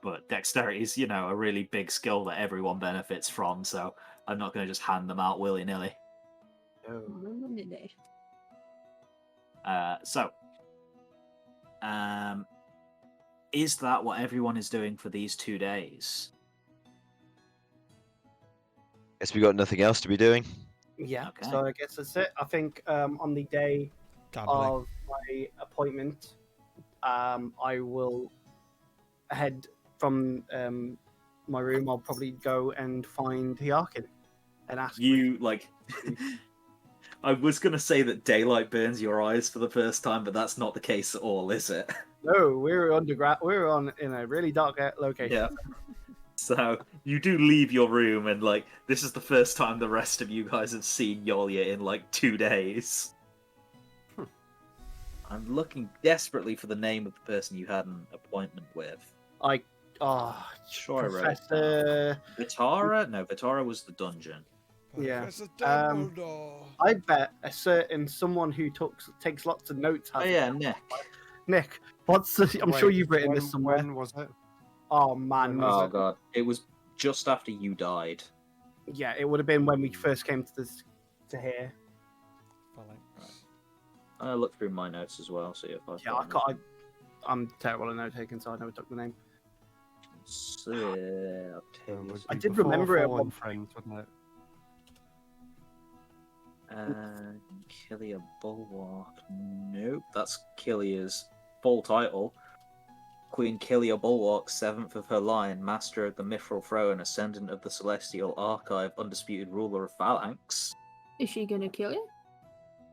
But dexterity is, you know, a really big skill that everyone benefits from, so I'm not going to just hand them out willy-nilly. Is that what everyone is doing for these 2 days? Guess we got nothing else to be doing. Yeah, Okay. so I guess that's it. I think on the day Gambling. of my appointment, I will head from my room. I'll probably go and find Hyakin. and ask. You like. I was gonna say that daylight burns your eyes for the first time, but that's not the case at all, is it? No, we were underground. We were in a really dark location. Yeah. So you do leave your room, and like this is the first time the rest of you guys have seen Yolia in like 2 days. I'm looking desperately for the name of the person you had an appointment with. Sure, I wrote Professor. Vitara? No, Vitara was the dungeon. Yeah. Professor Dumbledore. I bet a certain someone who takes lots of notes. Oh has yeah, Nick. Nick, what's the? I'm sure Wait, you've written this somewhere. When was it? Oh man, When was Oh it? god, it was just after you died. yeah, it would have been when we first came to here. I looked through my notes as well, see if I. Yeah, I'm terrible at note taking, so I never took the name. Octavius. I did remember it at one friend, wasn't it? Killia Bulwark. Nope, that's Killia's full title. Queen Killia Bulwark, 7th of her line, Master of the Mithril Throne, Ascendant of the Celestial Archive, Undisputed Ruler of Phalanx. Is she gonna kill you?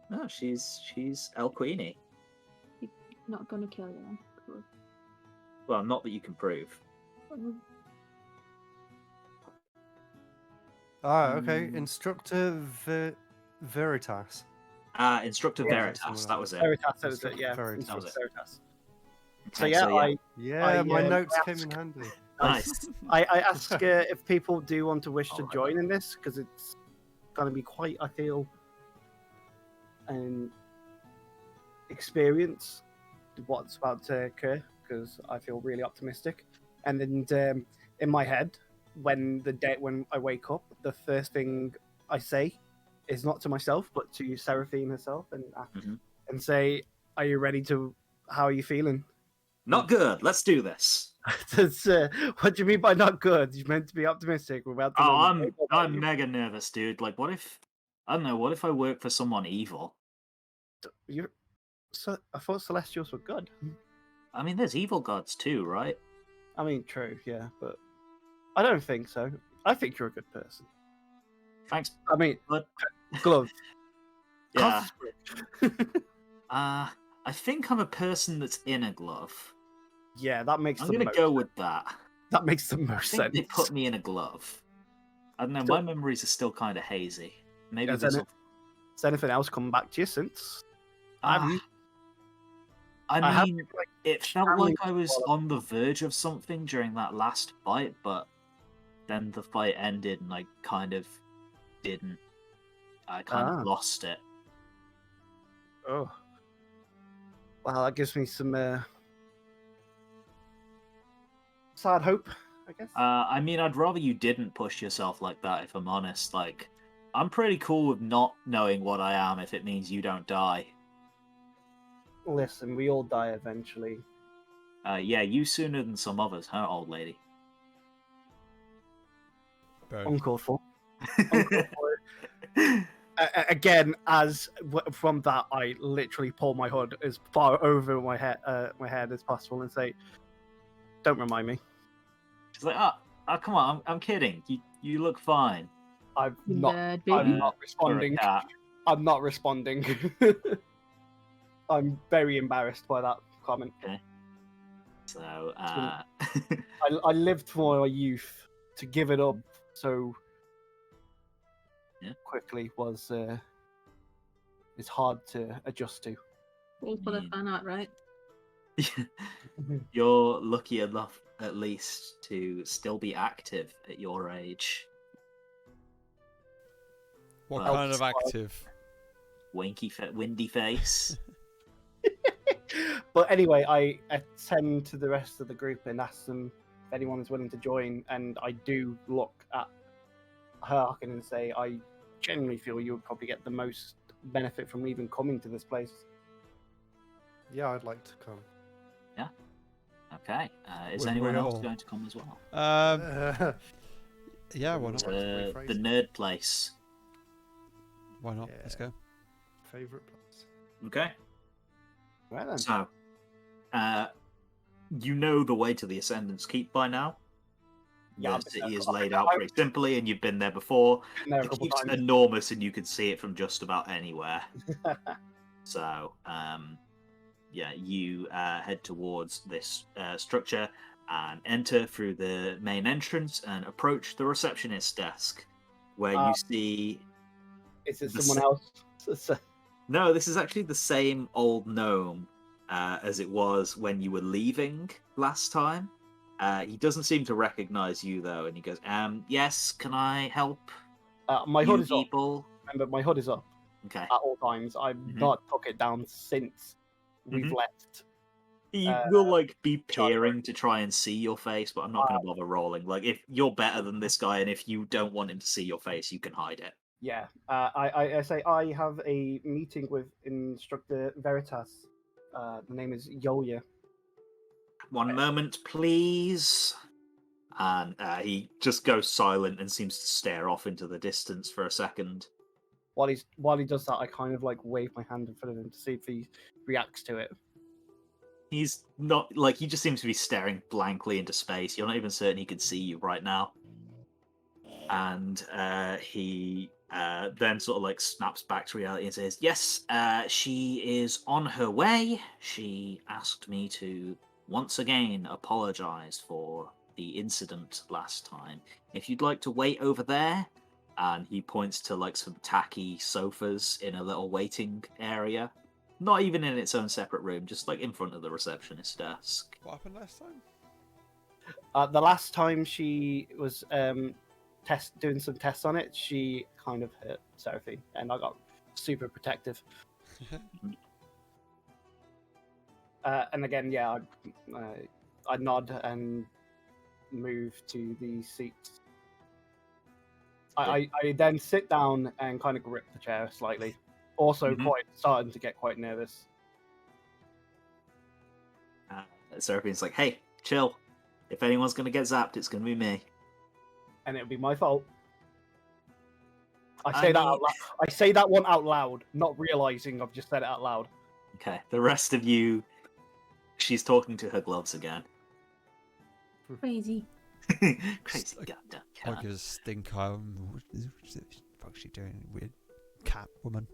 No, she's El Queenie. Not gonna kill you then. Cool. Well, not that you can prove. Ah, okay. Instructor Veritas. Instructor Yeah, Veritas, that was it. Veritas, that was it. Yeah, Veritas. That was it. Veritas. So Okay, yeah, Yeah, my I notes asked- came in handy. Nice. I ask if people do want to wish to Alright. join in this because it's going to be quite, I feel, an experience what's about to occur because I feel really optimistic. And then in my head, when I wake up, the first thing I say is not to myself but to Seraphine herself Mhm. and say, "Are you ready to? How are you feeling?" Not good. Let's do this. That's, what do you mean by not good? You're meant to be optimistic. We're about to Oh, learn more about I'm you. mega nervous, dude. Like, what if I don't know? What if I work for someone evil? I thought Celestials were good. I mean, there's evil gods too, right? I mean, true, yeah, but I don't think so. I think you're a good person. Thanks, I mean, but gloves. yeah. Concentrate. I think I'm a person that's in a glove. Yeah, that makes I'm the gonna most, go with that. that makes the I most think sense. they put me in a glove. I don't know. Still- My memories are still kind of hazy. Maybe Has this. Has anything else come back to you since? I I mean, have, like, it felt family like I was while on the verge of something during that last fight, but then the fight ended and I kind of didn't. I kind of lost it. Oh, well, that gives me some sad hope, I guess. I mean, I'd rather you didn't push yourself like that, if I'm honest. Like, I'm pretty cool with not knowing what I am if it means you don't die. Listen, we all die eventually. Yeah, you sooner than some others, huh, old lady? Burn. Uncalled for. Uncalled for. Again, from that, I literally pull my hood as far over my head as possible and say, "Don't remind me. She's like, oh, come on, I'm kidding. You look fine. I'm You not. nerd, I'm baby. not For a responding. cat." I'm not responding." I'm very embarrassed by that comment. So, I lived for my youth. To give it up so Yeah. quickly was it's hard to adjust to. All for the fan art, right? You're lucky enough, at least, to still be active at your age. What Well, kind of active? Windy face. But anyway, I attend to the rest of the group and ask them if anyone is willing to join, and I do look at Harkin and say, I genuinely feel you would probably get the most benefit from even coming to this place. Yeah, I'd like to come. Okay. Is Would anyone we else all? going to come as well? Yeah, why not? To rephrase the it? nerd place. Why not? Let's Yeah. go. Favorite place. Okay. Right then. So, you know the way to the Ascendant's Keep by now. Yeah, the I've been city there. is laid out pretty simply, and you've been there before. Been there a The couple keep's times. enormous, and you can see it from just about anywhere. So, yeah, you head towards this structure and enter through the main entrance and approach the receptionist desk, where you see. Is it the someone se- else? No, this is actually the same old gnome as it was when you were leaving last time. He doesn't seem to recognize you though, and he goes, yes, can I help My you hood is up. people?" Remember, my hood is up Okay. at all times. I've not took it down since we've left. He will like be Charlie peering to try and see your face, but I'm not going to bother rolling. Like, if you're better than this guy, and if you don't want him to see your face, you can hide it. Yeah, I say I have a meeting with Instructor Veritas. The name is Yoya. One moment, please. And he just goes silent and seems to stare off into the distance for a second. While he does that, I kind of like wave my hand in front of him to see if he reacts to it. He's not like, he just seems to be staring blankly into space. You're not even certain he can see you right now. And he then sort of like snaps back to reality and says, "Yes, she is on her way. She asked me to once again apologize for the incident last time. If you'd like to wait over there," and he points to like some tacky sofas in a little waiting area. Not even in its own separate room, just like in front of the receptionist desk. What happened last time? The last time she was doing some tests on it, she kind of hurt Seraphine, and I got super protective. And again, yeah, I nod and move to the seats. I then sit down and kind of grip the chair slightly. Also, quite starting to get quite nervous. Seraphine's like, "Hey, chill. If anyone's gonna get zapped, it's gonna be me." And it'll be my fault. I I say that mean- out loud. I say that one out loud, not realizing I've just said it out loud. Okay, the rest of you, she's talking to her gloves again. Crazy. Crazy goddamn I'll cat. give a stink eye. What the fuck's she doing? Weird cat woman.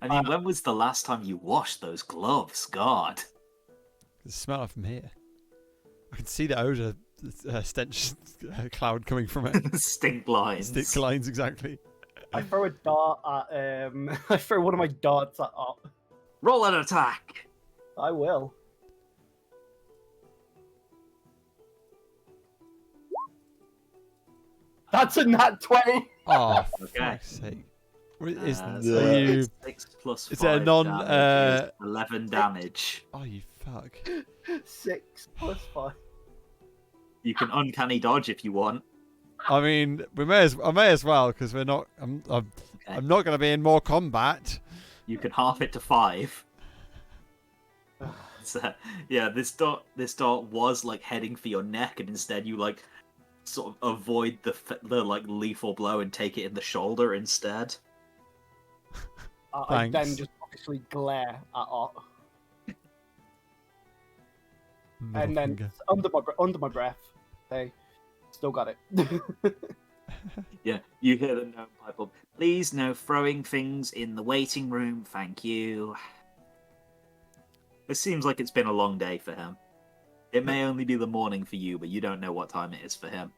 I mean, when was the last time you washed those gloves? God. The smell from here. I can see the odor, stench cloud coming from it. Stink lines. Stink lines, exactly. I throw a dart at I throw one of my darts at Roll an attack. I will. That's a nat 20. Oh, for Okay. fuck's sake. What is So you? 6 plus Is it a 5 non, damage is 11 damage. Oh, you fuck. 6 plus 5. You can uncanny dodge if you want. I mean, I may as well because we're not. I'm not going to be in more combat. You can half it to 5. So, yeah, this dart was like heading for your neck, and instead you like sort of avoid the like lethal blow and take it in the shoulder instead. I then Thanks. just obviously glare at Art. And then Finger. under my breath, they still got it. Yeah, you hear the gnome pipe up. "Please, no throwing things in the waiting room, thank you." It seems like it's been a long day for him. It may only be the morning for you, but you don't know what time it is for him.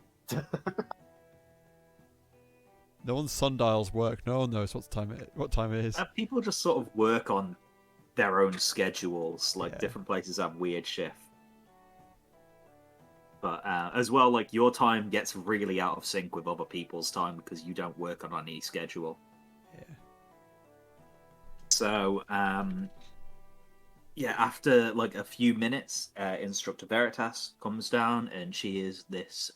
No one's sundials work. No one knows what time it is. People just sort of work on their own schedules. Like, Yeah. different places have weird shifts. But as well, like, your time gets really out of sync with other people's time because you don't work on any schedule. Yeah. So, yeah, after like a few minutes, Instructor Veritas comes down, and she is this.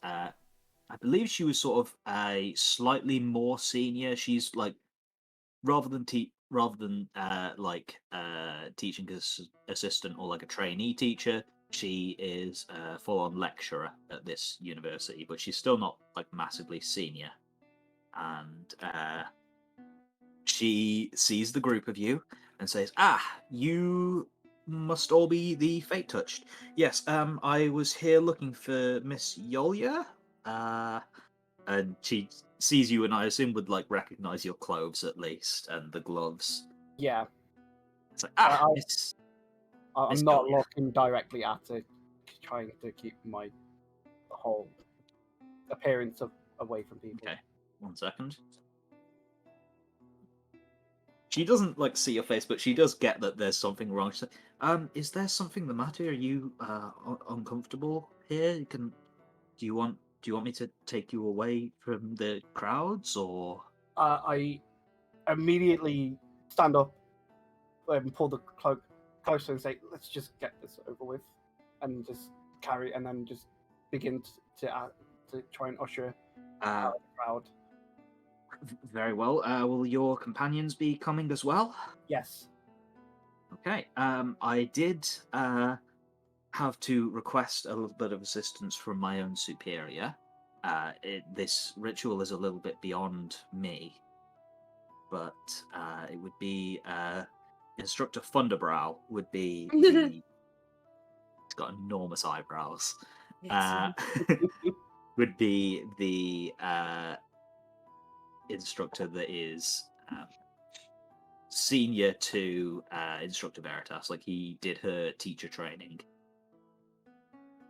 I believe she was sort of a slightly more senior. She's like, rather than teaching assistant or like a trainee teacher, she is a full-on lecturer at this university, but she's still not like massively senior. And she sees the group of you and says, "Ah, you must all be the fate touched. Yes, I was here looking for Miss Yolia. And she sees you, and I assume would like recognize your clothes at least, and the gloves. Yeah, It's like, I- Miss. I'm Miss not Yolia. looking directly at it, trying to keep my whole appearance away from people. Okay, 1 second. She doesn't like see your face, but she does get that there's something wrong. She's like, is there something the matter? Are you uncomfortable here? Do you want me to take you away from the crowds, or? I immediately stand up and pull the cloak closer and say, "Let's just get this over with," and just carry, and then just begin to try and usher out the crowd. Very well. Will your companions be coming as well? Yes. Okay. I did have to request a little bit of assistance from my own superior. This ritual is a little bit beyond me, but it would be Instructor Thunderbrow would be the. He's got enormous eyebrows. Would be the instructor that is senior to Instructor Veritas. Like, he did her teacher training.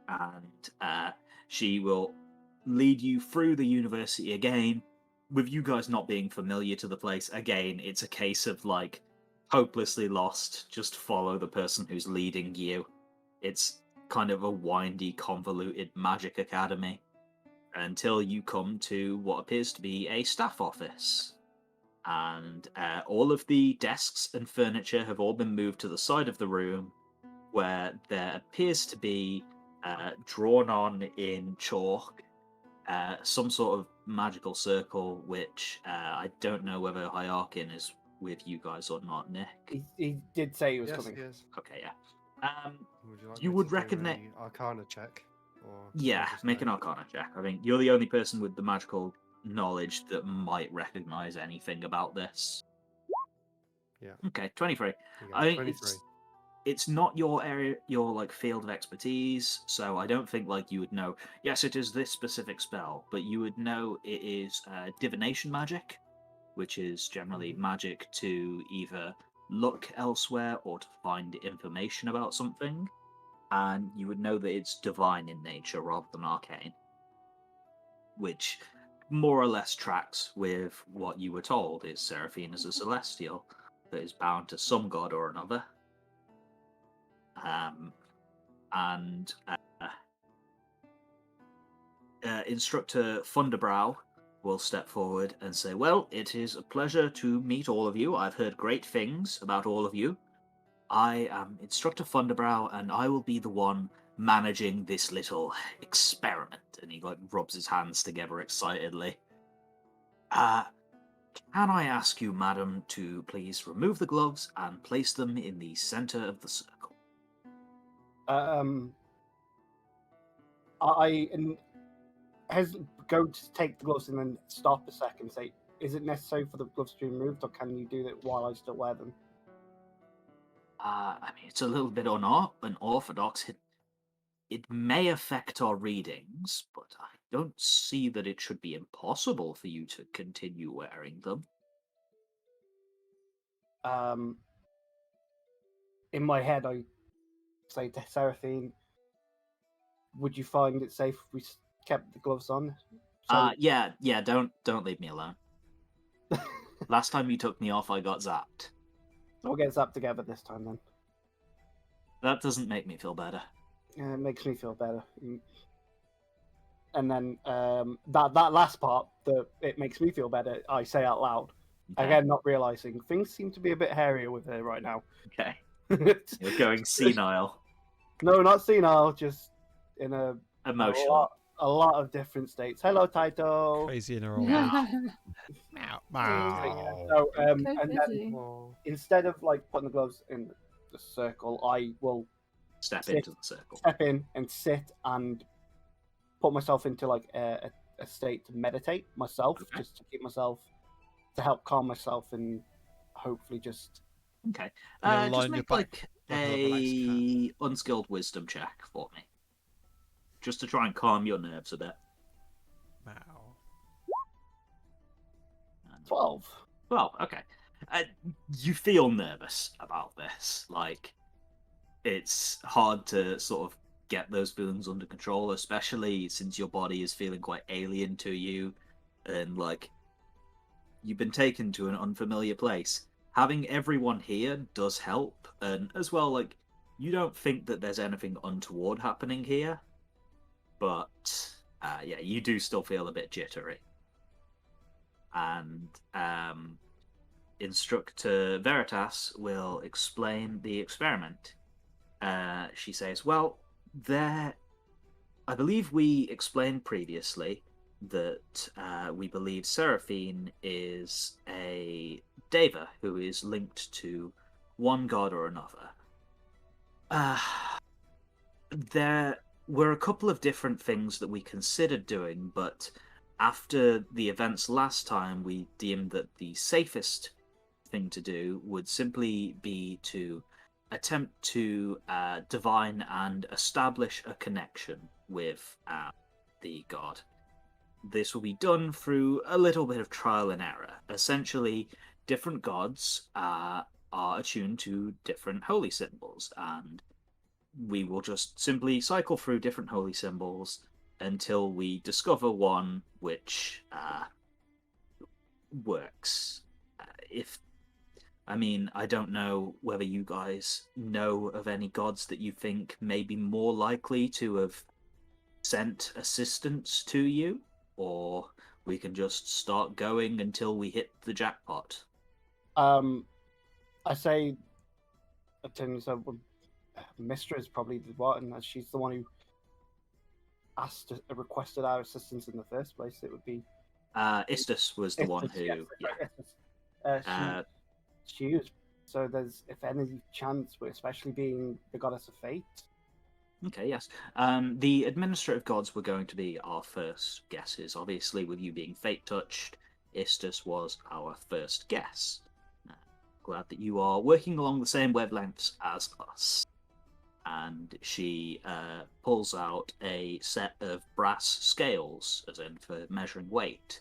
And she will lead you through the university again. With you guys not being familiar to the place, again, it's a case of like hopelessly lost. Just follow the person who's leading you. It's kind of a windy, convoluted magic academy until you come to what appears to be a staff office. And all of the desks and furniture have all been moved to the side of the room, where there appears to be drawn on in chalk some sort of magical circle, which I don't know whether Hierarchin is with you guys or not, Nick. He did say he was Yes, coming. yes. Okay, yeah. Would you like You me would to do recognize- a Arcana check? Or Yeah, just make an know? Arcana check. I think you're the only person with the magical knowledge that might recognize anything about this. Yeah. Okay, 23. You go, I think 23. it's not your area, your like field of expertise, so I don't think like you would know. Yes, it is this specific spell, but you would know it is divination magic, which is generally magic to either look elsewhere or to find information about something, and you would know that it's divine in nature rather than arcane, which more or less tracks with what you were told is Seraphine is a celestial that is bound to some god or another. And Instructor Thunderbrow will step forward and say, "Well, it is a pleasure to meet all of you. I've heard great things about all of you. I am Instructor Thunderbrow, and I will be the one managing this little experiment." And he like rubs his hands together excitedly. Can I ask you, madam, to please remove the gloves and place them in the center of the circle? Go to take the gloves and then stop a second and say, is it necessary for the gloves to be removed, or can you do that while I still wear them? I mean, it's a little bit unorthodox. It may affect our readings, but I don't see that it should be impossible for you to continue wearing them. In my head, I say to Seraphine, would you find it safe if we kept the gloves on? Yeah, don't leave me alone. Last time you took me off, I got zapped. We'll get zapped together this time then. That doesn't make me feel better. It makes me feel better. And then that last part, it makes me feel better, I say out loud. Okay. Again, not realizing things seem to be a bit hairier with her right now. Okay. You're going senile. No, not senile, just in Emotional. a lot of different states. Hello, Taito. Crazy in her old age. Meow, meow. So, So and then busy. Oh, instead of like putting the gloves in the circle, I will Step Sit. into the circle. step in and sit and put myself into like a state to meditate myself, Okay. just to keep myself, to help calm myself and hopefully just Okay. You'll Just line your make back like a relaxed cat. a unskilled wisdom check for me, just to try and calm your nerves a bit. Wow. 12. Well, okay. You feel nervous about this. Like, it's hard to sort of get those feelings under control, especially since your body is feeling quite alien to you, and like you've been taken to an unfamiliar place. Having everyone here does help, and as well, like you don't think that there's anything untoward happening here, but yeah, you do still feel a bit jittery. And Instructor Veritas will explain the experiment. She says, "Well, I believe we explained previously that we believe Seraphine is a deva who is linked to one god or another. Uh, there were a couple of different things that we considered doing, but after the events last time, we deemed that the safest thing to do would simply be to attempt to divine and establish a connection with the god. This will be done through a little bit of trial and error. Essentially, different gods are attuned to different holy symbols, and we will just simply cycle through different holy symbols until we discover one which works. If I mean, I don't know whether you guys know of any gods that you think may be more likely to have sent assistance to you, or we can just start going until we hit the jackpot. I say, Mistra is probably the one, as she's the one who requested our assistance in the first place. It would be Istus was the one who, yes, she is. So there's, if any chance, especially being the goddess of fate. Okay, yes. The administrative gods were going to be our first guesses. Obviously, with you being fate touched, Istus was our first guess. Glad that you are working along the same wavelengths as us. And she pulls out a set of brass scales, as in for measuring weight,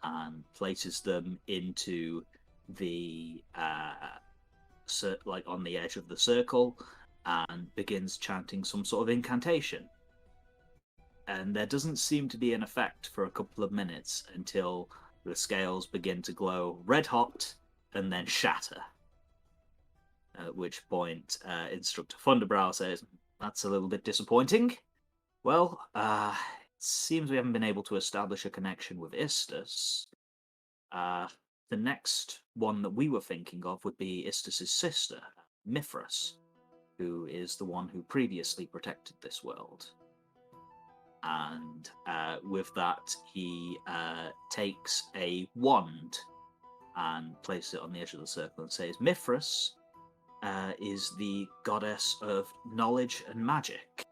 and places them into the like on the edge of the circle, and begins chanting some sort of incantation. And there doesn't seem to be an effect for a couple of minutes until the scales begin to glow red hot and then shatter. At which point, Instructor Thunderbrow says, "That's a little bit disappointing. Well, it seems we haven't been able to establish a connection with Istus. The next one that we were thinking of would be Istus's sister, Mithras, who is the one who previously protected this world." And with that, he takes a wand and places it on the edge of the circle and says, "Mithras is the goddess of knowledge and magic.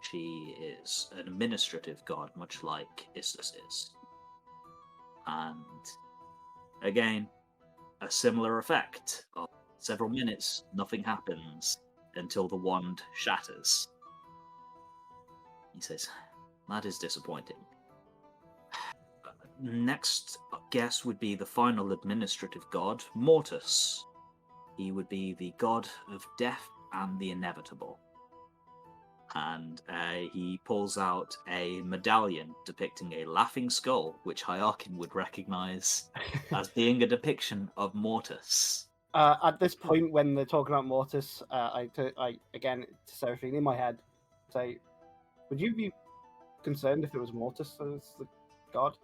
She is an administrative god, much like Istus is." And again, a similar effect. Of several minutes, nothing happens until the wand shatters. He says, "That is disappointing." Next guess would be the final administrative god, Mortis. He would be the god of death and the inevitable. And he pulls out a medallion depicting a laughing skull, which Hyakin would recognize as being a depiction of Mortis. At this point, when they're talking about Mortis, I again, to Seraphine in my head, say, would you be concerned if it was Mortis as the god?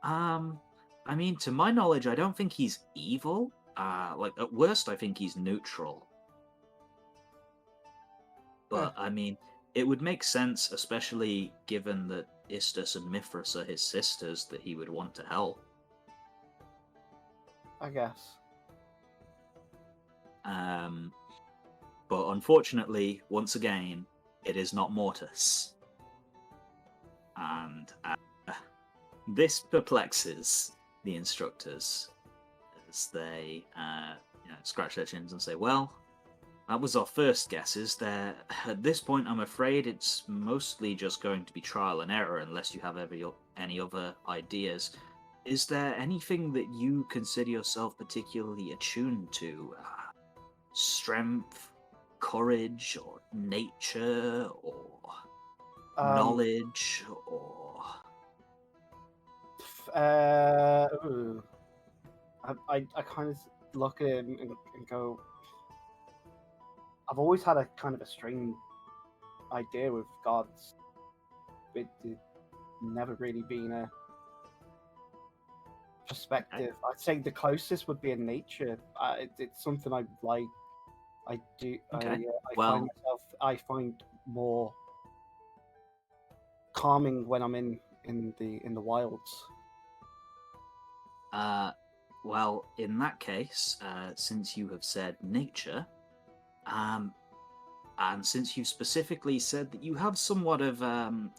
I mean, to my knowledge, I don't think he's evil. Like, at worst, I think he's neutral. But, I mean, it would make sense, especially given that Istus and Mithras are his sisters, that he would want to help. I guess. But unfortunately, once again, it is not Mortis. And this perplexes the instructors as they scratch their chins and say, "Well, that was our first guesses. There, at this point, I'm afraid it's mostly just going to be trial and error, unless you have any other ideas. Is there anything that you consider yourself particularly attuned to? Strength, courage, or nature, or knowledge, or Ooh. I kind of look at him and go, I've always had a kind of a strange idea with gods. It never really been a perspective. I'd say the closest would be in nature. It's something I like. I do. Okay. I find more calming when I'm in the wilds. Well, in that case, since you have said nature, and since you specifically said that you have somewhat of,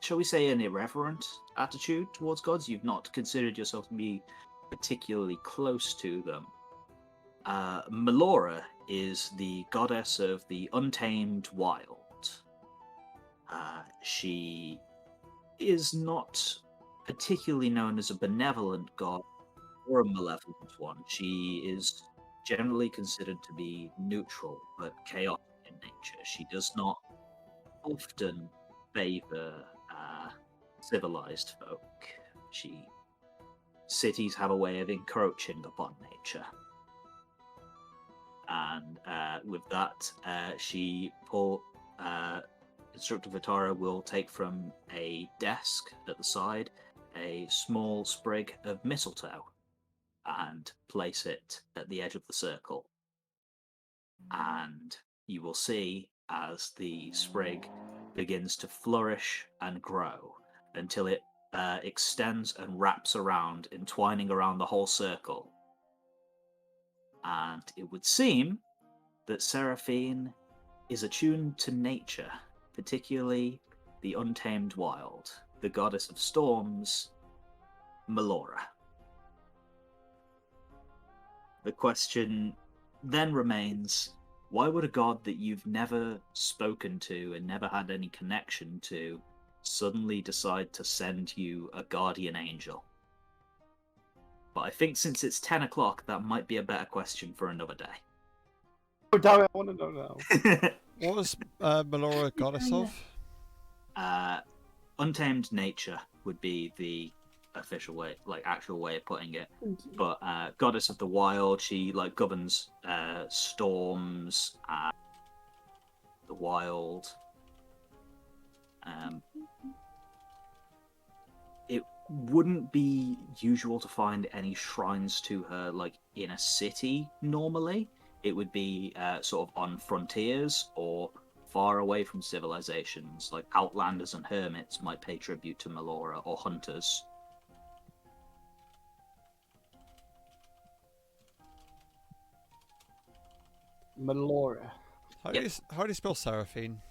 shall we say, an irreverent attitude towards gods, you've not considered yourself to be particularly close to them. Melora is the goddess of the untamed wild. She is not particularly known as a benevolent god or a malevolent one. She is generally considered to be neutral but chaotic in nature. She does not often favor civilized folk. Cities have a way of encroaching upon nature. And with that, Instructor Vitara will take from a desk at the side a small sprig of mistletoe and place it at the edge of the circle. And you will see as the sprig begins to flourish and grow until it extends and wraps around, entwining around the whole circle. And it would seem that Seraphine is attuned to nature, particularly the untamed wild, the goddess of storms, Melora. The question then remains, why would a god that you've never spoken to and never had any connection to suddenly decide to send you a guardian angel? But I think since it's 10 o'clock, that might be a better question for another day. Oh, damn it, I want to know now. What was Melora goddess of? Untamed nature would be the official way, actual way of putting it. But goddess of the wild, she governs storms, the wild. It wouldn't be usual to find any shrines to her in a city normally. It would be sort of on frontiers or far away from civilizations, like outlanders and hermits might pay tribute to Melora, or hunters. Melora. How do you spell Seraphine?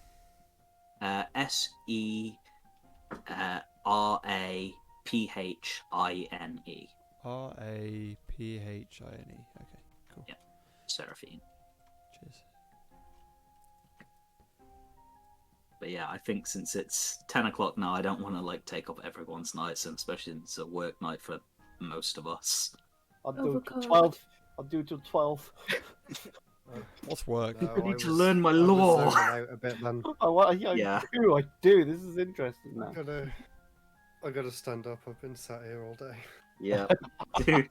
SERAPHINE. RAPHINE. Okay, cool. Yeah, Seraphine. Cheers. But yeah, I think since it's 10 o'clock now, I don't want to take up everyone's nights, and especially since it's a work night for most of us. I'll do it till 12. I'll do it till 12. What's work? I need to learn my law. Out a bit then. Yeah. I do. This is interesting now. I gotta stand up. I've been sat here all day. Yeah. Dude.